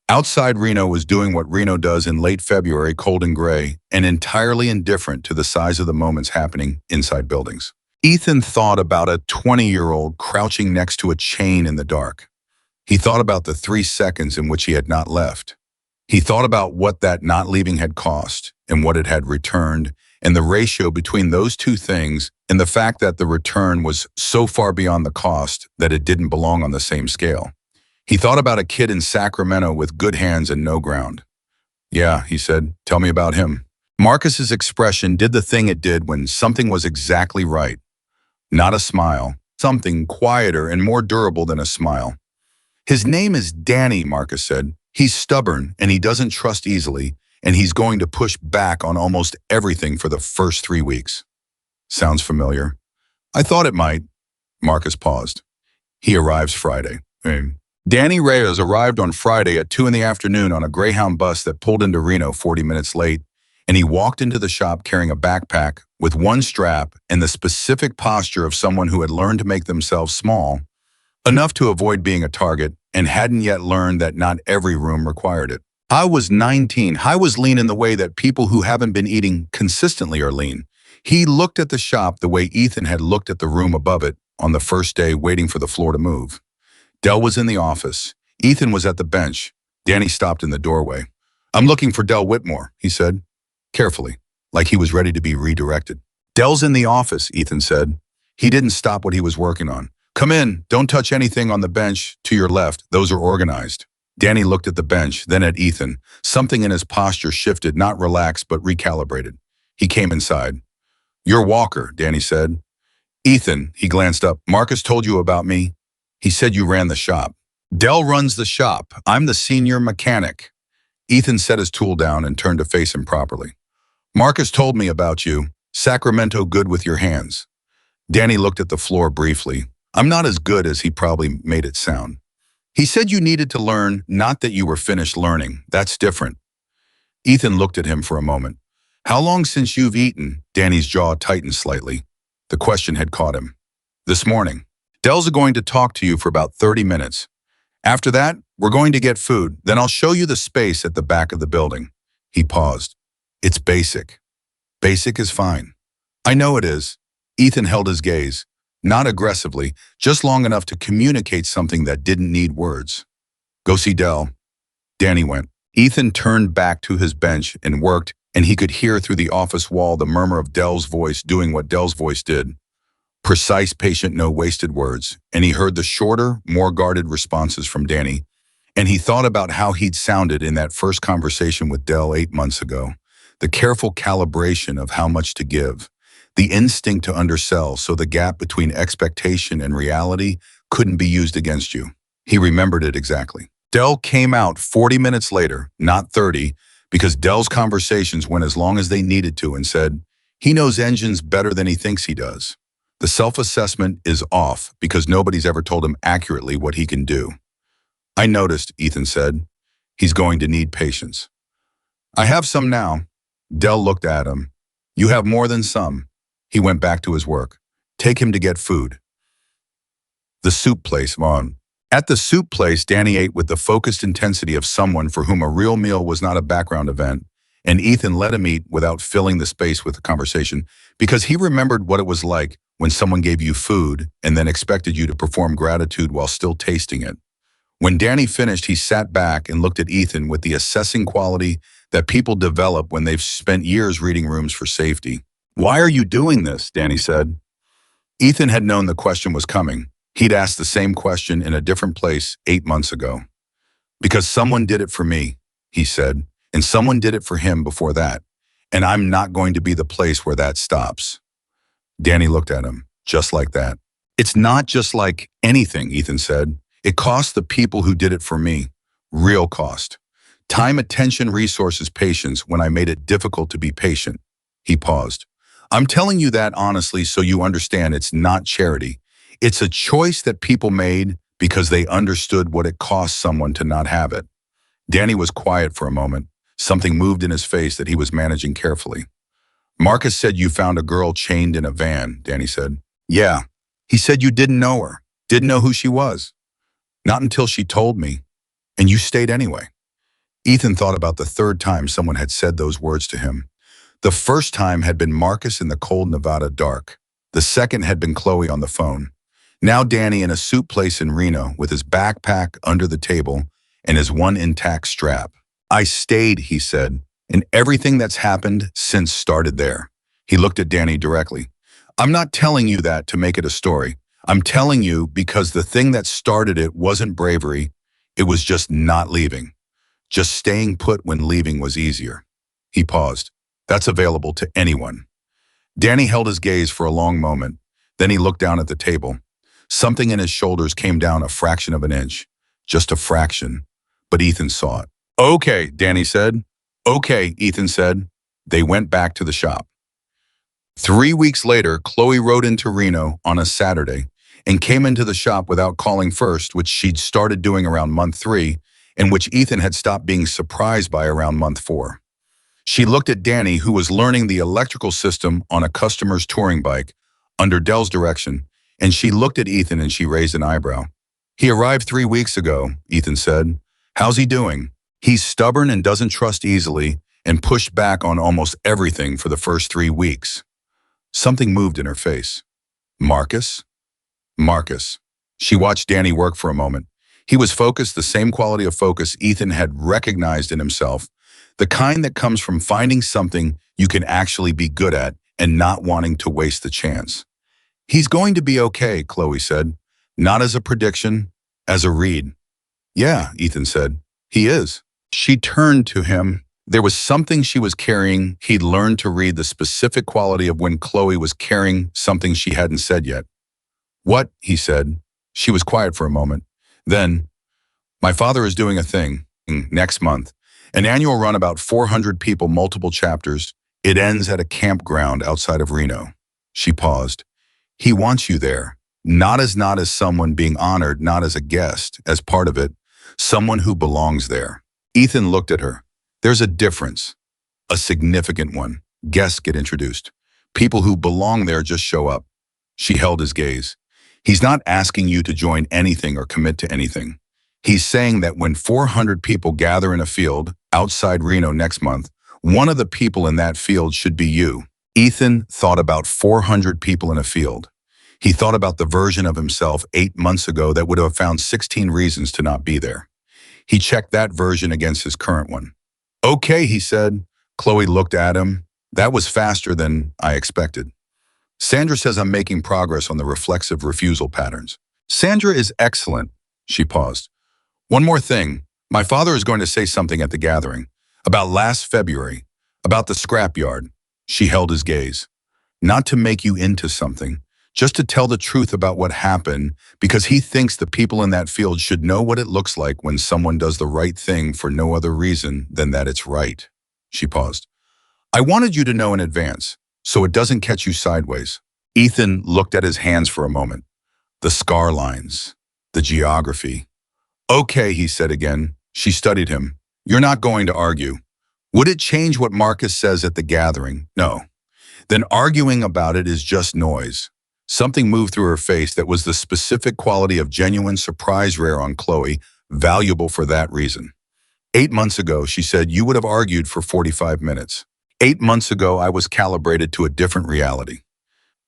Speaker 1: Outside, Reno was doing what Reno does in late February, cold and gray, and entirely indifferent to the size of the moments happening inside buildings. Ethan thought about a 20-year-old crouching next to a chain in the dark. He thought about the 3 seconds in which he had not left. He thought about what that not leaving had cost and what it had returned, and the ratio between those two things and the fact that the return was so far beyond the cost that it didn't belong on the same scale. He thought about a kid in Sacramento with good hands and no ground. Yeah, he said, tell me about him. Marcus's expression did the thing it did when something was exactly right. Not a smile, something quieter and more durable than a smile. His name is Danny, Marcus said. He's stubborn and he doesn't trust easily, and he's going to push back on almost everything for the first 3 weeks. Sounds familiar. I thought it might. Marcus paused. He arrives Friday. Danny Reyes arrived on Friday at 2 in the afternoon on a Greyhound bus that pulled into Reno 40 minutes late, and he walked into the shop carrying a backpack with one strap and the specific posture of someone who had learned to make themselves small, enough to avoid being a target, and hadn't yet learned that not every room required it. I was 19. I was lean in the way that people who haven't been eating consistently are lean. He looked at the shop the way Ethan had looked at the room above it on the first day waiting for the floor to move. Dell was in the office. Ethan was at the bench. Danny stopped in the doorway. I'm looking for Dell Whitmore, he said, carefully, like he was ready to be redirected. Dell's in the office, Ethan said. He didn't stop what he was working on. Come in, don't touch anything on the bench to your left. Those are organized. Danny looked at the bench, then at Ethan. Something in his posture shifted, not relaxed, but recalibrated. He came inside. You're Walker, Danny said. Ethan, he glanced up. Marcus told you about me. He said you ran the shop. Dell runs the shop. I'm the senior mechanic. Ethan set his tool down and turned to face him properly. Marcus told me about you. Sacramento good with your hands. Danny looked at the floor briefly. I'm not as good as he probably made it sound. He said you needed to learn, not that you were finished learning. That's different. Ethan looked at him for a moment. How long since you've eaten? Danny's jaw tightened slightly. The question had caught him. This morning. Dell's going to talk to you for about 30 minutes. After that, we're going to get food, then I'll show you the space at the back of the building. He paused. It's basic. Basic is fine. I know it is. Ethan held his gaze, not aggressively, just long enough to communicate something that didn't need words. Go see Dell. Danny went. Ethan turned back to his bench and worked, and he could hear through the office wall the murmur of Dell's voice doing what Dell's voice did. Precise, patient, no wasted words, and he heard the shorter, more guarded responses from Danny, and he thought about how he'd sounded in that first conversation with Dell 8 months ago. The careful calibration of how much to give, the instinct to undersell so the gap between expectation and reality couldn't be used against you. He remembered it exactly. Dell came out 40 minutes later, not 30, because Dell's conversations went as long as they needed to and said, he knows engines better than he thinks he does. The self-assessment is off because nobody's ever told him accurately what he can do. I noticed, Ethan said. He's going to need patience. I have some now. Dell looked at him. You have more than some. He went back to his work. Take him to get food. The soup place, Vaughn. At the soup place, Danny ate with the focused intensity of someone for whom a real meal was not a background event, and Ethan let him eat without filling the space with conversation because he remembered what it was like when someone gave you food and then expected you to perform gratitude while still tasting it. When Danny finished, he sat back and looked at Ethan with the assessing quality that people develop when they've spent years reading rooms for safety. Why are you doing this? Danny said. Ethan had known the question was coming. He'd asked the same question in a different place 8 months ago. Because someone did it for me, he said, and someone did it for him before that, and I'm not going to be the place where that stops. Danny looked at him, just like that. It's not just like anything, Ethan said. It cost the people who did it for me. Real cost. Time, attention, resources, patience when I made it difficult to be patient. He paused. I'm telling you that honestly so you understand it's not charity. It's a choice that people made because they understood what it cost someone to not have it. Danny was quiet for a moment. Something moved in his face that he was managing carefully. Marcus said you found a girl chained in a van, Danny said. Yeah. He said you didn't know her, didn't know who she was. Not until she told me, and you stayed anyway. Ethan thought about the third time someone had said those words to him. The first time had been Marcus in the cold Nevada dark. The second had been Chloe on the phone. Now Danny in a soup place in Reno with his backpack under the table and his one intact strap. I stayed, he said, and everything that's happened since started there. He looked at Danny directly. I'm not telling you that to make it a story. I'm telling you because the thing that started it wasn't bravery. It was just not leaving. Just staying put when leaving was easier. He paused. That's available to anyone. Danny held his gaze for a long moment. Then he looked down at the table. Something in his shoulders came down a fraction of an inch. Just a fraction. But Ethan saw it. Okay, Danny said. Okay, Ethan said. They went back to the shop. 3 weeks later, Chloe rode into Reno on a Saturday and came into the shop without calling first, which she'd started doing around month 3, and which Ethan had stopped being surprised by around month 4. She looked at Danny, who was learning the electrical system on a customer's touring bike under Dell's direction, and she looked at Ethan and she raised an eyebrow. He arrived 3 weeks ago, Ethan said. How's he doing? He's stubborn and doesn't trust easily and pushed back on almost everything for the first 3 weeks. Something moved in her face. Marcus? Marcus. She watched Danny work for a moment. He was focused, the same quality of focus Ethan had recognized in himself, the kind that comes from finding something you can actually be good at and not wanting to waste the chance. He's going to be okay, Chloe said. Not as a prediction, as a read. Yeah, Ethan said. He is. She turned to him. There was something she was carrying. He'd learned to read the specific quality of when Chloe was carrying something she hadn't said yet. What? He said. She was quiet for a moment. Then, my father is doing a thing next month. An annual run, about 400 people, multiple chapters. It ends at a campground outside of Reno. She paused. He wants you there. Not as someone being honored, not as a guest, as part of it. Someone who belongs there. Ethan looked at her. There's a difference. A significant one. Guests get introduced. People who belong there just show up. She held his gaze. He's not asking you to join anything or commit to anything. He's saying that when 400 people gather in a field outside Reno next month, one of the people in that field should be you. Ethan thought about 400 people in a field. He thought about the version of himself 8 months ago that would have found 16 reasons to not be there. He checked that version against his current one. Okay, he said. Chloe looked at him. That was faster than I expected. Sandra says I'm making progress on the reflexive refusal patterns. Sandra is excellent. She paused. One more thing. My father is going to say something at the gathering. About last February. About the scrapyard. She held his gaze. Not to make you into something. Just to tell the truth about what happened, because he thinks the people in that field should know what it looks like when someone does the right thing for no other reason than that it's right. She paused. I wanted you to know in advance, so it doesn't catch you sideways. Ethan looked at his hands for a moment. The scar lines. The geography. Okay, he said again. She studied him. You're not going to argue. Would it change what Marcus says at the gathering? No. Then arguing about it is just noise. Something moved through her face that was the specific quality of genuine surprise rare on Chloe, valuable for that reason. 8 months ago, she said, you would have argued for 45 minutes. 8 months ago, I was calibrated to a different reality.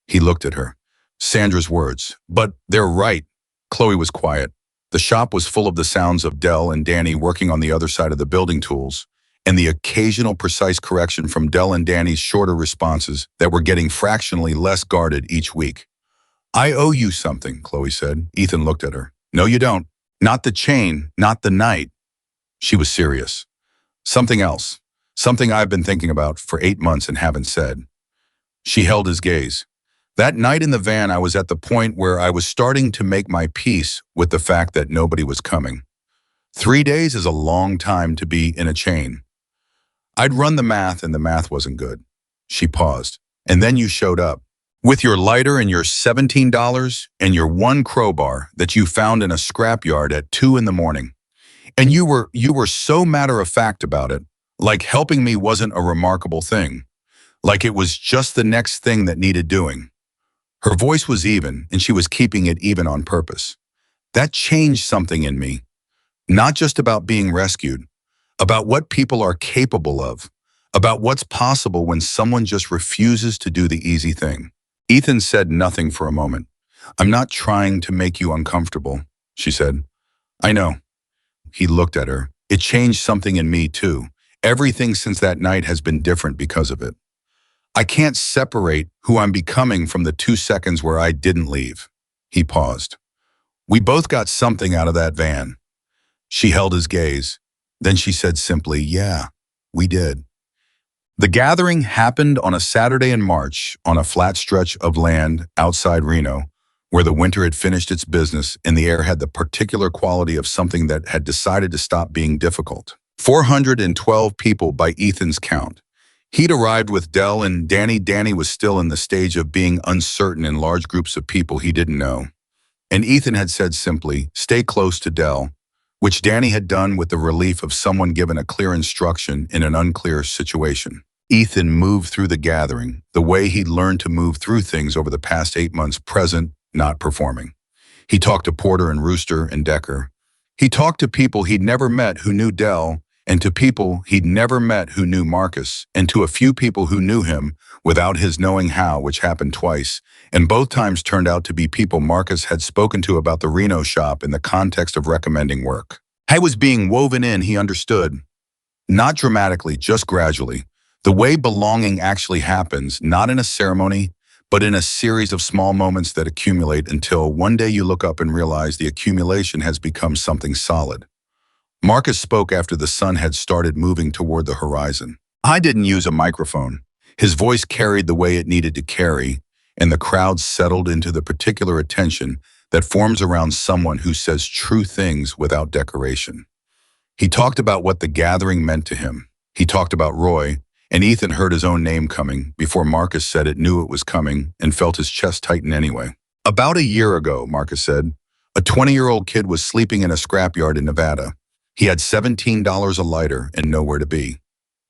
Speaker 1: He looked at her. Sandra's words. But they're right. Chloe was quiet. The shop was full of the sounds of Dell and Danny working on the other side of the building tools, and the occasional precise correction from Dell and Danny's shorter responses that were getting fractionally less guarded each week. I owe you something, Chloe said. Ethan looked at her. No, you don't. Not the chain, not the night. She was serious. Something else. Something I've been thinking about for 8 months and haven't said. She held his gaze. That night in the van, I was at the point where I was starting to make my peace with the fact that nobody was coming. 3 days is a long time to be in a chain. I'd run the math and the math wasn't good. She paused. And then you showed up. With your lighter and your $17 and your one crowbar that you found in a scrapyard at 2 in the morning. And you were so matter-of-fact about it, like helping me wasn't a remarkable thing, like it was just the next thing that needed doing. Her voice was even, and she was keeping it even on purpose. That changed something in me, not just about being rescued, about what people are capable of, about what's possible when someone just refuses to do the easy thing. Ethan said nothing for a moment. I'm not trying to make you uncomfortable, she said. I know. He looked at her. It changed something in me too. Everything since that night has been different because of it. I can't separate who I'm becoming from the 2 seconds where I didn't leave. He paused. We both got something out of that van. She held his gaze. Then she said simply, yeah, we did. The gathering happened on a Saturday in March on a flat stretch of land outside Reno, where the winter had finished its business and the air had the particular quality of something that had decided to stop being difficult. 412 people by Ethan's count. He'd arrived with Dell and Danny. Danny was still in the stage of being uncertain in large groups of people he didn't know. And Ethan had said simply, stay close to Dell, which Danny had done with the relief of someone given a clear instruction in an unclear situation. Ethan moved through the gathering the way he'd learned to move through things over the past 8 months, present, not performing. He talked to Porter and Rooster and Decker. He talked to people he'd never met who knew Dell, and to people he'd never met who knew Marcus, and to a few people who knew him without his knowing how, which happened twice, and both times turned out to be people Marcus had spoken to about the Reno shop in the context of recommending work. I was being woven in, he understood. Not dramatically, just gradually. The way belonging actually happens, not in a ceremony, but in a series of small moments that accumulate until one day you look up and realize the accumulation has become something solid. Marcus spoke after the sun had started moving toward the horizon. I didn't use a microphone. His voice carried the way it needed to carry, and the crowd settled into the particular attention that forms around someone who says true things without decoration. He talked about what the gathering meant to him. He talked about Roy, and Ethan heard his own name coming before Marcus said it, knew it was coming, and felt his chest tighten anyway. About a year ago, Marcus said, a 20-year-old kid was sleeping in a scrapyard in Nevada. He had $17 a lighter and nowhere to be.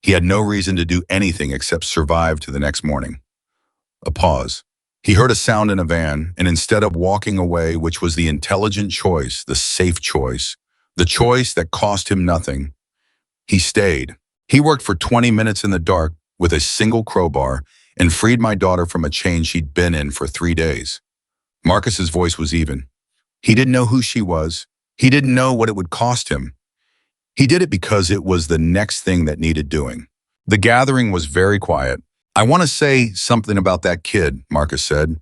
Speaker 1: He had no reason to do anything except survive to the next morning. A pause. He heard a sound in a van, and instead of walking away, which was the intelligent choice, the safe choice, the choice that cost him nothing, he stayed. He worked for 20 minutes in the dark with a single crowbar and freed my daughter from a chain she'd been in for 3 days. Marcus's voice was even. He didn't know who she was. He didn't know what it would cost him. He did it because it was the next thing that needed doing. The gathering was very quiet. I want to say something about that kid, Marcus said.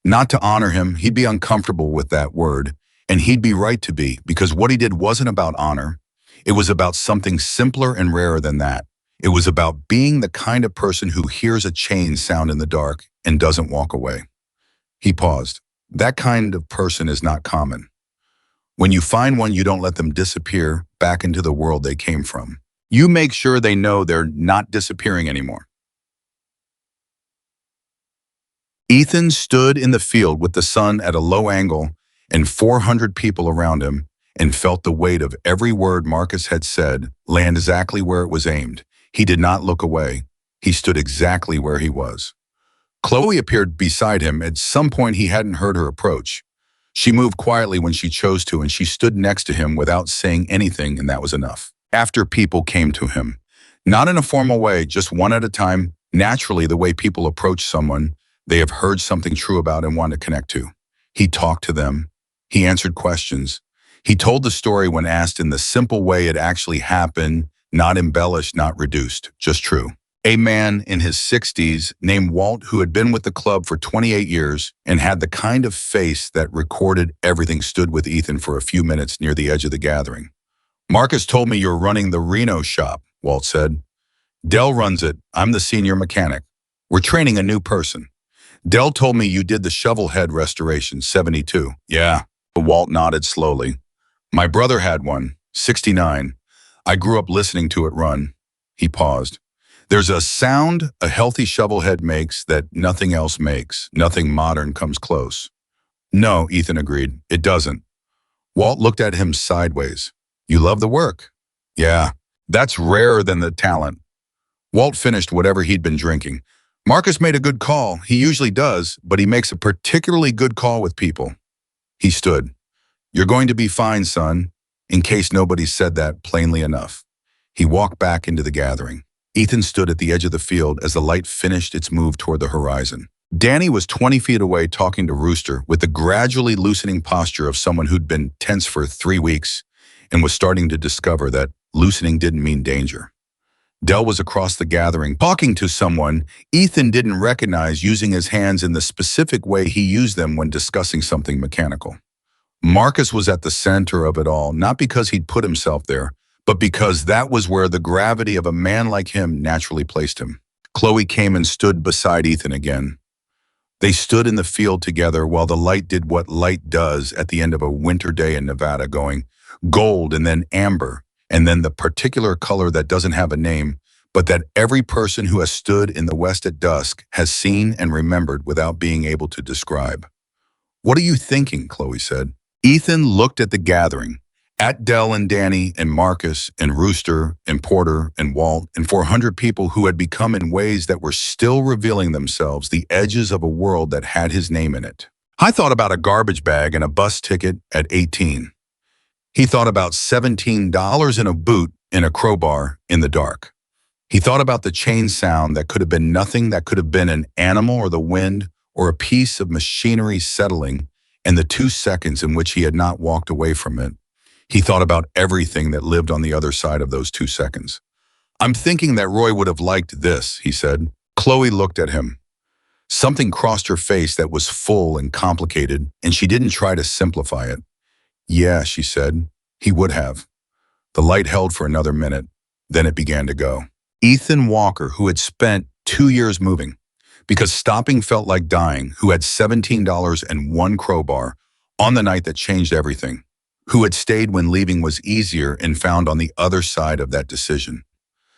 Speaker 1: Not to honor him, he'd be uncomfortable with that word, and he'd be right to be, because what he did wasn't about honor. It was about something simpler and rarer than that. It was about being the kind of person who hears a chain sound in the dark and doesn't walk away. He paused. That kind of person is not common. When you find one, you don't let them disappear back into the world they came from. You make sure they know they're not disappearing anymore. Ethan stood in the field with the sun at a low angle and 400 people around him and felt the weight of every word Marcus had said land exactly where it was aimed. He did not look away. He stood exactly where he was. Chloe appeared beside him. At some point, he hadn't heard her approach. She moved quietly when she chose to, and she stood next to him without saying anything, and that was enough. After people came to him, not in a formal way, just one at a time, naturally the way people approach someone they have heard something true about and want to connect to. He talked to them. He answered questions. He told the story when asked in the simple way it actually happened, not embellished, not reduced, just true. A man in his 60s named Walt, who had been with the club for 28 years and had the kind of face that recorded everything, stood with Ethan for a few minutes near the edge of the gathering. Marcus told me you're running the Reno shop, Walt said. Dell runs it. I'm the senior mechanic. We're training a new person. Dell told me you did the shovel head restoration, 72. Yeah, Walt nodded slowly. My brother had one, 69. I grew up listening to it run. He paused. There's a sound a healthy shovel head makes that nothing else makes. Nothing modern comes close. No, Ethan agreed. It doesn't. Walt looked at him sideways. You love the work? Yeah, that's rarer than the talent. Walt finished whatever he'd been drinking. Marcus made a good call. He usually does, but he makes a particularly good call with people. He stood. You're going to be fine, son, in case nobody said that plainly enough. He walked back into the gathering. Ethan stood at the edge of the field as the light finished its move toward the horizon. Danny was 20 feet away talking to Rooster with the gradually loosening posture of someone who'd been tense for 3 weeks and was starting to discover that loosening didn't mean danger. Dell was across the gathering, talking to someone Ethan didn't recognize, using his hands in the specific way he used them when discussing something mechanical. Marcus was at the center of it all, not because he'd put himself there, but because that was where the gravity of a man like him naturally placed him. Chloe came and stood beside Ethan again. They stood in the field together while the light did what light does at the end of a winter day in Nevada, going gold and then amber, and then the particular color that doesn't have a name, but that every person who has stood in the West at dusk has seen and remembered without being able to describe. What are you thinking? Chloe said. Ethan looked at the gathering, at Dell and Danny and Marcus and Rooster and Porter and Walt and 400 people who had become, in ways that were still revealing themselves, the edges of a world that had his name in it. I thought about a garbage bag and a bus ticket at 18. He thought about $17 in a boot in a crowbar in the dark. He thought about the chain sound that could have been nothing, that could have been an animal or the wind or a piece of machinery settling, and the 2 seconds in which he had not walked away from it. He thought about everything that lived on the other side of those 2 seconds. I'm thinking that Roy would have liked this, he said. Chloe looked at him. Something crossed her face that was full and complicated, and she didn't try to simplify it. Yeah, she said, he would have. The light held for another minute, then it began to go. Ethan Walker, who had spent 2 years moving, because stopping felt like dying, who had $17 and 1 crowbar on the night that changed everything, who had stayed when leaving was easier and found on the other side of that decision.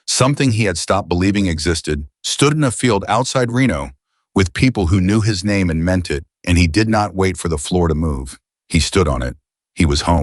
Speaker 1: Something he had stopped believing existed, stood in a field outside Reno with people who knew his name and meant it, and he did not wait for the floor to move. He stood on it. He was home.